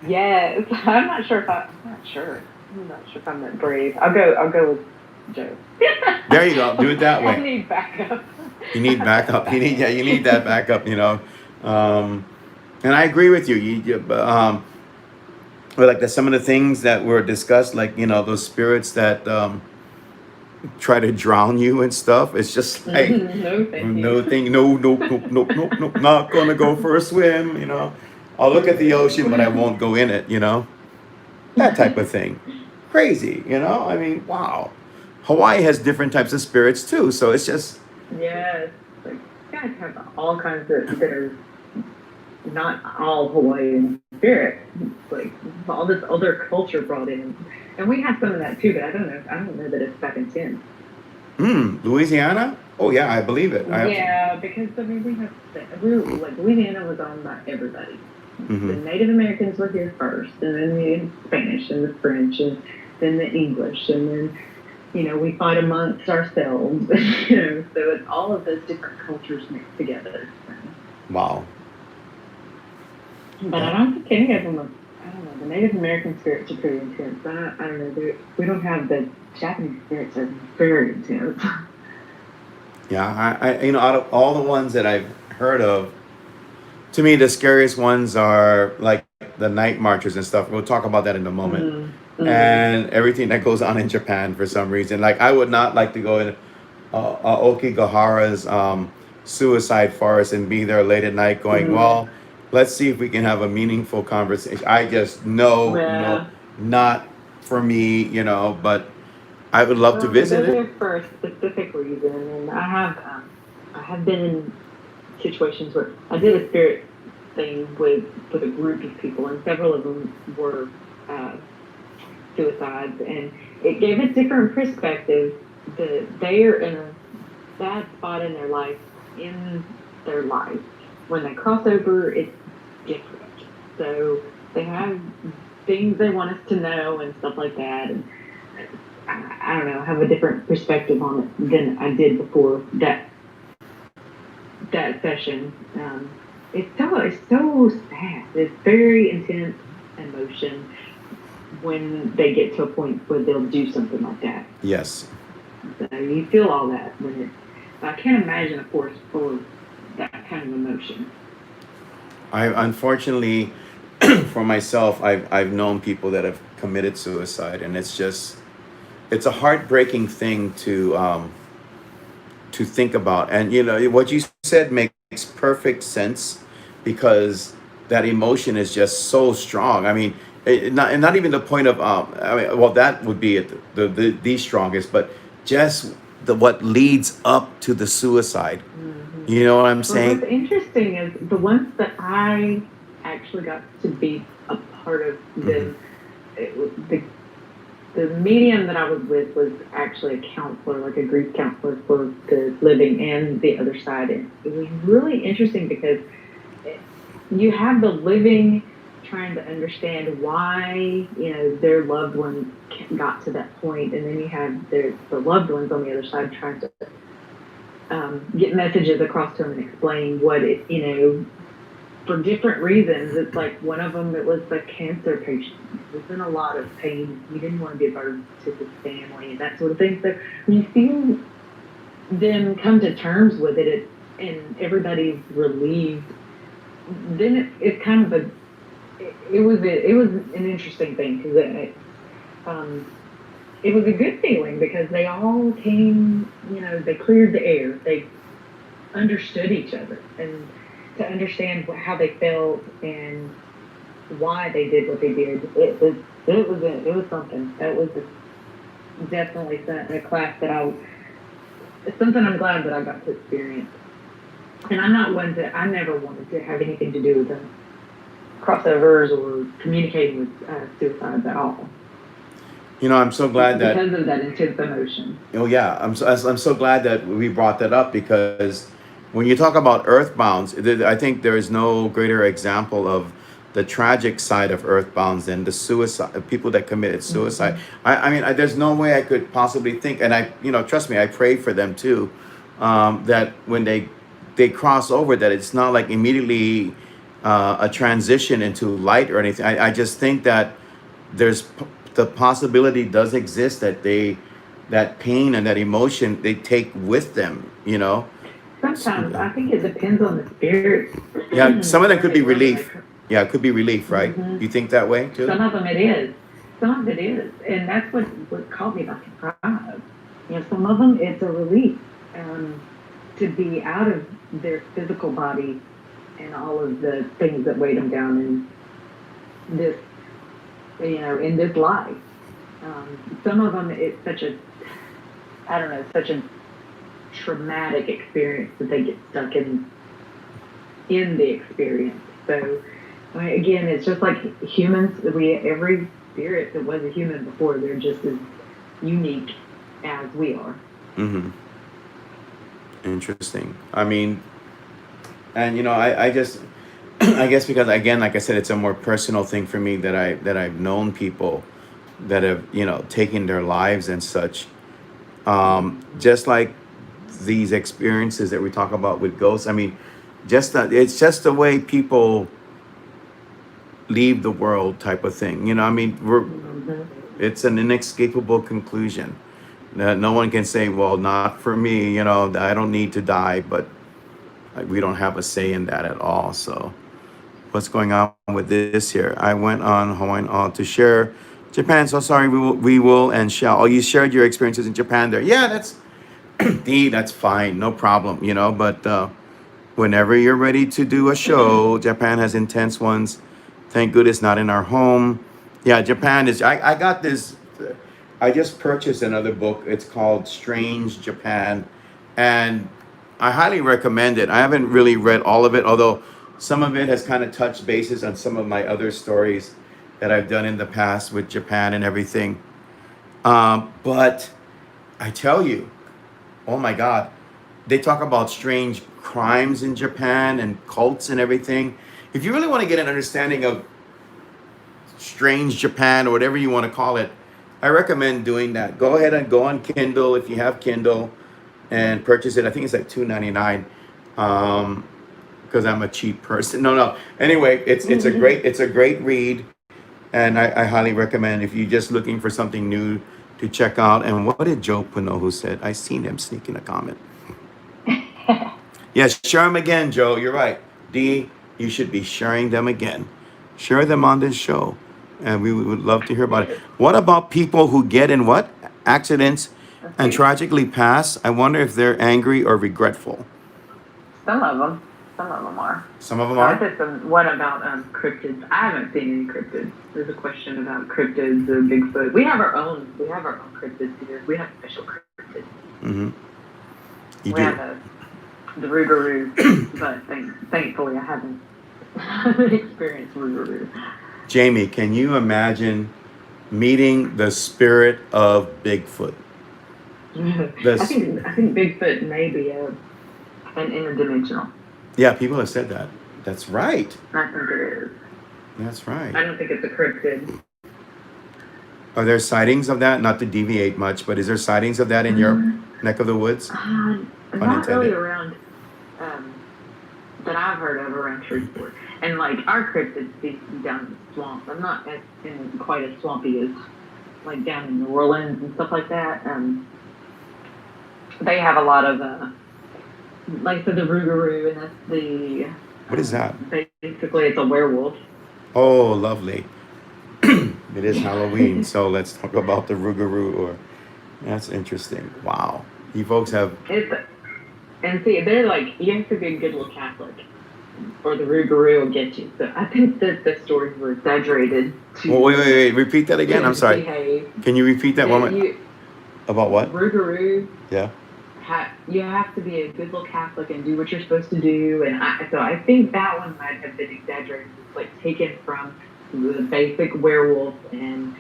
Yes, I'm not sure if I'm that brave. I'll go with Joe. There you go. Do it that way. I need backup. You need backup. You need that backup. And I agree with you. But like some of the things that were discussed, like those spirits that try to drown you and stuff. It's just like no, not gonna go for a swim. I'll look at the ocean, but I won't go in it. That type of thing. crazy, you know? I mean, wow. Hawaii has different types of spirits too, so it's just Yes. Like, you guys have all kinds of that are not all Hawaiian spirit. Like all this other culture brought in. And we have some of that too, but I don't know that it's that intense. Louisiana. Oh yeah, I believe it. I have. Yeah, because I mean we like Louisiana was owned by everybody. The Mm-hmm. Native Americans were here first, and then the Spanish and the French, and then the English, and then we fight amongst ourselves. So it's all of those different cultures mixed together. Wow. But I don't think any of them are. I don't know. The Native American spirits are pretty intense. I don't know. We don't have the Japanese spirits are very intense. Yeah, out of all the ones that I've heard of, to me the scariest ones are like the night marchers and stuff. We'll talk about that in a moment. And everything that goes on in Japan for some reason. Like I would not like to go in Okigahara's suicide forest and be there late at night going, well, let's see if we can have a meaningful conversation. I just no, Yeah. not for me, but I would love to Well, they visit go it. there for a specific reason, and I have been in situations where I did a spirit thing with a group of people, and several of them were suicides, and it gave a different perspective. They're in a bad spot in their life, when they cross over, it's different. So they have things they want us to know and stuff like that, and I don't know, have a different perspective on it than I did before that session. It's so sad. It's very intense emotion when they get to a point where they'll do something like that. Yes. So you feel all that when it. I can't imagine a forest full of that kind of emotion. I unfortunately, for myself, I've known people that have committed suicide, and it's a heartbreaking thing to think about. And what you said makes perfect sense because that emotion is just so strong. I mean, not even the point of I mean, well, that would be it, the strongest, but just what leads up to the suicide. You know what I'm Well, what's saying? interesting is the ones that I actually got to be a part of Hmm. the medium that I was with was actually a counselor, like a grief counselor for the living and the other side. And it was really interesting because you have the living trying to understand why their loved one got to that point, and then you have the loved ones on the other side trying to get messages across to them and explain what it for different reasons. It's like one of them, it was the cancer patient. He was in a lot of pain. He didn't want to be a burden to his family and that sort of thing. So when you see them come to terms with it, and everybody's relieved, then it's kind of it was an interesting thing because it was a good feeling because they all came, they cleared the air. They understood each other, and to understand how they felt and why they did what they did. It was something. That was definitely a class it's something I'm glad that I got to experience. And I never wanted to have anything to do with the crossovers or communicating with suicides at all I'm so glad that. because of that intense emotion. Oh yeah, I'm so glad that we brought that up because when you talk about Earthbounds, I think there is no greater example of the tragic side of Earthbounds than the suicide people that committed suicide. I mean, there's no way I could possibly think, and trust me, I pray for them too, that when they cross over, that it's not like immediately a transition into light or anything. I just think that the possibility does exist that that pain and that emotion they take with them. Sometimes I think it depends on the spirit. Yeah, some of them could be Where they relief. Yeah, it could be relief, right? You think that way too? Some of them it is. Some of it is, and that's what caught me by surprise. Some of them it's a relief to be out of their physical body and all of the things that weighed them down in this, in this life. Some of them, it's such a, I don't know, such a traumatic experience that they get stuck in the experience. So, I mean, again, it's just like humans. Every spirit that was a human before, they're just as unique as we are. Mm-hmm. Interesting. I mean, and I just, I guess because again, like I said, it's a more personal thing for me that I've known people that have taken their lives and such. Just like these experiences that we talk about with ghosts. I mean, it's just the way people leave the world type of thing. I mean, it's an inescapable conclusion. No one can say, well, not for me. I don't need to die, but we don't have a say in that at all. So, what's going on with this here? I went on Hawaiian to share Japan. So sorry, we will and shall. Oh, you shared your experiences in Japan there. Yeah, that's fine, no problem. But whenever you're ready to do a show, Japan has intense ones. Thank goodness not in our home. Yeah, Japan is. I got this. I just purchased another book. It's called Strange Japan, and I highly recommend it. I haven't really read all of it, although some of it has kind of touched bases on some of my other stories that I've done in the past with Japan and everything. But I tell you, oh my God, they talk about strange crimes in Japan and cults and everything. If you really want to get an understanding of strange Japan or whatever you want to call it, I recommend doing that. Go ahead and go on Kindle if you have Kindle and purchase it. I think it's like $2.99. Because I'm a cheap person. No. Anyway, it's a great read, and I highly recommend if you're just looking for something new to check out. And what did Joe Pano who said? I seen him sneaking a comment. Yes, share them again, Joe. You're right. D, you should be sharing them again. Share them on this show, and we would love to hear about it. What about people who get in what accidents and Okay. tragically pass? I wonder if they're angry or regretful. Some of them. Some of them are. Some of them So I are. said some. What about cryptids? I haven't seen any cryptids. There's a question about cryptids or Bigfoot. We have our own. We have our own cryptids here. We have special cryptids. Mm-hmm. You We do. have the Rougarou, but thankfully I haven't experienced Rougarou. Jamie, can you imagine meeting the spirit of Bigfoot? I This, think Bigfoot may be an interdimensional. yeah, people have said that. That's right. I think it is. That's I right. don't think it's a cryptid. Are there sightings of that? Not to deviate much, but is there sightings of that in your neck of the woods? Not really around that I've heard of around Shreveport. And like our cryptids be down in the swamps. I'm not as in quite as swampy as like down in New Orleans and stuff like that. They have a lot of like I said, the Rougarou, and that's the What is that? basically it's a werewolf. Oh, lovely. It is Halloween, so let's talk about the Rougarou. Or that's interesting. Wow, you folks have. It's and see they're like you have to be a good little Catholic, or the Rougarou will get you. So I think that the stories were exaggerated to Oh, wait. Repeat that again. I'm sorry. behave. Can you repeat that one more? You, About what? Rougarou, Yeah. you have to be a good little Catholic and do what you're supposed to do. And so I think that one might have been exaggerated. It's like taken from the basic werewolf and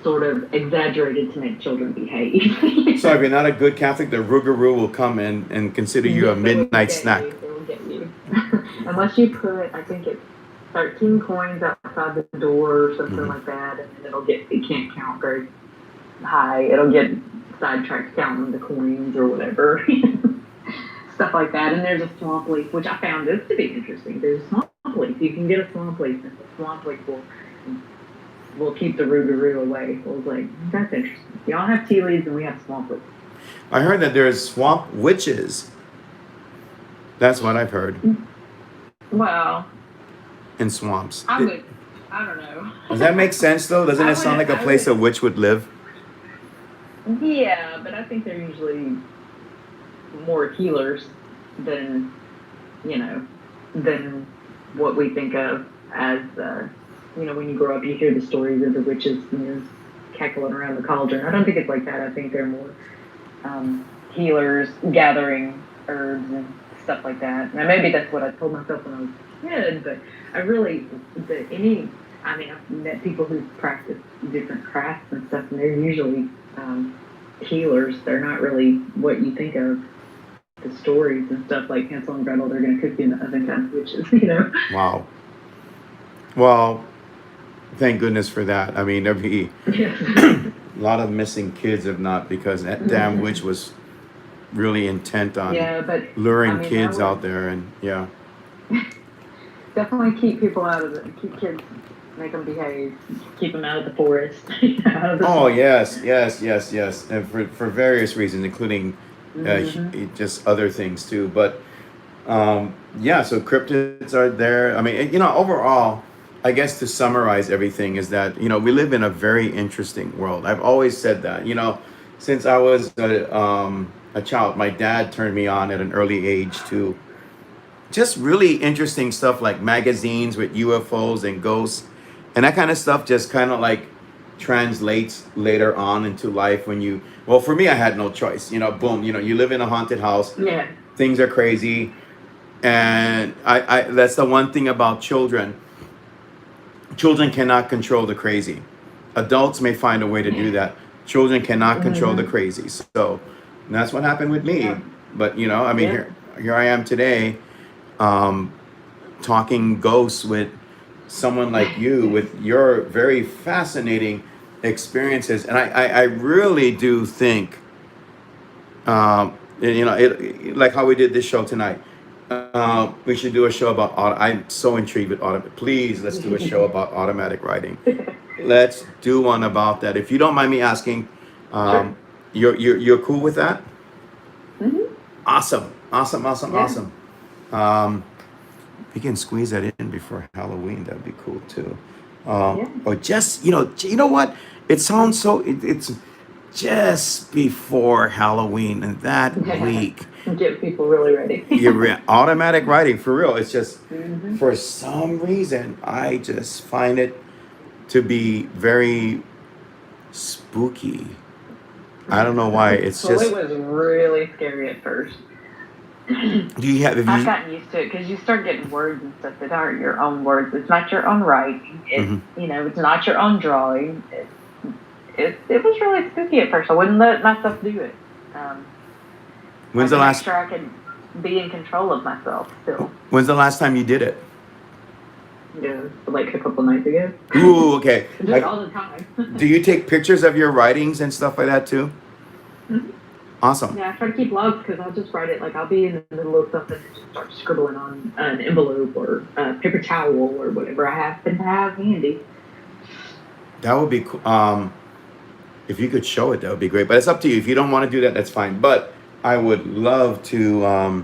sort of exaggerated to make children behave. So if you're not a good Catholic, the Rougarou will come and consider you a Yes, they will midnight get snack. you. They will get you. Unless you put, I think it's 13 coins outside the door or something like that, and then it can't count very high. It'll get sidetracked counting the coins or whatever. Stuff like that. And there's a swamp leaf, which I found this to be interesting. There's a swamp leaf. You can get a swamp leaf, and the swamp leaf will keep the Rougarou away. I was like, that's interesting. Y'all have tea leaves and we have swamp leaves. I heard that there's swamp witches. That's what I've heard. Well, In swamps. I don't know. Does that make sense though? Doesn't it sound like a place a witch would live? Yeah, but I think they're usually more healers than, than what we think of as, when you grow up, you hear the stories of the witches, cackling around the cauldron. I don't think it's like that. I think they're more healers gathering herbs and stuff like that. Now maybe that's what I told myself when I was a kid, but I really I mean, I've met people who practice different crafts and stuff, and they're usually healers. They're not really what you think of. The stories and stuff like Hansel and Gretel, they're going to cook you in the oven kind of witches, you know. Wow. Well, thank goodness for that. I mean, there'd be a lot of missing kids if not, because that damn witch was really intent on but luring I mean, kids out there, and yeah. Definitely keep people out of it. Keep kids, make them behave. Keep them out of the forest. Out of the Oh swamp. yes, and for various reasons, including just other things too. But yeah, so cryptids are there. I mean, you know, overall, I guess to summarize everything is that, you know, we live in a very interesting world. I've always said that, you know, since I was a child. My dad turned me on at an early age to just really interesting stuff like magazines with UFOs and ghosts, and that kind of stuff just kind of like translates later on into life when you, well, for me, I had no choice, you know. Boom, you know, you live in a haunted house, Yeah. things are crazy, and I that's the one thing about children. Children cannot control the crazy. Adults may find a way to do that. Children cannot control the crazy. So that's what happened with me. Yeah. But you know, I mean, Yeah. here I am today, talking ghosts with someone like you, with your very fascinating experiences, and I really do think, you know, like how we did this show tonight. We should do a show about I'm so intrigued with automatic. Please, let's do a show about automatic writing. Let's do one about that. If you don't mind me asking, Sure. you're cool with that? Mhm. Awesome. Yeah. We can squeeze that in before Halloween. That'd be cool too. Yeah. Or just, you know what? It sounds so. It's just before Halloween and that week. Get people really ready. Automatic writing for real. It's just Mhm. for some reason I just find it to be very spooky. I don't know why. It's Well, just. it was really scary at first. Do you have? Have I've you? gotten used to it because you start getting words and stuff that aren't your own words. It's not your own writing. It's Mhm. it's not your own drawing. It was really spooky at first. I wouldn't let myself do it. When's the I last? make sure I can be in control of myself still. When's the last time you did it? Like a couple nights ago. Ooh, okay. Just Like, all the time. do you take pictures of your writings and stuff like that too? Mhm. Awesome. Yeah, I try to keep logs because I'll just write it. Like I'll be in the middle of something and just start scribbling on an envelope or a paper towel or whatever I happen to have handy. That would be cool. If you could show it, that would be great. But it's up to you. If you don't want to do that, that's fine. But I would love to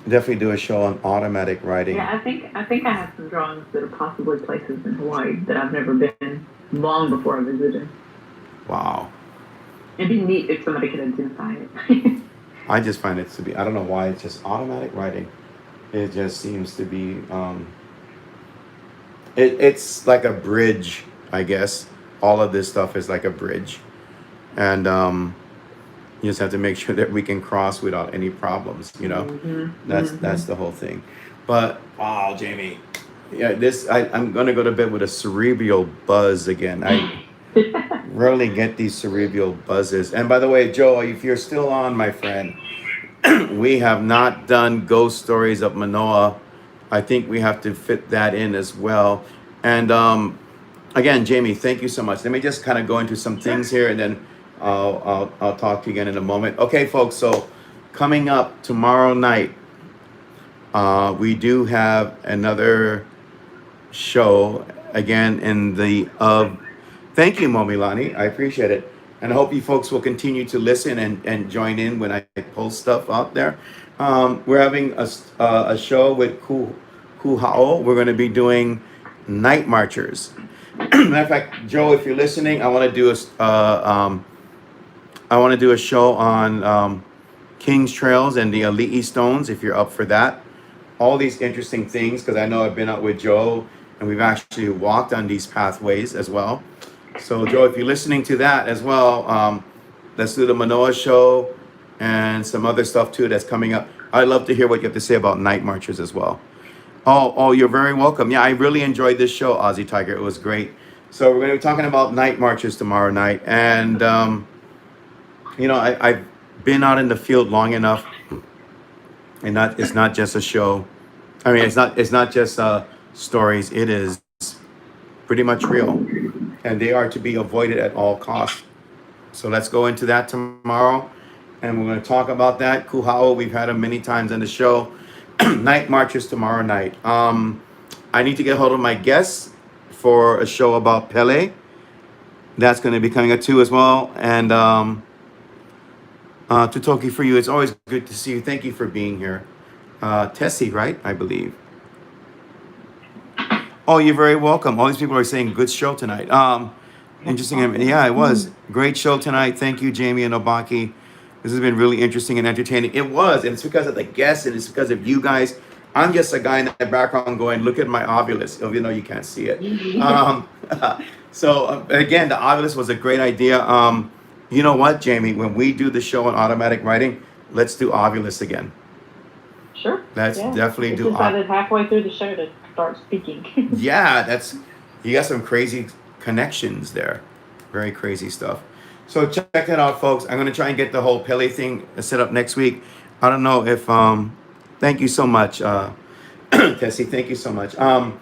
definitely do a show on automatic writing. Yeah, I think I have some drawings that are possibly places in Hawaii that I've never been long before I visited. Wow. It'd be neat if somebody could identify it. I just find it to be, I don't know why, it's just automatic writing. It just seems to be, it's like a bridge, I guess. All of this stuff is like a bridge. And you just have to make sure that we can cross without any problems, you know? That's the whole thing. But, wow, Jamie. Yeah, I'm going to go to bed with a cerebral buzz again. I rarely get these cerebral buzzes. And by the way, Joe, if you're still on, my friend, we have not done ghost stories of Manoa. I think we have to fit that in as well. And again, Jamie, thank you so much. Let me just kind of go into some things here, and then I'll talk to you again in a moment. Okay, folks. So coming up tomorrow night, we do have another show again in the thank you, Momilani. I appreciate it. And I hope you folks will continue to listen and join in when I post stuff out there. We're having a show with Kuhao. We're going to be doing night marchers. Matter of fact, Joe, if you're listening, I want to do a show on King's Trails and the Ali'i Stones, if you're up for that. All these interesting things, because I know I've been out with Joe and we've actually walked on these pathways as well. So, Joe, if you're listening to that as well, let's do the Manoa show and some other stuff too that's coming up. I'd love to hear what you have to say about night marchers as well. Oh, you're very welcome. Yeah, I really enjoyed this show, Aussie Tiger. It was great. So we're going to be talking about night marches tomorrow night, and I've been out in the field long enough, and not it's not just a show. I mean, it's not just stories. It is pretty much real, and they are to be avoided at all costs. So let's go into that tomorrow, and we're going to talk about that. Kuhao, we've had him many times on the show. Night marches tomorrow night. I need to get hold of my guests for a show about Pele. That's going to be coming at 2 as well. And Tutoki, for you, it's always good to see you. Thank you for being here. Tessie, right? I believe. Oh, you're very welcome. All these people are saying good show tonight. Interesting. Yeah, it was great show tonight. Thank you, Jamie and Obaki. This has been really interesting and entertaining. It was, and it's because of the guests, and it's because of you guys. I'm just a guy in the background going, look at my ovulus, even though you can't see it. Again, the ovulus was a great idea. You know what, Jamie? When we do the show on automatic writing, let's do ovulus again. Sure. Let's definitely We do. decided halfway through the show to start speaking. Yeah, you got some crazy connections there. Very crazy stuff. So check it out, folks. I'm gonna try and get the whole Pele thing set up next week. I don't know if thank you so much, Tessie. Thank you so much. And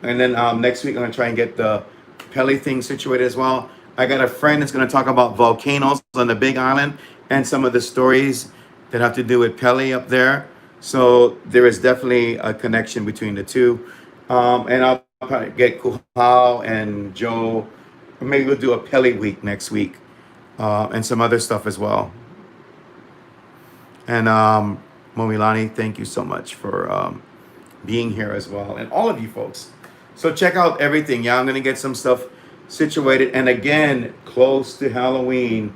then next week I'm gonna try and get the Pele thing situated as well. I got a friend that's gonna talk about volcanoes on the Big Island and some of the stories that have to do with Pele up there. So there is definitely a connection between the two. And I'll probably get Kuhao and Joe, or maybe we'll do a Pele week next week, and some other stuff as well. And Momilani, thank you so much for being here as well, and all of you folks. So check out everything. Yeah, I'm gonna get some stuff situated, and again, close to Halloween.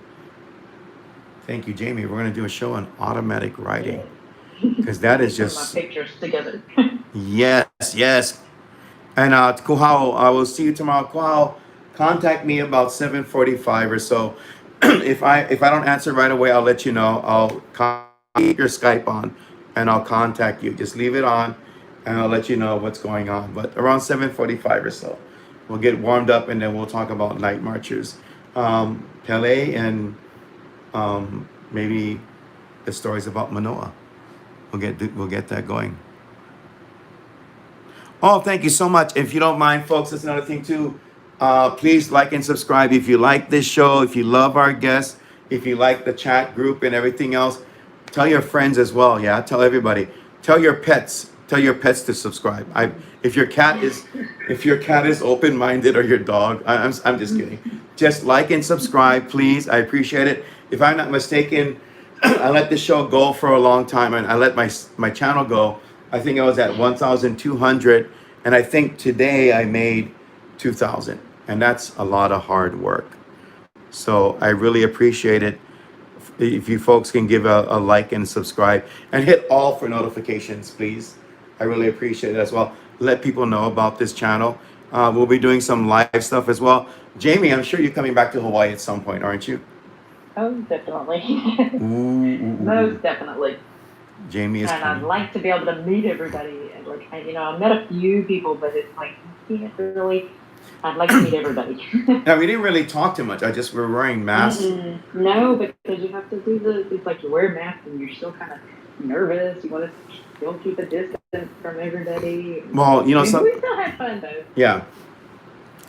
Thank you, Jamie. We're gonna do a show on automatic writing because that is Put just my pictures together. yes. And Kuhao, I will see you tomorrow. Kuhao, contact me about 7:45 or so. if I don't answer right away, I'll let you know. I'll keep your Skype on, and I'll contact you. Just leave it on, and I'll let you know what's going on. But around 7:45 or so, we'll get warmed up, and then we'll talk about night marchers, Pele, and maybe the stories about Manoa. We'll get that going. Oh, thank you so much. If you don't mind, folks, that's another thing too. Please like and subscribe if you like this show, if you love our guests, if you like the chat group and everything else. Tell your friends as well. Yeah, tell everybody. Tell your pets. Tell your pets to subscribe. If your cat is open-minded, or your dog, I'm just kidding. Just like and subscribe, please. I appreciate it. If I'm not mistaken, I let this show go for a long time, and I let my channel go. I think I was at 1,200, and I think today I made 2,000, and that's a lot of hard work. So I really appreciate it if you folks can give a like and subscribe, and hit all for notifications, please. I really appreciate it as well. Let people know about this channel. We'll be doing some live stuff as well. Jamie, I'm sure you're coming back to Hawaii at some point, aren't you? Oh, definitely. Ooh. Most definitely. Jamie is And I'd coming. like to be able to meet everybody. And I met a few people, but it's like, you can't really. I'd like to meet everybody. Now, we didn't really talk too much. We're wearing masks. No, because you have to do it's like you wear a mask and you're still kind of nervous. You want to still keep a distance from everybody. Well, We still had fun though. yeah.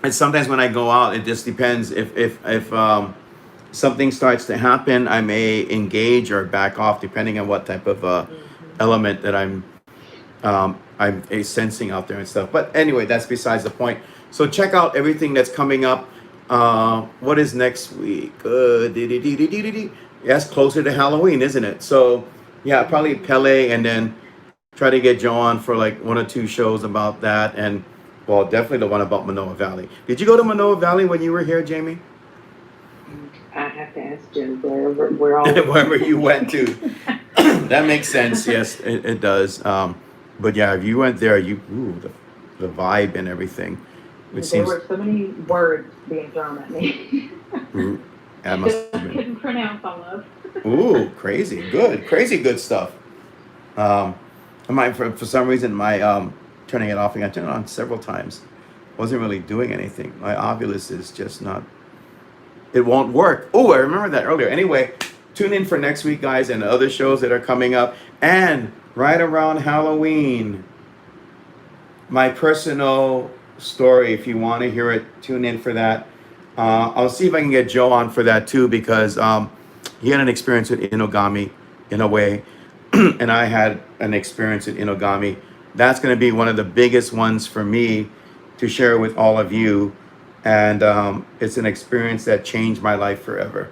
And sometimes when I go out, it just depends. If something starts to happen, I may engage or back off, depending on what type of element that I'm sensing out there and stuff. But anyway, that's besides the point. So check out everything that's coming up. What is next week? That's closer to Halloween, isn't it? So yeah, probably Pele, and then try to get Joe on for like 1 or 2 shows about that, and well, definitely the one about Manoa Valley. Did you go to Manoa Valley when you were here, Jamie? I have to ask Jim where all Wherever you went to. That makes sense. Yes, it does. But yeah, if you went there, the vibe and everything It There seems were so many words being thrown at me that must that have I been. couldn't pronounce all of. Ooh, crazy good stuff. Um, for some reason my turning it off again. I turned it on several times. Wasn't really doing anything. My Ovilus is just not. It won't work. Oh, I remember that earlier. Anyway, tune in for next week, guys, and other shows that are coming up. And right around Halloween, my personal story. If you want to hear it, tune in for that. I'll see if I can get Joe on for that too, because he had an experience with Inogami in a way, and I had an experience with Inogami. That's going to be one of the biggest ones for me to share with all of you, and it's an experience that changed my life forever.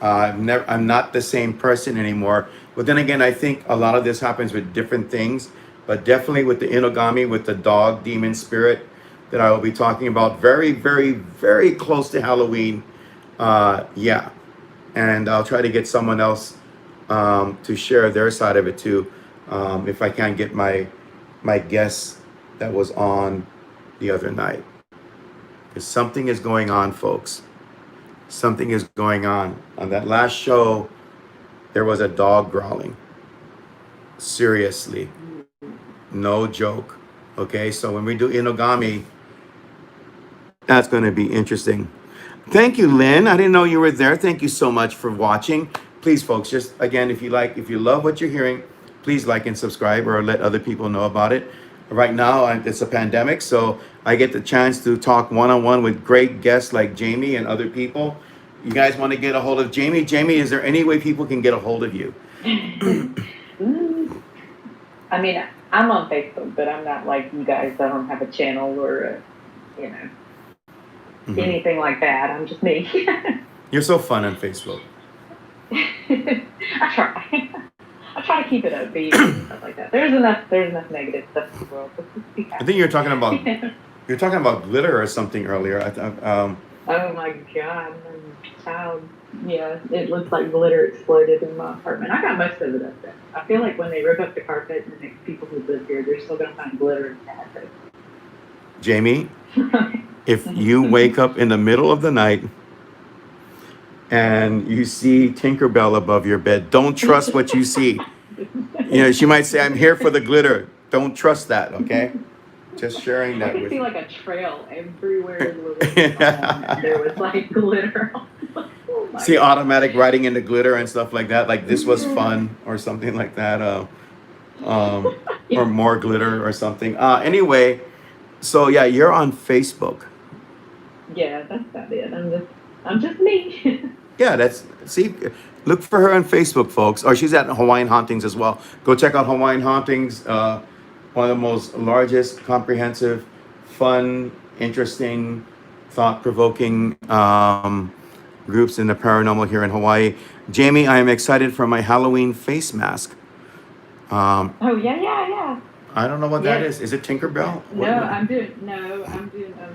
I'm not the same person anymore. But then again, I think a lot of this happens with different things, but definitely with the Inogami, with the dog demon spirit that I will be talking about very close to Halloween. Yeah. And I'll try to get someone else to share their side of it too. If I can't get my guest that was on the other night. Because something is going on, folks. Something is going on. On that last show, there was a dog growling. Seriously. No joke. Okay, so when we do Inogami, that's going to be interesting. Thank you, Lynn. I didn't know you were there. Thank you so much for watching. Please, folks, just again, if you love what you're hearing, please like and subscribe or let other people know about it. Right now, it's a pandemic, so I get the chance to talk one-on-one with great guests like Jamie and other people. You guys want to get a hold of Jamie? Jamie, is there any way people can get a hold of you? I mean, I'm on Facebook, but I'm not like you guys. I don't have a channel or anything like that. I'm just me. You're so fun on Facebook. I try. I try to keep it upbeat and stuff like that. There's enough negative stuff in the world. I think you're talking about glitter or something earlier. Oh my god, my child. Yeah, it looks like glitter exploded in my apartment. I got most of it up there. I feel like when they rip up the carpet and the next people who live here, they're still gonna find glitter in the Jamie, if you wake up in the middle of the night and you see Tinkerbell above your bed, don't trust what you see. She might say, "I'm here for the glitter." Don't trust that, okay? Just sharing that I could with see you. like a trail everywhere in the living room, and there was like glitter. Oh my See god. automatic writing in the glitter and stuff like that, like this was fun or something like that, or more glitter or something. Anyway, so yeah, you're on Facebook. Yeah, that's about it. I'm just me. Yeah, look for her on Facebook, folks. Or she's at Hawaiian Hauntings as well. Go check out Hawaiian Hauntings, one of the most largest, comprehensive, fun, interesting, thought-provoking groups in the paranormal here in Hawaii. Jamie, I am excited for my Halloween face mask. Oh yeah. I don't know what that Yes. is. Is it Tinkerbell? I'm doing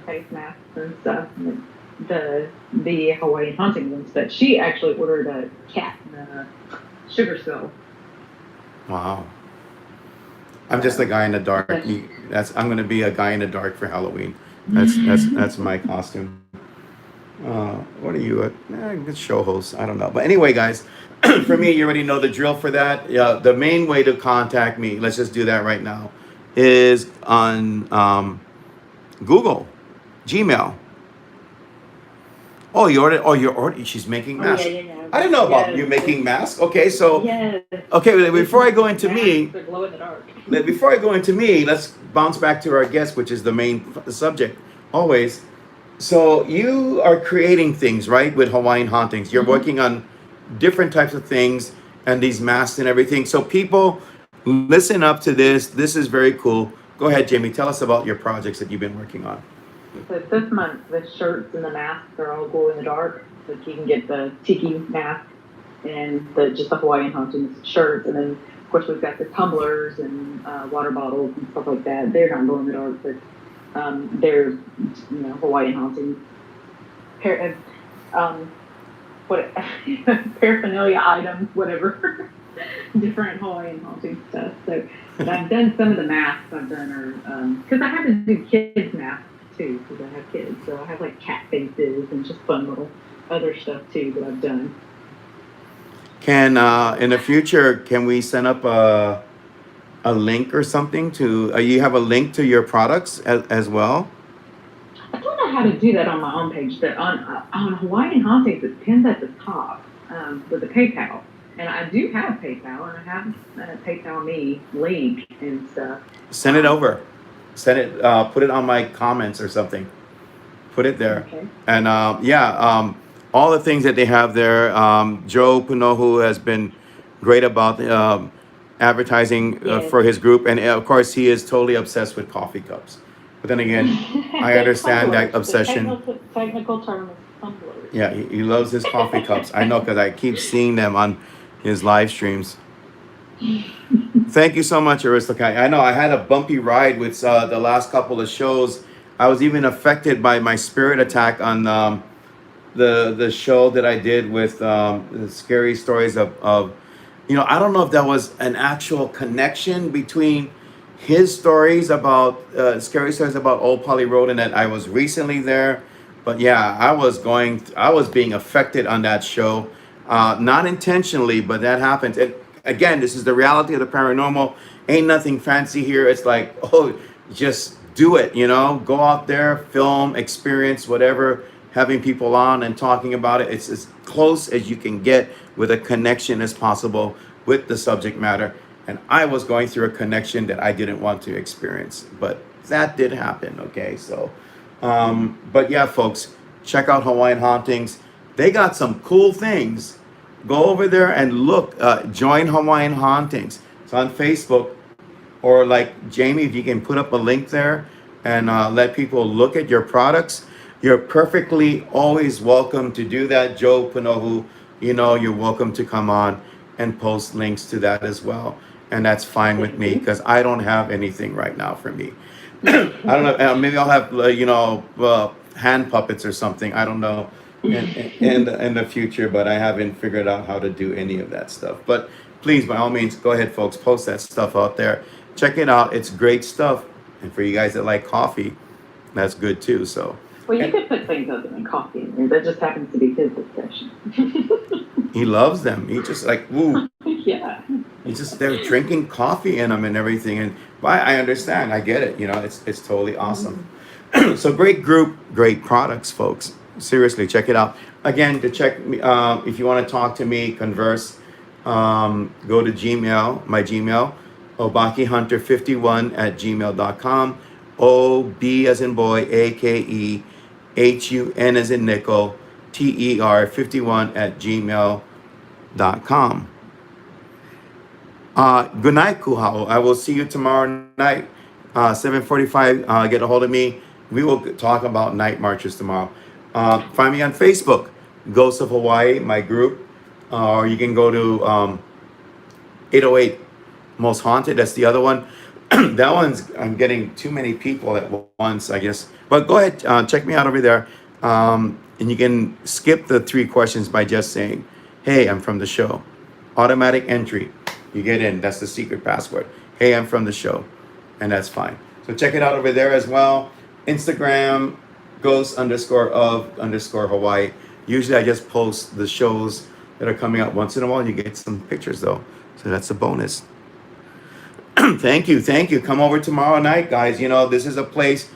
face masks and stuff. The Hawaiian hunting ones, but she actually ordered a cat and a sugar skull. Wow. I'm just a guy in the dark. I'm gonna be a guy in the dark for Halloween. That's my costume. What are you? Good show host. I don't know. But anyway, guys, for me, you already know the drill for that. Yeah, the main way to contact me, let's just do that right now, is on Google, Gmail. Oh, you ordered. Oh, you're already. She's making masks. Yeah. I didn't know about you making masks. Okay, so Yes. okay. Before I go into me, They glow in the dark. before I go into me, let's bounce back to our guest, which is the main subject always. So you are creating things, right, with Hawaiian Hauntings. You're working on different types of things and these masks and everything. So people, listen up to this. This is very cool. Go ahead, Jamie. Tell us about your projects that you've been working on. So this month, the shirts and the masks are all glow in the dark. So you can get the tiki mask and just the Hawaiian Hauntings shirts, and then of course we've got the tumblers and water bottles and stuff like that. They're not glow in the dark, but they're Hawaiian Hauntings. Paraphernalia items, whatever. Different Hawaiian Haunting stuff. So, but I've done some of the masks. I've done, because I had to do kids masks too, because I have kids. So I have like cat faces and just fun little other stuff too that I've done. Can in the future can we send up a link or something to you have a link to your products as well? I don't know how to do that on my own page. That on Hawaiian Hauntings, it's pinned at the top with the PayPal, and I do have PayPal, and I have PayPal me link and stuff. Send it over. Send it. Put it on my comments or something. Put it there. Okay. And all the things that they have there. Joe Punohu has been great about advertising Yes. for his group, and of course, he is totally obsessed with coffee cups. But then again, I understand that obsession. The technical term is tumblers. Yeah, he loves his coffee cups. I know because I keep seeing them on his live streams. Thank you so much, Aristokai. I know I had a bumpy ride with the last couple of shows. I was even affected by my spirit attack on the show that I did with the scary stories of I don't know if that was an actual connection between his stories about scary stories about Old Poly Road and that I was recently there. But yeah, I was being affected on that show, not intentionally, but that happened. And again, this is the reality of the paranormal. Ain't nothing fancy here. It's like, oh, just do it, go out there, film, experience, whatever, having people on and talking about it. It's as close as you can get with a connection as possible with the subject matter. And I was going through a connection that I didn't want to experience, but that did happen. Okay. So, but yeah, folks, check out Hawaiian Hauntings. They got some cool things. Go over there and look, join Hawaiian Hauntings. It's on Facebook, or like Jamie, if you can put up a link there and let people look at your products. You're perfectly always welcome to do that. Joe Panohu, you're welcome to come on and post links to that as well. And that's fine with me because I don't have anything right now for me. I don't know. Maybe I'll have, hand puppets or something. I don't know in the future, but I haven't figured out how to do any of that stuff. But please, by all means, go ahead, folks, post that stuff out there. Check it out. It's great stuff. And for you guys that like coffee, that's good too. So. Well, you could put things other than coffee in there. That just happens to be his obsession. He loves them. He just like, woo. Yeah. They're drinking coffee in them and everything. And I understand. I get it. It's totally awesome. So great group, great products, folks. Seriously, check it out. Again, to check me, if you want to talk to me, converse, go to Gmail, my Gmail, obakihunter51@gmail.com. OB as in boy, AKE, HUN as in nickel, TER 51@gmail.com. Good night, Kuhao. I will see you tomorrow night, 7:45. Get a hold of me. We will talk about night marches tomorrow. Find me on Facebook, Ghosts of Hawaii, my group. Or you can go to 808 Most Haunted. That's the other one. That one's, I'm getting too many people at once, I guess. But go ahead, check me out over there. And you can skip the 3 questions by just saying, hey, I'm from the show. Automatic entry. You get in. That's the secret password. Hey, I'm from the show. And that's fine. So check it out over there as well. Instagram, ghost_of_Hawaii. Usually I just post the shows that are coming out once in a while. You get some pictures though. So that's a bonus. Thank you. Come over tomorrow night, guys. This is a place.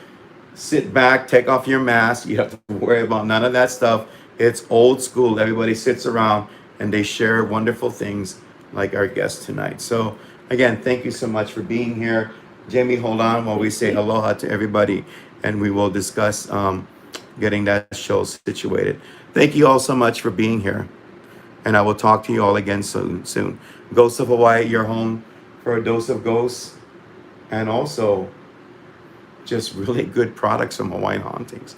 Sit back, take off your mask. You have to worry about none of that stuff. It's old school. Everybody sits around and they share wonderful things like our guest tonight. So again, thank you so much for being here. Jamie, hold on while we say aloha to everybody and we will discuss getting that show situated. Thank you all so much for being here. And I will talk to you all again soon. Ghosts of Hawaii, your home for a dose of ghosts, and also just really good products from Hawaiian Hauntings.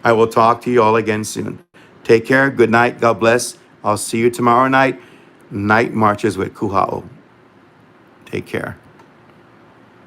I will talk to you all again soon. Take care. Good night. God bless. I'll see you tomorrow night. Night marches with Kuhao. Take care.